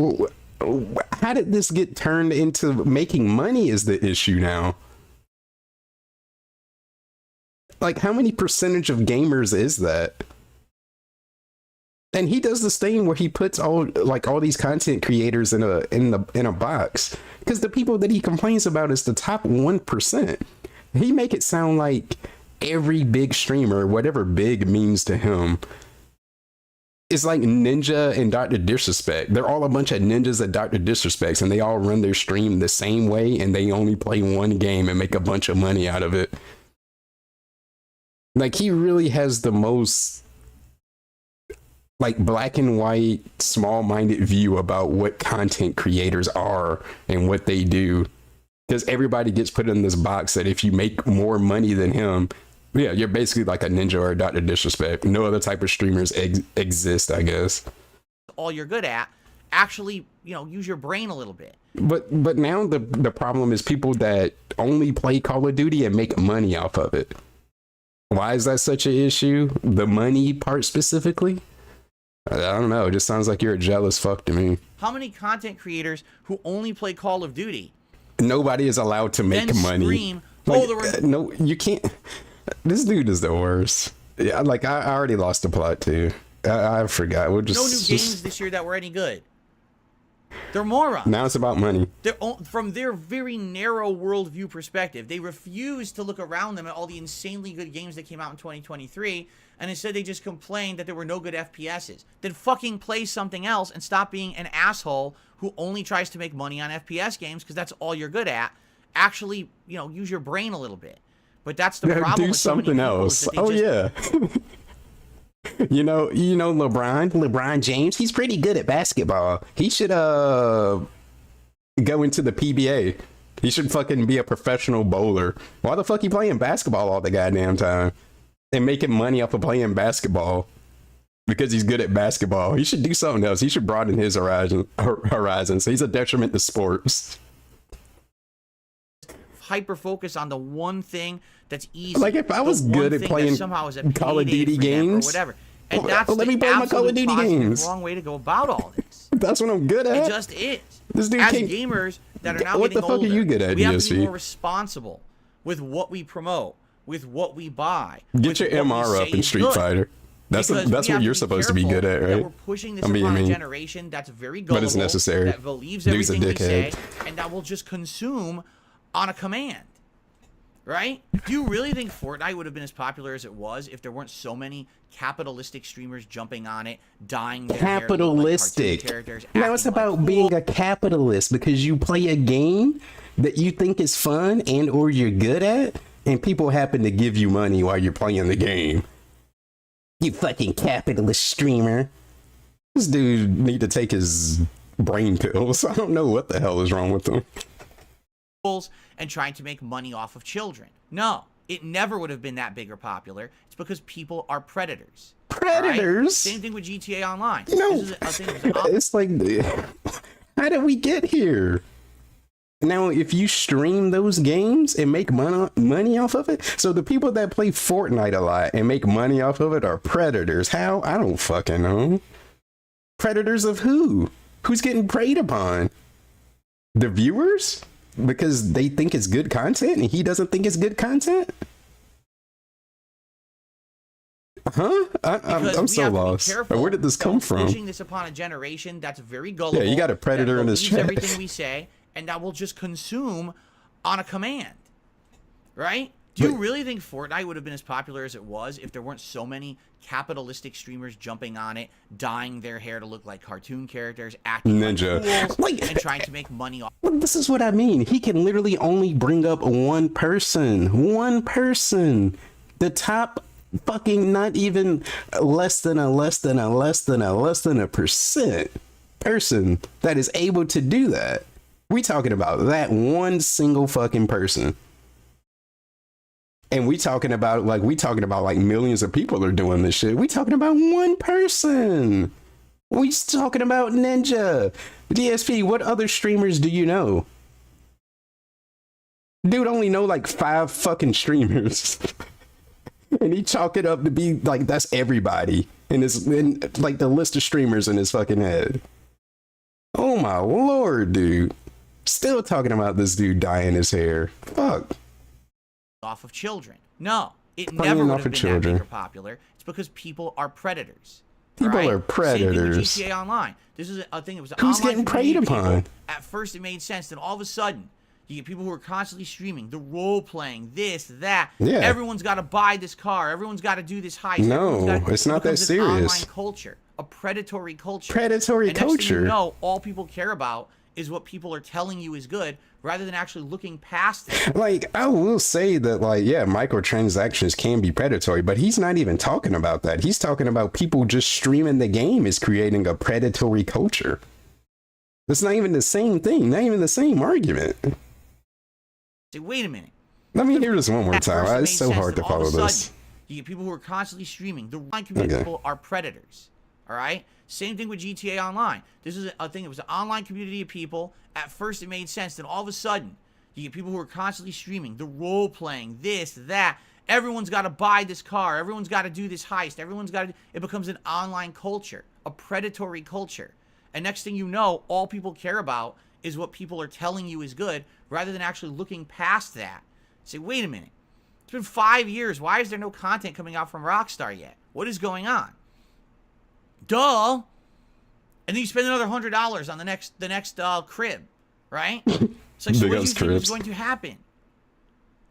Speaker 1: How did this get turned into making money is the issue now? Like, how many percentage of gamers is that? And he does this thing where he puts all these content creators in a box, because the people that he complains about is the top 1%. He make it sound like every big streamer, whatever big means to him, is like Ninja and Dr. Disrespect. They're all a bunch of ninjas and Dr. Disrespects, and they all run their stream the same way, and they only play one game and make a bunch of money out of it. Like, he really has the most like black and white, small-minded view about what content creators are and what they do, because everybody gets put in this box that if you make more money than him, yeah, you're basically like a Ninja or a Dr. Disrespect. No other type of streamers exist, I guess.
Speaker 2: All you're good at, actually, use your brain a little bit.
Speaker 1: But now the problem is people that only play Call of Duty and make money off of it. Why is that such an issue? The money part specifically? I don't know. It just sounds like you're a jealous fuck to me.
Speaker 2: How many content creators who only play Call of Duty?
Speaker 1: Nobody is allowed to make money.
Speaker 2: Scream, oh,
Speaker 1: no, you can't. This dude is the worst. Yeah, like I already lost the plot too. I forgot. We'll just
Speaker 2: no new games this year that were any good. They're morons.
Speaker 1: Now it's about money.
Speaker 2: From their very narrow worldview perspective, they refuse to look around them at all the insanely good games that came out in 2023, and instead they just complained that there were no good FPSs. Then fucking play something else and stop being an asshole who only tries to make money on FPS games because that's all you're good at. Actually, use your brain a little bit. But that's the problem.
Speaker 1: Do something else. Oh, yeah. You know LeBron James, he's pretty good at basketball. He should go into the PBA. He should fucking be a professional bowler. Why the fuck he playing basketball all the goddamn time and making money off of playing basketball? Because he's good at basketball. He should do something else. He should broaden his horizons. He's a detriment to sports.
Speaker 2: Hyper focus on the one thing that's easy.
Speaker 1: Like if I was good at playing Call of Duty games,
Speaker 2: or whatever. And that's
Speaker 1: let me play my Call of Duty games.
Speaker 2: Wrong way to go about all this.
Speaker 1: That's what I'm good at.
Speaker 2: It just is.
Speaker 1: This dude
Speaker 2: as gamers that are now
Speaker 1: what
Speaker 2: getting
Speaker 1: the fuck
Speaker 2: older,
Speaker 1: are you good at,
Speaker 2: we have
Speaker 1: DSV?
Speaker 2: to be more responsible with what we promote, with what we buy.
Speaker 1: Get your MR up in Street Fighter. That's what you're supposed to be good at, right?
Speaker 2: We're pushing this upon a generation that's very gullible,
Speaker 1: but it's necessary.
Speaker 2: That believes everything we say, and that will just consume on a command. Right? Do you really think Fortnite would have been as popular as it was if there weren't so many capitalistic streamers jumping on it, dying their
Speaker 1: capitalistic
Speaker 2: hair, like characters,
Speaker 1: now it's about being a capitalist because you play a game that you think is fun and or you're good at, and people happen to give you money while you're playing the game. You fucking capitalist streamer. This dude need to take his brain pills. I don't know what the hell is wrong with him.
Speaker 2: And trying to make money off of children. No, it never would have been that big or popular. It's because people are predators.
Speaker 1: Predators?
Speaker 2: Right? Same thing with GTA Online.
Speaker 1: No, it's like, how did we get here? Now, if you stream those games and make money off of it, so the people that play Fortnite a lot and make money off of it are predators. How? I don't fucking know. Predators of who? Who's getting preyed upon? The viewers? Because they think it's good content and he doesn't think it's good content? Huh? I'm so lost. Where did this come from?
Speaker 2: Pushing this upon a generation that's very gullible.
Speaker 1: Yeah, you got a predator in this chat.
Speaker 2: Everything we say, and that will just consume on a command, right? Do you really think Fortnite would have been as popular as it was if there weren't so many capitalistic streamers jumping on it, dyeing their hair to look like cartoon characters, acting
Speaker 1: Ninja,
Speaker 2: like fools, and trying to make money off?
Speaker 1: Well, this is what I mean. He can literally only bring up one person. One person. The top fucking not even less than a percent person that is able to do that. We talking about that one single fucking person. And we talking about like millions of people are doing this shit. We talking about one person. We talking about Ninja. DSP, what other streamers do you know? Dude only know like 5 fucking streamers. And he chalk it up to be like that's everybody in like the list of streamers in his fucking head. Oh my lord, dude. Still talking about this dude dyeing his hair. Fuck.
Speaker 2: Off of children. No, it never would have been that big or popular. It's because people are predators.
Speaker 1: People are predators.
Speaker 2: Same thing with GTA Online. This is a thing. It was
Speaker 1: who's getting preyed upon.
Speaker 2: At first, it made sense. Then all of a sudden, you get people who are constantly streaming, the role playing, this, that.
Speaker 1: Yeah.
Speaker 2: Everyone's got to buy this car. Everyone's got to do this heist.
Speaker 1: No, it's not that serious.
Speaker 2: An online culture, a predatory culture.
Speaker 1: Predatory culture.
Speaker 2: Next thing you know, all people care about is what people are telling you is good, rather than actually looking past it.
Speaker 1: Like, I will say that, like, yeah, microtransactions can be predatory, but he's not even talking about that. He's talking about people just streaming the game is creating a predatory culture. That's not even the same thing, not even the same argument.
Speaker 2: Say, wait a minute.
Speaker 1: Let me hear this one more time. It's so hard to follow this.
Speaker 2: You get people who are constantly streaming. The online community people are predators. All right? Same thing with GTA Online. This is a thing. It was an online community of people. At first, it made sense. Then all of a sudden, you get people who are constantly streaming, the role playing, this, that. Everyone's got to buy this car. Everyone's got to do this heist. Everyone's got to. It becomes an online culture, a predatory culture. And next thing you know, all people care about is what people are telling you is good, rather than actually looking past that. Say, wait a minute. It's been 5 years. Why is there no content coming out from Rockstar yet? What is going on? Duh. And then you spend another $100 on the next crib, right? It's like, so what do you think is going to happen?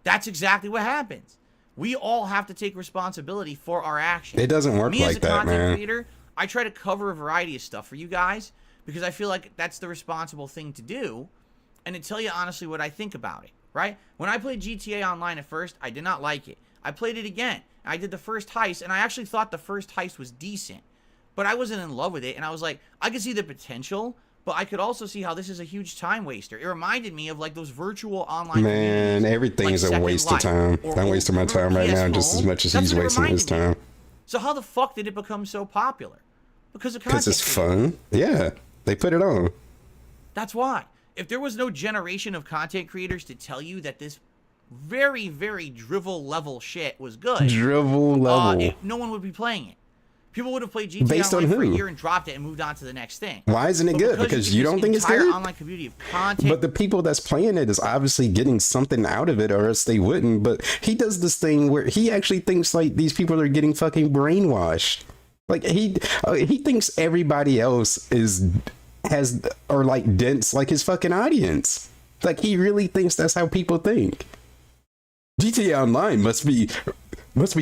Speaker 2: That's exactly what happens. We all have to take responsibility for our actions.
Speaker 1: It doesn't work like that, man. Me as a content
Speaker 2: creator, I try to cover a variety of stuff for you guys because I feel like that's the responsible thing to do, and to tell you honestly what I think about it, right? When I played GTA Online at first, I did not like it. I played it again. I did the first heist, and I actually thought the first heist was decent. But I wasn't in love with it, and I was like, I could see the potential, but I could also see how this is a huge time waster. It reminded me of like those virtual online
Speaker 1: Man, everything's like a waste of time. I'm wasting my time right now just as much as he's wasting his time.
Speaker 2: So how the fuck did it become so popular? Because of content.
Speaker 1: Because it's fun. Yeah, they put it on.
Speaker 2: That's why. If there was no generation of content creators to tell you that this very, very drivel level shit was good,
Speaker 1: drivel level,
Speaker 2: no one would be playing it. People would have played GTA
Speaker 1: Based
Speaker 2: Online
Speaker 1: on
Speaker 2: for a
Speaker 1: who?
Speaker 2: year and dropped it and moved on to the next thing.
Speaker 1: Why isn't it good? Because you don't think it's good?
Speaker 2: Online community of content.
Speaker 1: But the people that's playing it is obviously getting something out of it, or else they wouldn't. But he does this thing where he actually thinks like these people are getting fucking brainwashed. Like he thinks everybody else has like dense like his fucking audience. Like he really thinks that's how people think. GTA Online must be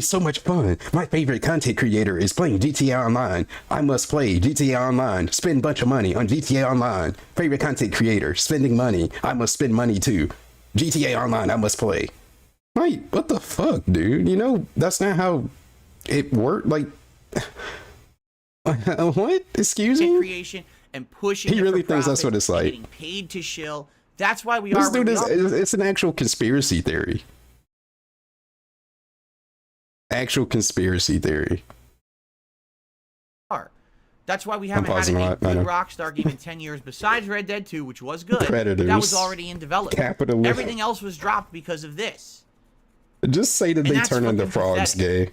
Speaker 1: so much fun. My favorite content creator is playing GTA Online. I must play GTA Online. Spend a bunch of money on GTA Online. Favorite content creator spending money. I must spend money too. GTA Online. I must play. Like, what the fuck, dude? You know, that's not how it worked. Like, What? Excuse
Speaker 2: content
Speaker 1: me?
Speaker 2: creation and pushing
Speaker 1: He
Speaker 2: it
Speaker 1: really
Speaker 2: for
Speaker 1: thinks that's
Speaker 2: profit
Speaker 1: what it's
Speaker 2: and
Speaker 1: like.
Speaker 2: getting paid to shill. That's why we
Speaker 1: This
Speaker 2: are where
Speaker 1: dude
Speaker 2: we
Speaker 1: is,
Speaker 2: are.
Speaker 1: it's an actual conspiracy theory. Actual conspiracy theory.
Speaker 2: That's why we haven't had
Speaker 1: pausing a
Speaker 2: a
Speaker 1: lot,
Speaker 2: good
Speaker 1: I know.
Speaker 2: Rockstar game in 10 years, besides Red Dead 2, which was good.
Speaker 1: Predators.
Speaker 2: That was already in development.
Speaker 1: Capitalism.
Speaker 2: Everything else was dropped because of this.
Speaker 1: Just say that
Speaker 2: And
Speaker 1: they
Speaker 2: that's
Speaker 1: turn into
Speaker 2: fucking
Speaker 1: frogs
Speaker 2: pathetic.
Speaker 1: gay.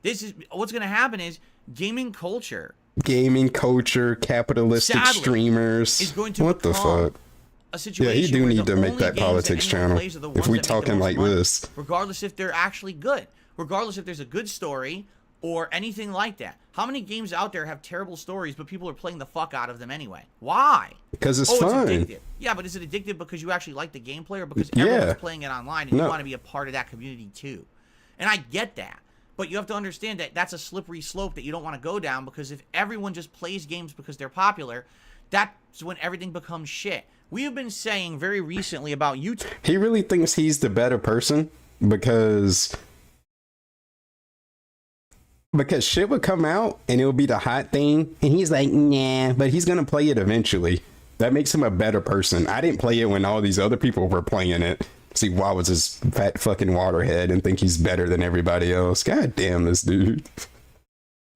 Speaker 2: This is what's going to happen is gaming culture
Speaker 1: Gaming culture, capitalistic
Speaker 2: Sadly,
Speaker 1: streamers.
Speaker 2: is going to
Speaker 1: what the
Speaker 2: become
Speaker 1: fuck?
Speaker 2: a
Speaker 1: Yeah,
Speaker 2: situation
Speaker 1: he do
Speaker 2: where
Speaker 1: need
Speaker 2: the
Speaker 1: to make
Speaker 2: only
Speaker 1: that
Speaker 2: games
Speaker 1: politics
Speaker 2: anyone
Speaker 1: channel.
Speaker 2: plays are the
Speaker 1: If
Speaker 2: ones
Speaker 1: we
Speaker 2: that make the
Speaker 1: talking
Speaker 2: most
Speaker 1: like
Speaker 2: money,
Speaker 1: this.
Speaker 2: regardless if they're actually good, regardless if there's a good story or anything like that. How many games out there have terrible stories, but people are playing the fuck out of them anyway? Why?
Speaker 1: Because it's
Speaker 2: It's
Speaker 1: fun.
Speaker 2: addictive. Yeah, but is it addictive because you actually like the gameplay or because everyone's playing it online and you want to be a part of that community too? And I get that. But you have to understand that that's a slippery slope that you don't want to go down, because if everyone just plays games because they're popular, that's when everything becomes shit. We have been saying very recently about YouTube.
Speaker 1: He really thinks he's the better person because shit would come out and it would be the hot thing, and he's like, nah, but he's gonna play it eventually. That makes him a better person. I didn't play it when all these other people were playing it. See, why was this fat fucking waterhead and think he's better than everybody else? God damn this dude.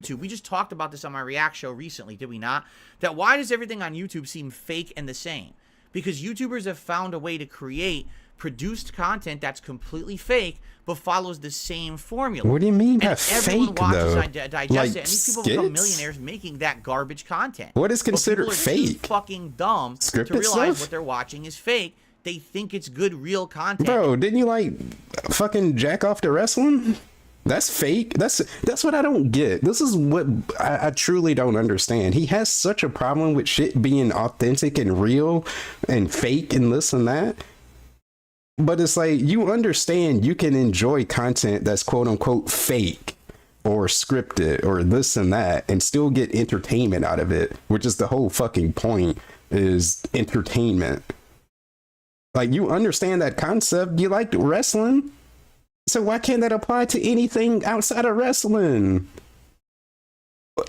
Speaker 2: We just talked about this on my React show recently, did we not? That why does everything on YouTube seem fake and the same? Because YouTubers have found a way to create produced content that's completely fake but follows the same formula.
Speaker 1: What do you mean by
Speaker 2: and everyone
Speaker 1: fake,
Speaker 2: watches
Speaker 1: though?
Speaker 2: digest
Speaker 1: Like
Speaker 2: it, and these people become
Speaker 1: skits?
Speaker 2: millionaires making that garbage content.
Speaker 1: What is
Speaker 2: But
Speaker 1: considered
Speaker 2: people are too
Speaker 1: fake?
Speaker 2: fucking dumb to
Speaker 1: Scripted
Speaker 2: realize
Speaker 1: stuff?
Speaker 2: what they're watching is fake. They think it's good, real content.
Speaker 1: Bro, didn't you like fucking jack off to wrestling? That's fake. That's what I don't get. This is what I truly don't understand. He has such a problem with shit being authentic and real and fake and this and that. But it's like, you understand you can enjoy content that's quote unquote fake or scripted or this and that and still get entertainment out of it, which is the whole fucking point, is entertainment. Like, you understand that concept. You like wrestling. So why can't that apply to anything outside of wrestling?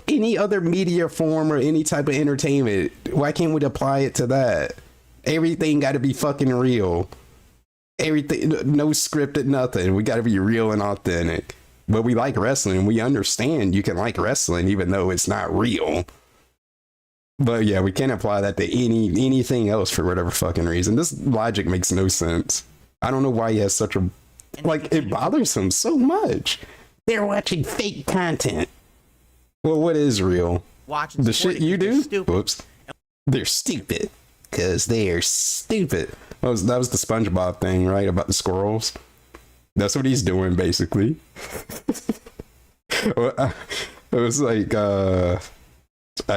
Speaker 1: Any other media form or any type of entertainment? Why can't we apply it to that? Everything got to be fucking real. Everything, no scripted, nothing. We got to be real and authentic. But we like wrestling. We understand you can like wrestling even though it's not real. But yeah, we can't apply that to anything else for whatever fucking reason. This logic makes no sense. I don't know why he has such a... Like, it bothers him so much. They're watching fake content. Well, what is real?
Speaker 2: Watching
Speaker 1: The shit you do?
Speaker 2: Stupid.
Speaker 1: Whoops. They're stupid. Because they're stupid. That was the SpongeBob thing, right? About the squirrels. That's what he's doing, basically. Well, it was like, I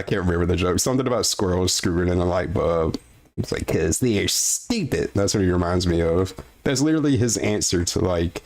Speaker 1: can't remember the joke. Something about squirrels screwing in a light bulb. It's like, because they're stupid. That's what he reminds me of. That's literally his answer to, like,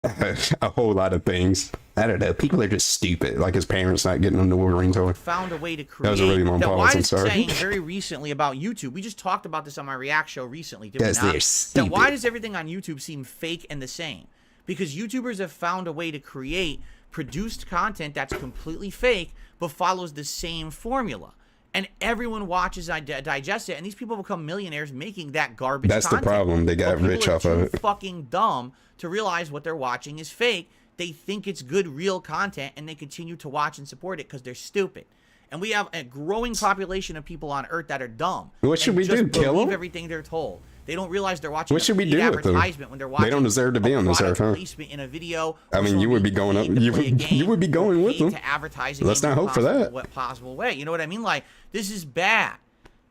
Speaker 1: a whole lot of things. I don't know. People are just stupid. Like his parents not getting him the Wolverine toy.
Speaker 2: Found a way to create
Speaker 1: That was a really long pause. I'm sorry.
Speaker 2: saying very recently about YouTube. We just talked about this on my React show recently, did we
Speaker 1: Because
Speaker 2: not?
Speaker 1: they're stupid.
Speaker 2: That why does everything on YouTube seem fake and the same? Because YouTubers have found a way to create produced content that's completely fake but follows the same formula. And everyone watches, digest it, and these people become millionaires making that garbage
Speaker 1: That's
Speaker 2: content.
Speaker 1: the problem. They got
Speaker 2: But
Speaker 1: rich
Speaker 2: people are
Speaker 1: off of
Speaker 2: too
Speaker 1: it.
Speaker 2: fucking dumb to realize what they're watching is fake. They think it's good, real content, and they continue to watch and support it because they're stupid. And we have a growing population of people on Earth that are dumb.
Speaker 1: What should
Speaker 2: and
Speaker 1: we
Speaker 2: just
Speaker 1: do? Kill
Speaker 2: believe
Speaker 1: them?
Speaker 2: everything they're told. They don't realize they're watching
Speaker 1: What should we
Speaker 2: paid
Speaker 1: do with them?
Speaker 2: advertisement when they're watching.
Speaker 1: They don't deserve to be
Speaker 2: a
Speaker 1: on this
Speaker 2: product
Speaker 1: earth, huh?
Speaker 2: placement in a video.
Speaker 1: I mean, you would be going up. You would be going with them.
Speaker 2: To advertising.
Speaker 1: Let's
Speaker 2: in
Speaker 1: not
Speaker 2: the
Speaker 1: hope for that.
Speaker 2: possible way. You know what I mean? Like, this is bad.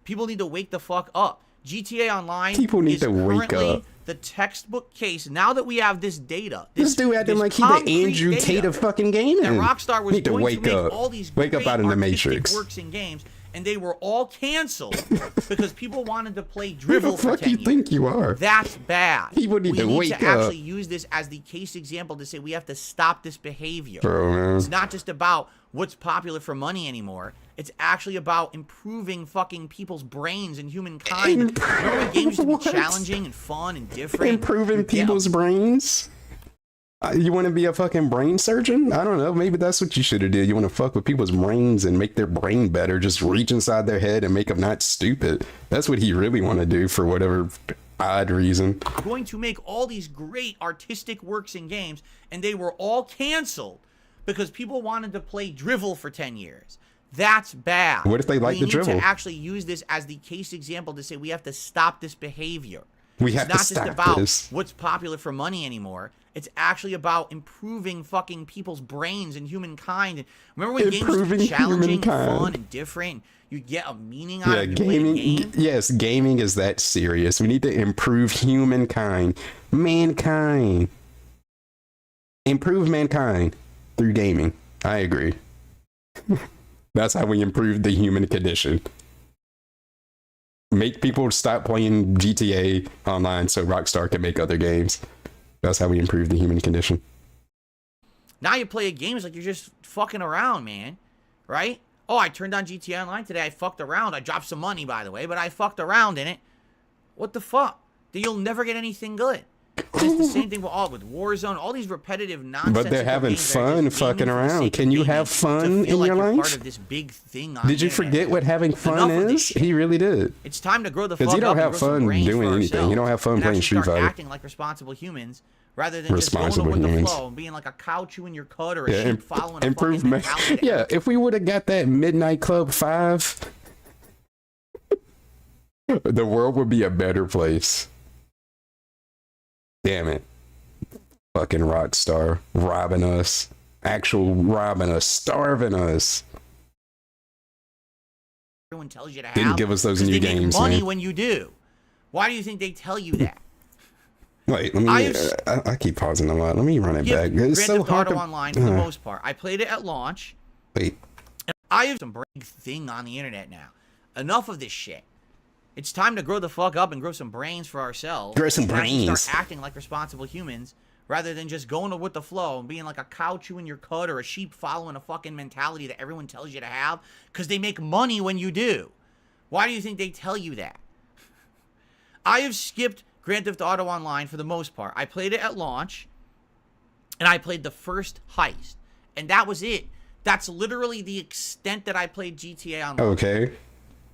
Speaker 2: People need to wake the fuck up. GTA Online
Speaker 1: People need
Speaker 2: is
Speaker 1: to wake
Speaker 2: currently
Speaker 1: up.
Speaker 2: the textbook case. Now that we have this data,
Speaker 1: This dude acting like he the
Speaker 2: concrete
Speaker 1: Andrew
Speaker 2: data
Speaker 1: Tate of fucking gaming.
Speaker 2: that Rockstar was
Speaker 1: Need to
Speaker 2: going
Speaker 1: wake
Speaker 2: to make
Speaker 1: up.
Speaker 2: all these
Speaker 1: Wake up
Speaker 2: great
Speaker 1: out of the
Speaker 2: artistic
Speaker 1: Matrix.
Speaker 2: works in games, and they were all canceled because people wanted to play drivel
Speaker 1: Who the
Speaker 2: for
Speaker 1: fuck
Speaker 2: 10
Speaker 1: you
Speaker 2: years.
Speaker 1: think you are?
Speaker 2: That's bad.
Speaker 1: People need to wake
Speaker 2: to
Speaker 1: up.
Speaker 2: actually use this as the case example to say we have to stop this behavior.
Speaker 1: Bro, man.
Speaker 2: It's not just about what's popular for money anymore. It's actually about improving fucking people's brains and humankind. Remember when games used to be
Speaker 1: What?
Speaker 2: challenging and fun and different?
Speaker 1: Improving people's brains? You want to be a fucking brain surgeon? I don't know. Maybe that's what you should have did. You want to fuck with people's brains and make their brain better. Just reach inside their head and make them not stupid. That's what he really want to do for whatever odd reason.
Speaker 2: Going to make all these great artistic works in games, and they were all canceled because people wanted to play drivel for 10 years. That's bad.
Speaker 1: What if they like the drivel?
Speaker 2: We need to actually use this as the case example to say we have to stop this behavior.
Speaker 1: We have to stop this. It's not just
Speaker 2: about what's popular for money anymore. It's actually about improving fucking people's brains and humankind. Remember when games were challenging, fun, and different? You get a meaning out of
Speaker 1: gaming.
Speaker 2: Game?
Speaker 1: Yes, gaming is that serious. We need to improve humankind. Mankind. Improve mankind through gaming. I agree. That's how we improve the human condition. Make people stop playing GTA online so Rockstar can make other games. That's how we improve the human condition.
Speaker 2: Now you play a game, it's like you're just fucking around, man. Right? Oh, I turned on GTA Online today. I fucked around. I dropped some money, by the way, but I fucked around in it. What the fuck? Then you'll never get anything good. And it's the same thing with Warzone, all these repetitive nonsense.
Speaker 1: But they're having fun fucking around. Can you have fun in your life?
Speaker 2: Part of this big thing on
Speaker 1: did you forget what having fun is? He really did.
Speaker 2: It's time to grow the fuck
Speaker 1: up. Because you don't have fun doing anything.
Speaker 2: Ourselves.
Speaker 1: You don't have fun playing Street Fighter.
Speaker 2: Acting like responsible humans rather than just going with the flow and being like a cow chewing your cud or a sheep following a fucking mentality.
Speaker 1: Yeah, if we would have got that Midnight Club 5, the world would be a better place. Damn it. Fucking Rockstar robbing us. Robbing us. Starving us.
Speaker 2: Everyone tells you to have.
Speaker 1: Didn't give us those new games,
Speaker 2: money
Speaker 1: man.
Speaker 2: When you do. Why do you think they tell you that?
Speaker 1: Wait, let me. I keep pausing a lot. Let me run it back. It's so hard to.
Speaker 2: Online for the most part. I played it at launch.
Speaker 1: Wait.
Speaker 2: And I have some big thing on the internet now. Enough of this shit. It's time to grow the fuck up and grow some brains for ourselves.
Speaker 1: Grow some brains.
Speaker 2: Start acting like responsible humans rather than just going with the flow and being like a cow chewing your cud or a sheep following a fucking mentality that everyone tells you to have because they make money when you do. Why do you think they tell you that? I have skipped Grand Theft Auto Online for the most part. I played it at launch, and I played the first heist, and that was it. That's literally the extent that I played GTA Online.
Speaker 1: Okay.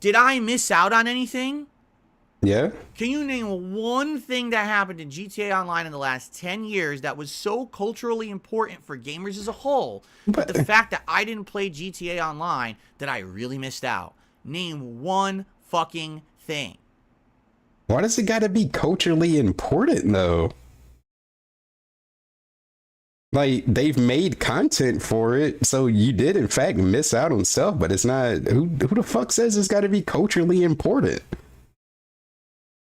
Speaker 2: Did I miss out on anything?
Speaker 1: Yeah.
Speaker 2: Can you name one thing that happened in GTA Online in the last 10 years that was so culturally important for gamers as a whole, but the fact that I didn't play GTA Online that I really missed out? Name one fucking thing.
Speaker 1: Why does it gotta be culturally important, though? Like, they've made content for it, so you did, in fact, miss out on stuff, but it's not... Who the fuck says it's gotta be culturally important?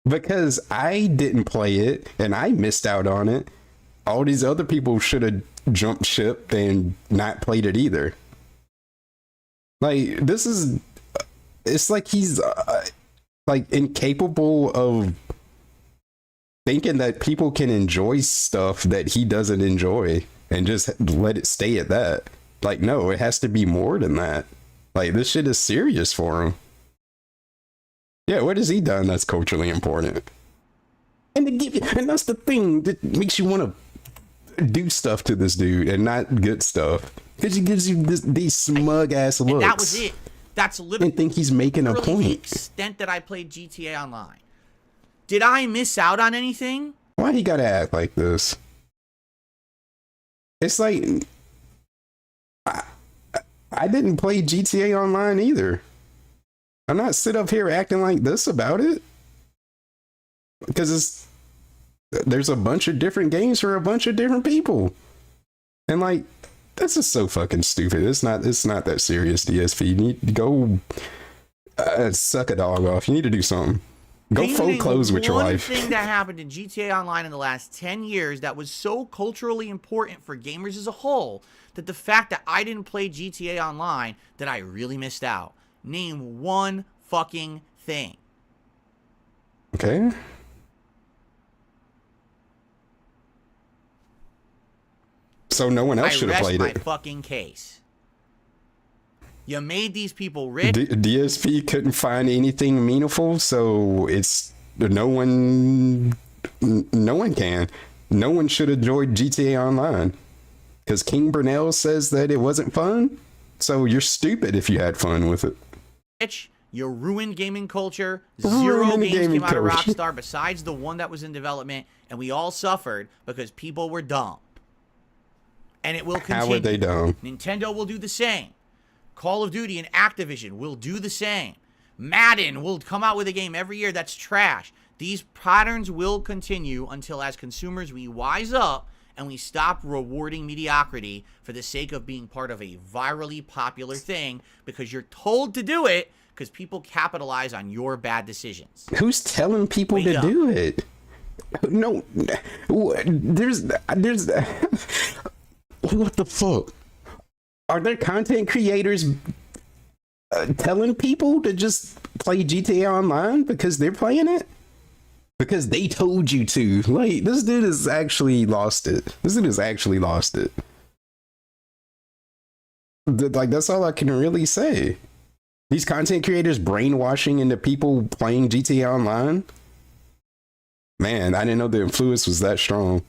Speaker 1: Because I didn't play it, and I missed out on it. All these other people should have jumped ship and not played it either. Like, this is... It's like he's... like incapable of thinking that people can enjoy stuff that he doesn't enjoy and just let it stay at that. Like, no, it has to be more than that. Like, this shit is serious for him. Yeah, what has he done that's culturally important? And to give you, and that's the thing that makes you want to do stuff to this dude and not good stuff, because he gives you these smug ass looks.
Speaker 2: And that was it. That's literally.
Speaker 1: I think he's making a point.
Speaker 2: The extent that I played GTA Online. Did I miss out on anything?
Speaker 1: Why he gotta act like this? It's like I didn't play GTA Online either. I'm not sit up here acting like this about it because there's a bunch of different games for a bunch of different people, and like. That's just so fucking stupid. It's not that serious, DSP. You need to go suck a dog off. You need to do something. Go fold clothes with your life.
Speaker 2: One thing that happened in GTA Online in the last 10 years that was so culturally important for gamers as a whole that the fact that I didn't play GTA Online that I really missed out. Name one fucking thing.
Speaker 1: Okay. So no one else should have played it.
Speaker 2: I rest my fucking case. You made these people rich.
Speaker 1: DSP couldn't find anything meaningful, so it's no one can. No one should enjoy GTA Online because King Brunel says that it wasn't fun. So you're stupid if you had fun with it.
Speaker 2: You ruined gaming culture. Zero
Speaker 1: Ruined
Speaker 2: games came out of
Speaker 1: culture.
Speaker 2: Rockstar besides the one that was in development, and we all suffered because people were dumb. And it will continue.
Speaker 1: How are they dumb?
Speaker 2: Nintendo will do the same. Call of Duty and Activision will do the same. Maiden will come out with a game every year that's trash. These patterns will continue until, as consumers, we wise up and we stop rewarding mediocrity for the sake of being part of a virally popular thing because you're told to do it because people capitalize on your bad decisions.
Speaker 1: Who's telling people to do it? No, there's what the fuck? Are there content creators telling people to just play GTA Online because they're playing it? Because they told you to. Like, this dude has actually lost it. Like, that's all I can really say. These content creators brainwashing into people playing GTA Online. Man, I didn't know the influence was that strong.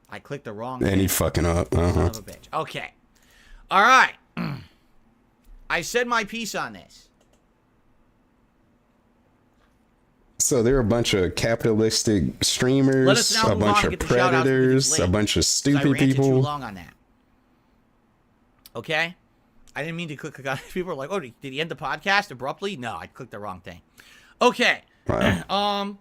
Speaker 2: I clicked the wrong
Speaker 1: And he fucking up.
Speaker 2: Son of a bitch. Okay. All right. I said my piece on this.
Speaker 1: So there are a bunch of capitalistic streamers,
Speaker 2: Let us now
Speaker 1: a
Speaker 2: move on
Speaker 1: bunch
Speaker 2: and
Speaker 1: of
Speaker 2: get the shout-outs because
Speaker 1: predators,
Speaker 2: it's
Speaker 1: a
Speaker 2: late.
Speaker 1: bunch of
Speaker 2: I
Speaker 1: stupid
Speaker 2: ranted too
Speaker 1: people.
Speaker 2: long on that. Okay? I didn't mean to click on. People are like, "Oh, did he end the podcast abruptly?" No, I clicked the wrong thing. Okay.
Speaker 1: Wow.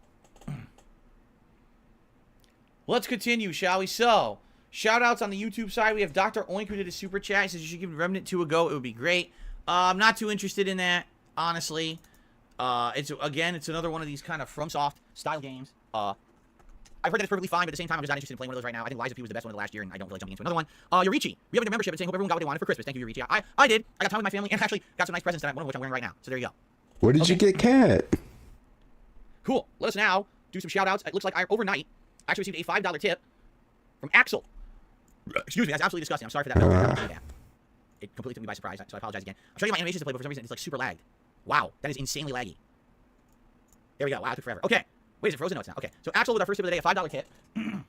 Speaker 2: Let's continue, shall we? So, shout-outs on the YouTube side. We have Dr. Oink who did a super chat. He says you should give Remnant 2 a go. It would be great. I'm not too interested in that, honestly. It's another one of these kind of FromSoft style games. I've heard that it's perfectly fine, but at the same time, I'm just not interested in playing one of those right now. I think Lies of P was the best one of the last year, and I don't really jumping into another one. Yurichi, we have a membership and saying hope everyone got what they wanted for Christmas. Thank you, Yurichi. I did. I got time with my family and actually got some nice presents tonight, one of which I'm wearing right now. So there you go.
Speaker 1: Where did you get, Cat?
Speaker 2: Cool. Let us now do some shout-outs. It looks like overnight, I actually received a $5 tip from Axel. Excuse me, that's absolutely disgusting. I'm sorry for that. It completely took me by surprise, so I apologize again. I'm showing you my animations to play, but for some reason it's like super lagged. Wow, that is insanely laggy. There we go. Wow, it took forever. Okay. Wait, is it frozen? No, it's not. Okay. So Axel with our first tip of the day, a $5 tip. Thank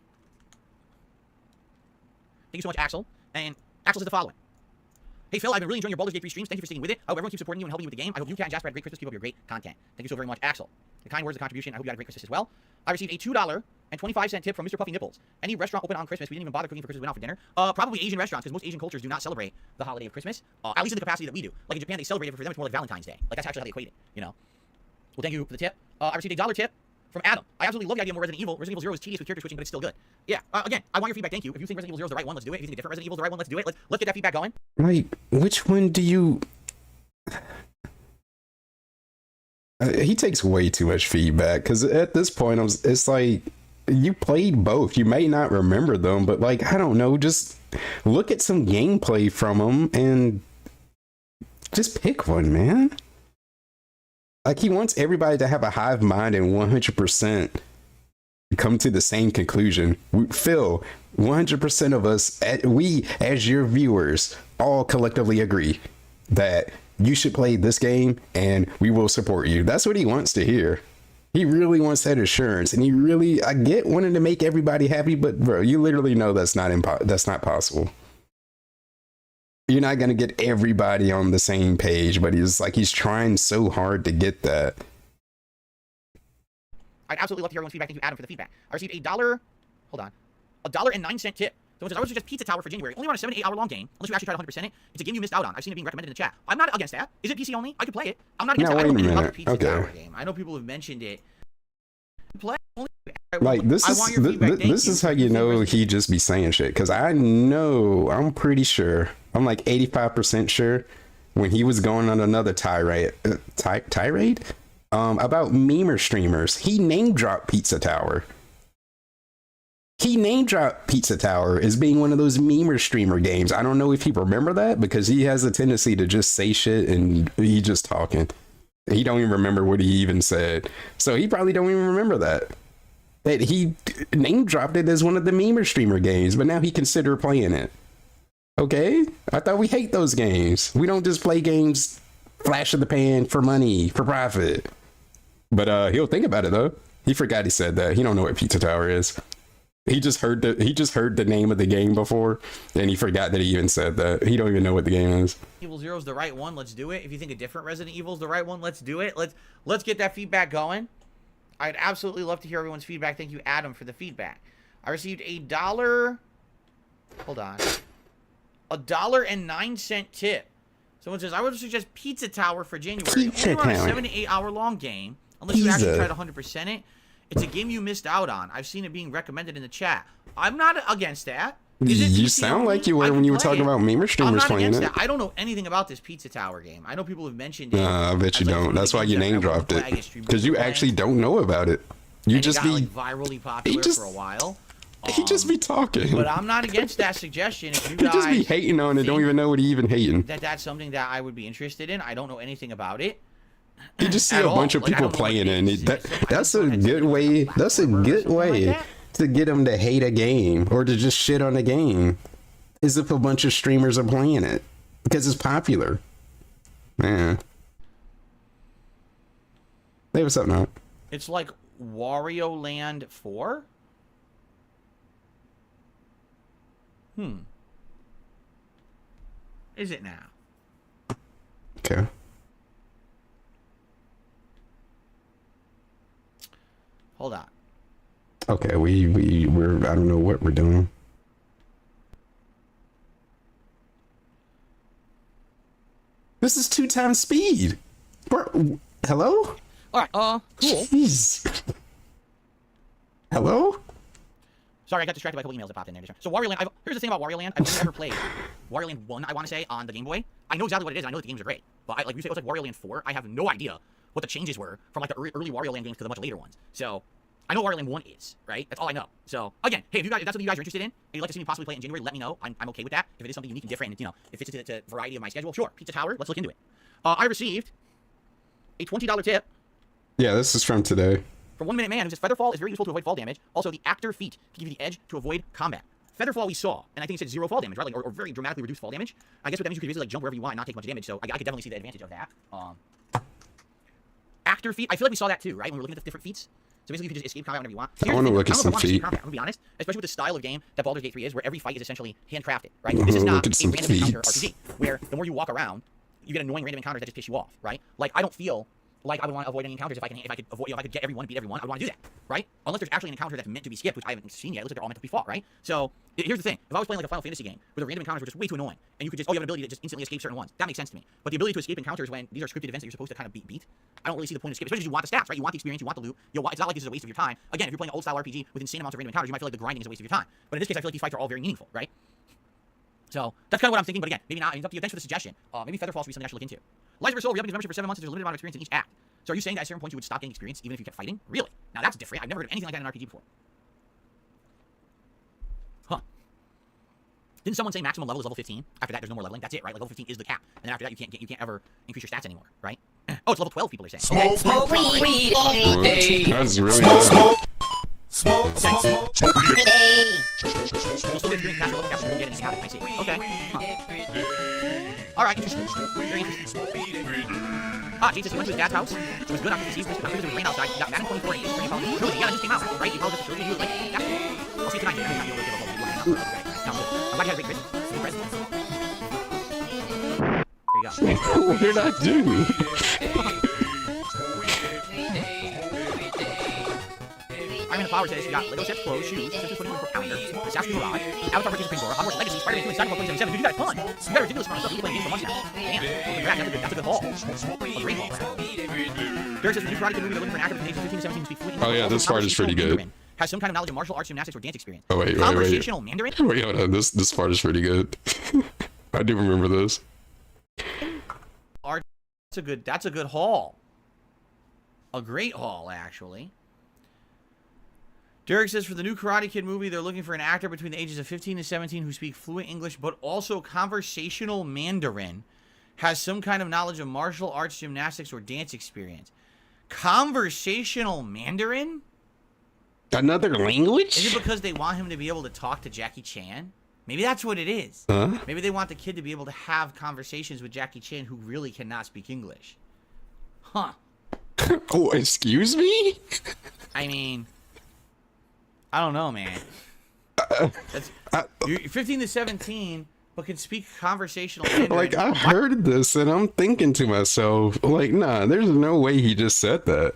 Speaker 2: you so much, Axel. And Axel says the following. Hey, Phil, I've been really enjoying your Baldur's Gate 3 streams. Thank you for sticking with it. I hope everyone keeps supporting you and helping you with the game. I hope you, Cat, and Jasper had a great Christmas. Keep up your great content. Thank you so very much, Axel. The kind words of contribution. I hope you had a great Christmas as well. I received a $2.25 tip from Mr. Puffy Nipples. Any restaurant open on Christmas? We didn't even bother cooking for Christmas. We went out for dinner. Probably Asian restaurants, because most Asian cultures do not celebrate the holiday of Christmas. At least in the capacity that we do. Like in Japan, they celebrate it, but for them it's more like Valentine's Day. Like that's actually how they equate it, you know? Well, thank you for the tip. I received a $1 tip from Adam. I absolutely love the idea of more Resident Evil. Resident Evil 0 is tedious with character switching, but it's still good. Yeah, again, I want your feedback. Thank you. If you think Resident Evil 0 is the right one, let's do it. If you think a different Resident Evil is the right one, let's do it. Let's get that feedback going.
Speaker 1: Like, which one do you... he takes way too much feedback, because at this point, it's like, you played both. You may not remember them, but like, I don't know, just look at some gameplay from them and just pick one, man. Like, he wants everybody to have a hive mind and 100% come to the same conclusion. Phil, 100% of us, we as your viewers, all collectively agree that you should play this game and we will support you. That's what he wants to hear. He really wants that assurance, and he really, I get wanting to make everybody happy, but bro, you literally know that's not possible. You're not going to get everybody on the same page, but he's trying so hard to get that.
Speaker 2: I'd absolutely love to hear everyone's feedback. Thank you, Adam, for the feedback. I received $1.09 tip. Someone says, I would suggest Pizza Tower for January. Only around a 7 to 8 hour long game, unless you actually try to 100% it. It's a game you missed out on. I've seen it being recommended in the chat. I'm not against that. Is it PC only? I could play it. I'm not against it. I don't really love the Pizza Tower game. I know people have mentioned it. Play only.
Speaker 1: Like, this is how you know he just be saying shit, because I'm pretty sure, I'm like 85% sure, when he was going on another tirade about memer streamers, he name dropped Pizza Tower. He name dropped Pizza Tower as being one of those memer streamer games. I don't know if he remember that, because he has a tendency to just say shit and he just talking. He don't even remember what he even said. So he probably don't even remember that he name dropped it as one of the memer streamer games, but now he consider playing it. Okay, I thought we hate those games. We don't just play games flash in the pan for money, for profit. But he'll think about it though. He forgot he said that. He don't know what Pizza Tower is. He just heard the name of the game before, and he forgot that he even said that. He don't even know what the game is.
Speaker 2: Evil Zero's the right one. Let's do it. If you think a different Resident Evil's the right one, let's do it. Let's get that feedback going. I'd absolutely love to hear everyone's feedback. Thank you, Adam, for the feedback. I received $1. Hold on. $1.09 tip. Someone says, I would suggest Pizza Tower for January.
Speaker 1: Pizza
Speaker 2: Only around a
Speaker 1: Tower.
Speaker 2: 7 to 8 hour long game, unless you actually try to 100% it. It's a game you missed out on. I've seen it being recommended in the chat. I'm not against that.
Speaker 1: You sound like you were when you were talking about memer streamers playing it.
Speaker 2: I don't know anything about this Pizza Tower game. I know people have mentioned it.
Speaker 1: I bet you don't. That's why you name dropped it. Because you actually don't know about it. You just be
Speaker 2: virally popular for a while.
Speaker 1: He just be talking.
Speaker 2: But I'm not against that suggestion. If you
Speaker 1: he
Speaker 2: guys
Speaker 1: just be hating on it. Don't even know what he even hating.
Speaker 2: That's something that I would be interested in. I don't know anything about it.
Speaker 1: You just see a bunch of people playing it. That's a good way. That's a good way to get them to hate a game or to just shit on the game. Is if a bunch of streamers are playing it because it's popular. Man. Hey, what's up, Not?
Speaker 2: It's like Wario Land 4? Is it now?
Speaker 1: Okay.
Speaker 2: Hold on.
Speaker 1: Okay, we're I don't know what we're doing. This is 2 times speed. Bro, hello?
Speaker 2: Alright, cool.
Speaker 1: Jeez. Hello?
Speaker 2: Sorry, I got distracted by a couple emails that popped in there. So Wario Land, here's the thing about Wario Land. I've never played Wario Land 1, I want to say, on the Game Boy. I know exactly what it is, and I know that the games are great. But like you say, it was like Wario Land 4. I have no idea what the changes were from like the early Wario Land games to the much later ones. So I know what Wario Land 1 is, right? That's all I know. So again, hey, if that's something you guys are interested in, and you'd like to see me possibly play it in January, let me know. I'm okay with that. If it is something unique and different, and if it's a variety of my schedule, sure. Pizza Tower, let's look into it. I received a $20 tip.
Speaker 1: Yeah, this is from today.
Speaker 2: From 1 Minute Man, who says Featherfall is very useful to avoid fall damage. Also, the actor feat to give you the edge to avoid combat. Featherfall we saw, and I think it said 0 fall damage, right? Like, or very dramatically reduced fall damage. I guess what that means you could basically like jump wherever you want and not take much damage. So I could definitely see the advantage of that. Actor feat, I feel like we saw that too, right? When we were looking at the different feats. So basically, you can just escape combat whenever you want.
Speaker 1: I want to look at some feet.
Speaker 2: I'm gonna be honest, especially with the style of game that Baldur's Gate 3 is, where every fight is essentially handcrafted, right? This is not a random encounter RPG, where the more you walk around, you get annoying random encounters that just piss you off, right? Like I don't feel like I would want to avoid any encounters if I could avoid, if I could get everyone, beat everyone, I would want to do that, right? Unless there's actually an encounter that's meant to be skipped, which I haven't seen yet. It looks like they're all meant to be fought, right? So here's the thing: if I was playing like a Final Fantasy game where the random encounters were just way too annoying, and you could just you have an ability to just instantly escape certain ones, that makes sense to me. But the ability to escape encounters when these are scripted events that you're supposed to kind of beat, I don't really see the point of skipping, especially because you want the stats, right? You want the experience, you want the loot. It's not like this is a waste of your time. Again, if you're playing an old style RPG with insane amounts of random encounters, you might feel like the grinding is a waste of your time. But in this case, I feel like these fights are all very meaningful, right? So that's kind of what I'm thinking. But again, maybe not. It's up to you. Thanks for the suggestion. Maybe Featherfall should be something I should look into. Lies of Your Soul, re-upping his membership for 7 months, and there's a limited amount of experience in each act. So are you saying that at certain points you would stop getting experience even if you kept fighting? Really? Now that's different. I've never heard of anything like that in an RPG before. Huh. Didn't someone say maximum level is level 15? After that, there's no more leveling. That's it, right? Like level 15 is the cap. And then after that, you can't ever increase your stats anymore, right? Oh, it's level 12. People are saying. Okay.
Speaker 3: Smoke weed every day.
Speaker 1: That's really good.
Speaker 3: Smoke every day.
Speaker 2: You'll still get experience after level cap, so you won't get anything out of it. I see. Okay. Huh. All right. Interesting. Very interesting. Jade says he went to his dad's house. It was good after the season. After it was rain outside. He got Maiden 24 and Ace Trilogy. Yeah, that just came out, right? He follows the trilogy. Like, that's cool. I'll see you tonight. I'm glad you had a great Christmas. Good present. There you go.
Speaker 1: What did I do?
Speaker 2: I'm in the flower says you got Lego sets, clothes, shoes, sisters putting for calendar, Assassin's Garage, Avatar Purchase Pandora, Hogwarts Legacy, Spider-Man 2, and Cyberpunk 2077. Dude, you got a ton. You got a ridiculous amount of stuff. You've been playing games for months now. Damn. Congrats. That's a good haul. A great haul. Derek says the new Karate Kid movie, they're looking for an actor between ages 15 and 17 to speak fluent English.
Speaker 1: Oh yeah, this part is pretty good.
Speaker 2: Has some kind of knowledge of martial arts, gymnastics, or dance experience.
Speaker 1: Oh wait.
Speaker 2: Conversational Mandarin?
Speaker 1: Wait, hold on. This part is pretty good. I do remember this.
Speaker 2: That's a good haul. A great haul, actually. Derek says for the new Karate Kid movie, they're looking for an actor between the ages of 15 and 17 who speak fluent English, but also conversational Mandarin, has some kind of knowledge of martial arts, gymnastics, or dance experience. Conversational Mandarin?
Speaker 1: Another language?
Speaker 2: Is it because they want him to be able to talk to Jackie Chan? Maybe that's what it is.
Speaker 1: Huh?
Speaker 2: Maybe they want the kid to be able to have conversations with Jackie Chan who really cannot speak English. Huh.
Speaker 1: Oh, excuse me?
Speaker 2: I mean, I don't know, man. You're 15 to 17, but can speak conversational Mandarin.
Speaker 1: Like, I heard this and I'm thinking to myself, like, nah, there's no way he just said that.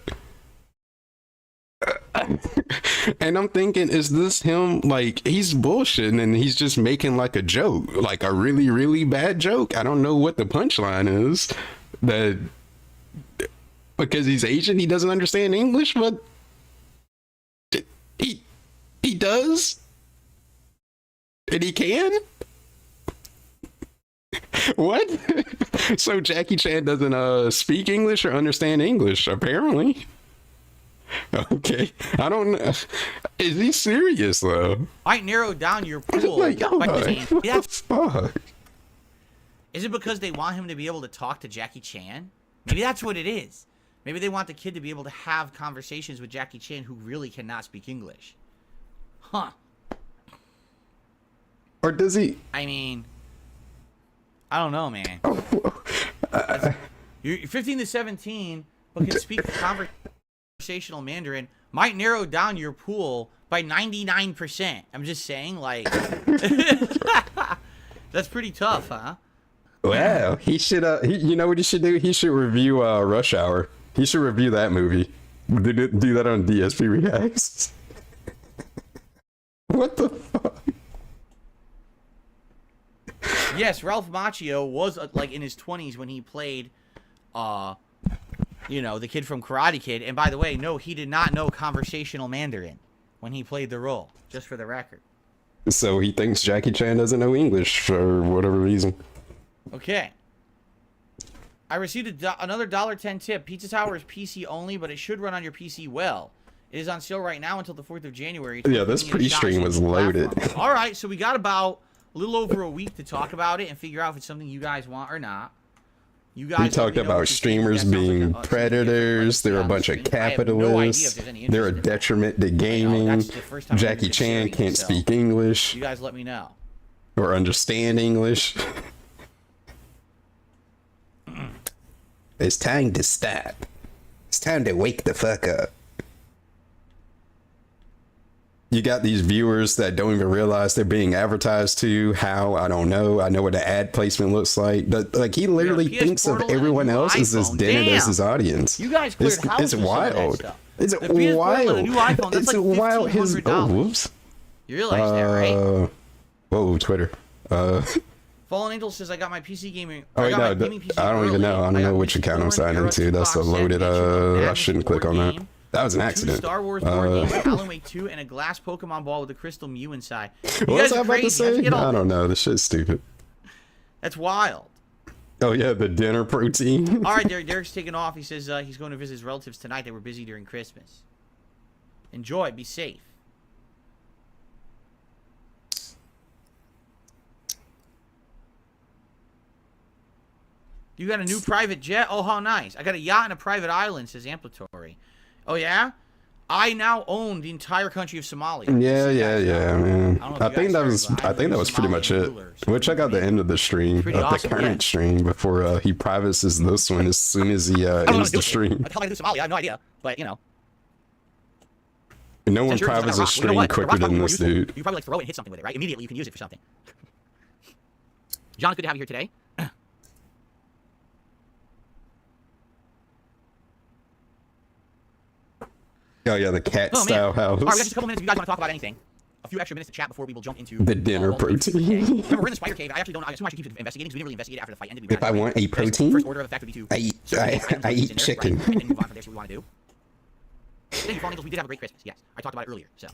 Speaker 1: And I'm thinking, is this him? Like, he's bullshitting and he's just making like a joke, like a really, really bad joke. I don't know what the punchline is. That because he's Asian, he doesn't understand English, but he does, and he can. What? So Jackie Chan doesn't speak English or understand English, apparently. Okay, I don't know. Is he serious though?
Speaker 2: Might narrow down your pool.
Speaker 1: Like, oh,
Speaker 2: by
Speaker 1: what
Speaker 2: saying,
Speaker 1: the fuck?
Speaker 2: Is it because they want him to be able to talk to Jackie Chan? Maybe that's what it is. Maybe they want the kid to be able to have conversations with Jackie Chan who really cannot speak English. Huh.
Speaker 1: Or does he?
Speaker 2: I mean, I don't know, man. You're 15 to 17, but can speak conversational Mandarin. Might narrow down your pool by 99%. I'm just saying, like, that's pretty tough, huh?
Speaker 1: Wow, he should. You know what he should do? He should review Rush Hour. He should review that movie. Do that on DSP Reacts. What the fuck?
Speaker 2: Yes, Ralph Macchio was like in his 20s when he played, you know, the kid from Karate Kid. And by the way, no, he did not know conversational Mandarin when he played the role. Just for the record.
Speaker 1: So he thinks Jackie Chan doesn't know English for whatever reason.
Speaker 2: Okay. I received another $1.10 tip. Pizza Tower is PC only, but it should run on your PC well. It is on sale right now until the 4th of January.
Speaker 1: Yeah, this pre-stream was loaded.
Speaker 2: All right, so we got about a little over a week to talk about it and figure out if it's something you guys want or not. You guys
Speaker 1: we talked about streamers being predators. They're a bunch of capitalists. They're a detriment to gaming. Jackie Chan can't speak English.
Speaker 2: You guys let me know.
Speaker 1: Or understand English. It's time to stop. It's time to wake the fuck up. You got these viewers that don't even realize they're being advertised to. How? I don't know. I know what the ad placement looks like. But like, he literally thinks of everyone else as as dead as his audience.
Speaker 2: You guys cleared houses.
Speaker 1: It's wild. It's
Speaker 2: the PS4
Speaker 1: wild.
Speaker 2: and a new iPhone, that's
Speaker 1: it's
Speaker 2: like
Speaker 1: wild. His
Speaker 2: $1,500. You realize that, right?
Speaker 1: Whoa, Twitter.
Speaker 2: Fallen Angel says I got my PC gaming.
Speaker 1: Oh wait, no, I don't even know. I don't know which account I'm signed into. That's a loaded. I shouldn't click on that. That was an accident. 2 Star Wars board games, Alan Wake 2, and a glass Pokemon ball with a crystal Mew inside. What was I about to say? I don't know. This shit's stupid. That's wild. Oh yeah, the dinner protein. All right, Derek's taking off. He says he's going to visit his relatives tonight. They were busy during Christmas. Enjoy. Be safe. You got a new private jet? Oh, how nice. I got a yacht and a private island, says Amplitory. Oh, yeah? I now own the entire country of Somalia. Yeah, man. I think that was pretty much it. We'll check out the end of the stream, the current stream, before he privacies this one as soon as he ends the stream. What the hell am I do Somalia? I have no idea, but, you know. No one privates a stream quicker than this dude. You probably like throw it and hit something with it, right? Immediately you can use it for something. John, it's good to have you here today. Oh yeah, the cat style house. Alright, we got just a couple minutes if you guys want to talk about anything. A few extra minutes to chat before we will jump into the dinner protein. Remember, we're in the spider cave. I actually don't know. I assume I should keep investigating because we didn't really investigate after the fight ended. If I want a protein, first order of effect would be to I eat chicken. Right? And then move on from there. So what we want to do. Thank you, Fallen Angels. We did have a great Christmas. Yes, I talked about it earlier. So,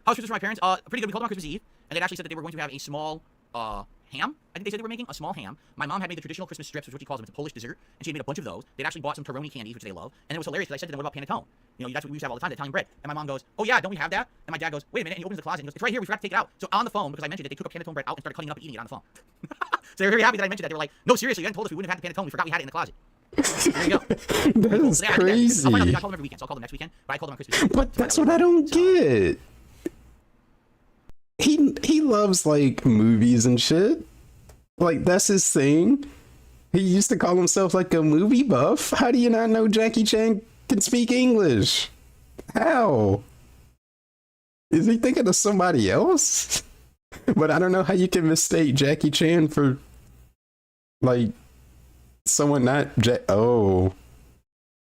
Speaker 1: how was Christmas for my parents? Pretty good. We called them on Christmas Eve, and they actually said that they were going to have a small ham. I think they said they were making a small ham. My mom had made the traditional Christmas strips, which is what she calls them. It's a Polish dessert, and she had made a bunch of those. They'd actually bought some Toroni candies, which they love, and it was hilarious because I said to them, "What about panettone? You know, that's what we used to have all the time, the Italian bread." And my mom goes, "Oh yeah, don't we have that?" And my dad goes, "Wait a minute," and he opens the closet and he goes, "It's right here. We forgot to take it out." So on the phone, because I mentioned it, they took a panettone bread out and started cutting it up and eating it on the phone. So they were very happy that I mentioned that. They were like, "No, seriously, you hadn't told us we wouldn't have had the panettone. We forgot we had it in the closet." There you go. That is crazy. I call them every weekend, so I'll call them next weekend. But I called them on Christmas. But that's what I don't get. He loves like movies and shit. Like, that's his thing. He used to call himself like a movie buff. How do you not know Jackie Chan can speak English. How? Is he thinking of somebody else? But I don't know how you can mistake Jackie Chan for like someone not Oh.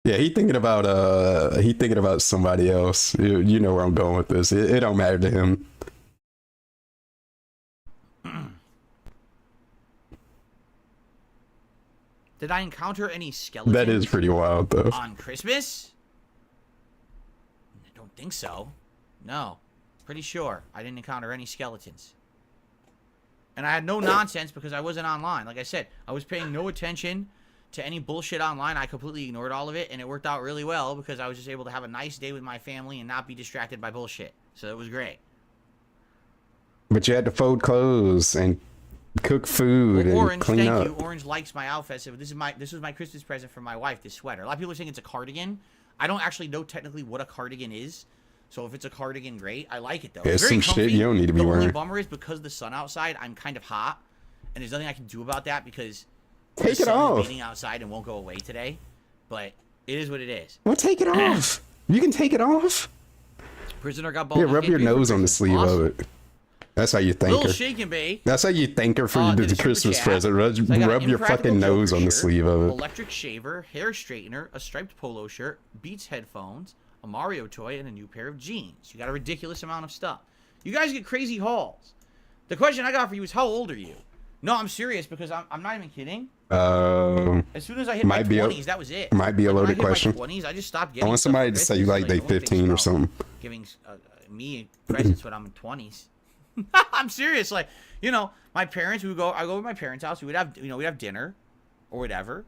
Speaker 1: Yeah, he thinking about somebody else. You know where I'm going with this. It don't matter to him.
Speaker 2: Did I encounter any skeletons?
Speaker 1: That is pretty wild, though.
Speaker 2: On Christmas? I don't think so. No. Pretty sure I didn't encounter any skeletons. And I had no nonsense because I wasn't online. Like I said, I was paying no attention to any bullshit online. I completely ignored all of it, and it worked out really well because I was just able to have a nice day with my family and not be distracted by bullshit. So it was great.
Speaker 1: But you had to fold clothes and cook food and
Speaker 2: Orange,
Speaker 1: clean up.
Speaker 2: thank you. Orange likes my outfit. So this was my Christmas present from my wife, this sweater. A lot of people are saying it's a cardigan. I don't actually know technically what a cardigan is. So if it's a cardigan, great. I like it though.
Speaker 1: It's some
Speaker 2: comfy.
Speaker 1: shit you don't need to be
Speaker 2: wearing. The only
Speaker 1: wearing.
Speaker 2: bummer is because the sun outside, I'm kind of hot, and there's nothing I can do about that because
Speaker 1: Take
Speaker 2: the
Speaker 1: it
Speaker 2: sun
Speaker 1: off.
Speaker 2: is beating outside and won't go away today. But it is what it is.
Speaker 1: Well, take it off. You can take it off.
Speaker 2: Prisoner got
Speaker 1: Yeah,
Speaker 2: bald.
Speaker 1: rub your nose on the sleeve of it. That's how you thank
Speaker 2: Little
Speaker 1: her.
Speaker 2: shake and bake.
Speaker 1: That's how you thank her for
Speaker 2: Did a
Speaker 1: the
Speaker 2: super
Speaker 1: Christmas
Speaker 2: chat.
Speaker 1: present.
Speaker 2: So I got
Speaker 1: Rub
Speaker 2: an
Speaker 1: your fucking
Speaker 2: Impractical
Speaker 1: nose
Speaker 2: Joker
Speaker 1: on the
Speaker 2: shirt,
Speaker 1: sleeve of it.
Speaker 2: electric shaver, hair straightener, a striped polo shirt, Beats headphones, a Mario toy, and a new pair of jeans. You got a ridiculous amount of stuff. You guys get crazy hauls. The question I got for you is, how old are you? No, I'm serious because I'm not even kidding. As soon as I hit my 20s, that was it.
Speaker 1: Might be a loaded
Speaker 2: when I hit
Speaker 1: question.
Speaker 2: my 20s, I just stopped getting
Speaker 1: I want
Speaker 2: stuff
Speaker 1: somebody
Speaker 2: for
Speaker 1: to say you
Speaker 2: Christmas.
Speaker 1: like they
Speaker 2: no one thinks
Speaker 1: 15 or
Speaker 2: about
Speaker 1: something.
Speaker 2: Giving me presents when I'm in 20s. I'm serious. Like, you know, my parents, I go to my parents' house. We'd have dinner or whatever.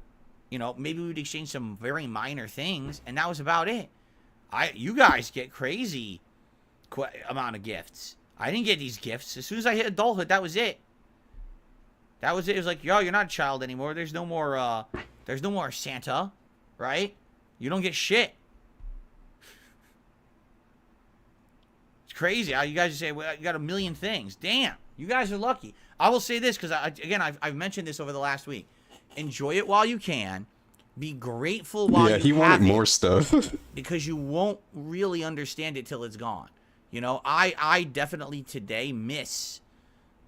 Speaker 2: You know, maybe we'd exchange some very minor things, and that was about it. You guys get crazy amount of gifts. I didn't get these gifts. As soon as I hit adulthood, that was it. That was it. It was like, yo, you're not a child anymore. There's no more Santa, right? You don't get shit. It's crazy. You guys say, well, you got a million things. Damn, you guys are lucky. I will say this because, again, I've mentioned this over the last week. Enjoy it while you can. Be grateful while you have it.
Speaker 1: Yeah, he wanted more stuff.
Speaker 2: Because you won't really understand it till it's gone. You know, I definitely today miss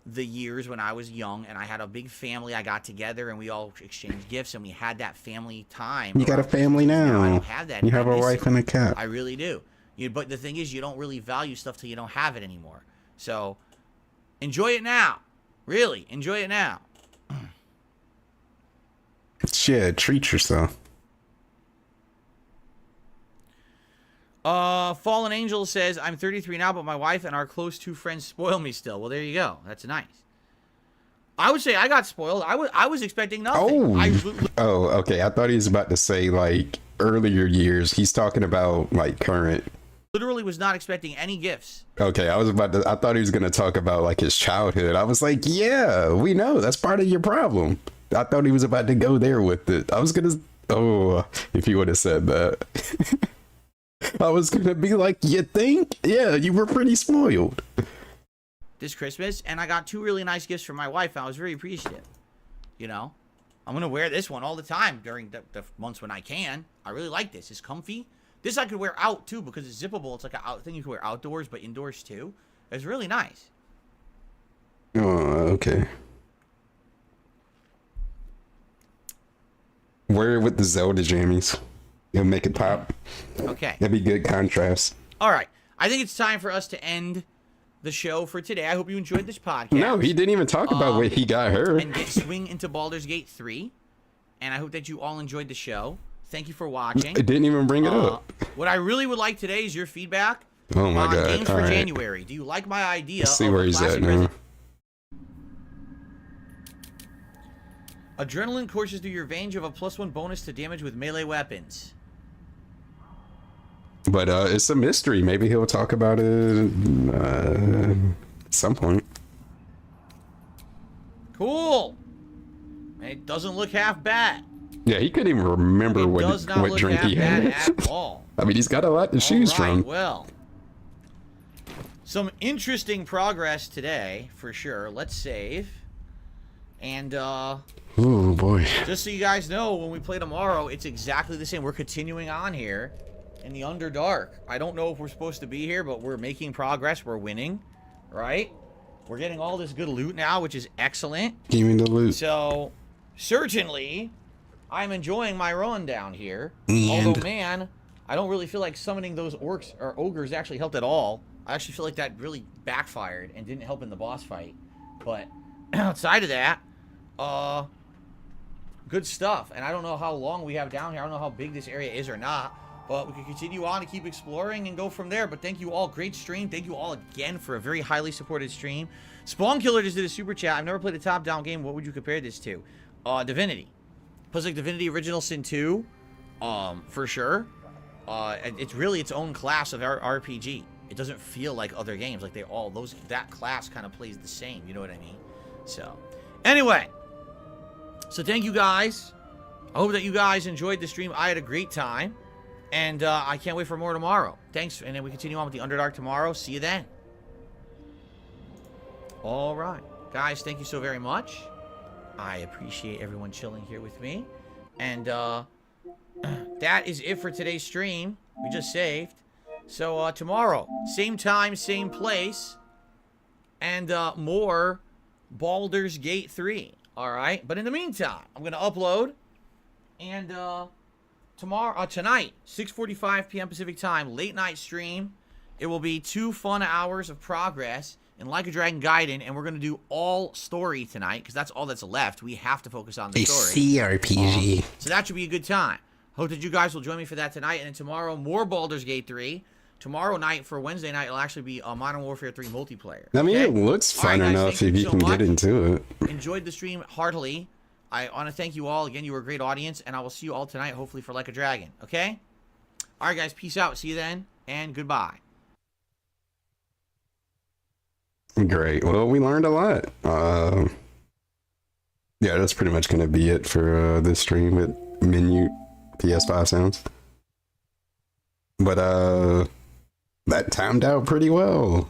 Speaker 2: the years when I was young and I had a big family. I got together and we all exchanged gifts and we had that family time.
Speaker 1: You got a family now.
Speaker 2: I don't have that.
Speaker 1: You have a wife and a cat.
Speaker 2: I really do. But the thing is, you don't really value stuff till you don't have it anymore. So enjoy it now. Really, enjoy it now.
Speaker 1: Shit, treat yourself.
Speaker 2: Fallen Angel says, I'm 33 now, but my wife and our close two friends spoil me still. Well, there you go. That's nice. I would say I got spoiled. I was expecting nothing.
Speaker 1: Oh, okay. I thought he was about to say, like, earlier years. He's talking about, like, current.
Speaker 2: Literally was not expecting any gifts.
Speaker 1: Okay, I thought he was going to talk about, like, his childhood. I was like, yeah, we know. That's part of your problem. I thought he was about to go there with it. I was going to, if he would have said that. I was going to be like, you think? Yeah, you were pretty spoiled.
Speaker 2: This Christmas, and I got 2 really nice gifts from my wife, and I was very appreciative. You know? I'm going to wear this one all the time during the months when I can. I really like this. It's comfy. This I could wear out, too, because it's zippable. It's like a thing you can wear outdoors, but indoors, too. It's really nice.
Speaker 1: Oh, okay. Wear it with the Zelda jammies. It'll make it pop.
Speaker 2: Okay.
Speaker 1: That'd be good contrast.
Speaker 2: All right. I think it's time for us to end the show for today. I hope you enjoyed this podcast.
Speaker 1: No, he didn't even talk about what he got her.
Speaker 2: And swing into Baldur's Gate 3. And I hope that you all enjoyed the show. Thank you for watching.
Speaker 1: It didn't even bring it up.
Speaker 2: What I really would like today is your feedback
Speaker 1: Oh my
Speaker 2: on
Speaker 1: god.
Speaker 2: games
Speaker 1: All
Speaker 2: for
Speaker 1: right.
Speaker 2: January. Do you like my idea
Speaker 1: Let's see
Speaker 2: of
Speaker 1: where
Speaker 2: a
Speaker 1: he's
Speaker 2: classic
Speaker 1: at now.
Speaker 2: Adrenaline courses through your range of a +1 bonus to damage with melee weapons.
Speaker 1: But it's a mystery. Maybe he'll talk about it at some point.
Speaker 2: Cool. It doesn't look half bad.
Speaker 1: Yeah, he couldn't even remember
Speaker 2: It does not
Speaker 1: what
Speaker 2: look
Speaker 1: drink
Speaker 2: half
Speaker 1: he
Speaker 2: bad
Speaker 1: had.
Speaker 2: at all.
Speaker 1: I mean, he's got a lot to choose
Speaker 2: All right,
Speaker 1: from.
Speaker 2: Well, some interesting progress today, for sure. Let's save. And
Speaker 1: Oh boy.
Speaker 2: just so you guys know, when we play tomorrow, it's exactly the same. We're continuing on here in the Underdark. I don't know if we're supposed to be here, but we're making progress. We're winning, right? We're getting all this good loot now, which is excellent.
Speaker 1: Give me the loot.
Speaker 2: So, certainly, I'm enjoying my run down here.
Speaker 1: And
Speaker 2: Although, man, I don't really feel like summoning those orcs or ogres actually helped at all. I actually feel like that really backfired and didn't help in the boss fight. But outside of that, good stuff. And I don't know how long we have down here. I don't know how big this area is or not. But we can continue on and keep exploring and go from there. But thank you all. Great stream. Thank you all again for a very highly supported stream. Spawn Killer just did a super chat. I've never played a top-down game. What would you compare this to? Divinity. Plus, like Divinity Original Sin 2. For sure. It's really its own class of RPG. It doesn't feel like other games. Like that class kind of plays the same. You know what I mean? So, anyway. So thank you guys. I hope that you guys enjoyed the stream. I had a great time. And I can't wait for more tomorrow. Thanks. And then we continue on with the Underdark tomorrow. See you then. All right. Guys, thank you so very much. I appreciate everyone chilling here with me. And that is it for today's stream. We just saved. So tomorrow, same time, same place. And more Baldur's Gate 3. All right. But in the meantime, I'm going to upload. And tonight, 6:45 p.m. Pacific time, late night stream. It will be 2 fun hours of progress in Like a Dragon Gaiden, and we're going to do all story tonight, because that's all that's left. We have to focus on the
Speaker 1: a
Speaker 2: story.
Speaker 1: CRPG.
Speaker 2: So that should be a good time. Hope that you guys will join me for that tonight, and then tomorrow, more Baldur's Gate 3. Tomorrow night, for Wednesday night, it'll actually be a Modern Warfare 3 multiplayer.
Speaker 1: I mean,
Speaker 2: okay?
Speaker 1: it looks
Speaker 2: All right,
Speaker 1: fun
Speaker 2: guys,
Speaker 1: enough
Speaker 2: thank
Speaker 1: if you
Speaker 2: so
Speaker 1: can
Speaker 2: much.
Speaker 1: get into it.
Speaker 2: Enjoyed the stream heartily. I want to thank you all. Again, you were a great audience, and I will see you all tonight, hopefully, for Like a Dragon. Okay? All right, guys. Peace out. See you then, and goodbye.
Speaker 1: Great. Well, we learned a lot. Yeah, that's pretty much going to be it for this stream with menu PS5 sounds. But that timed out pretty well.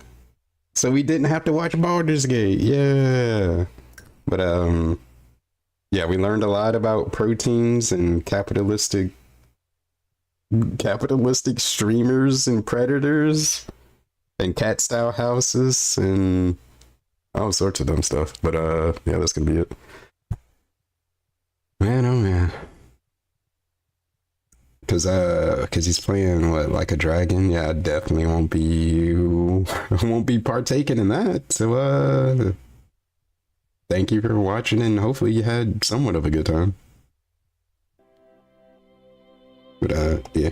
Speaker 1: So we didn't have to watch Baldur's Gate. Yeah. But yeah, we learned a lot about proteins and capitalistic streamers and predators and cat style houses and all sorts of dumb stuff. But yeah, that's gonna be it. Man, oh man. Cause he's playing what, Like a Dragon? Yeah, I definitely won't be partaking in that. So thank you for watching, and hopefully you had somewhat of a good time. But yeah.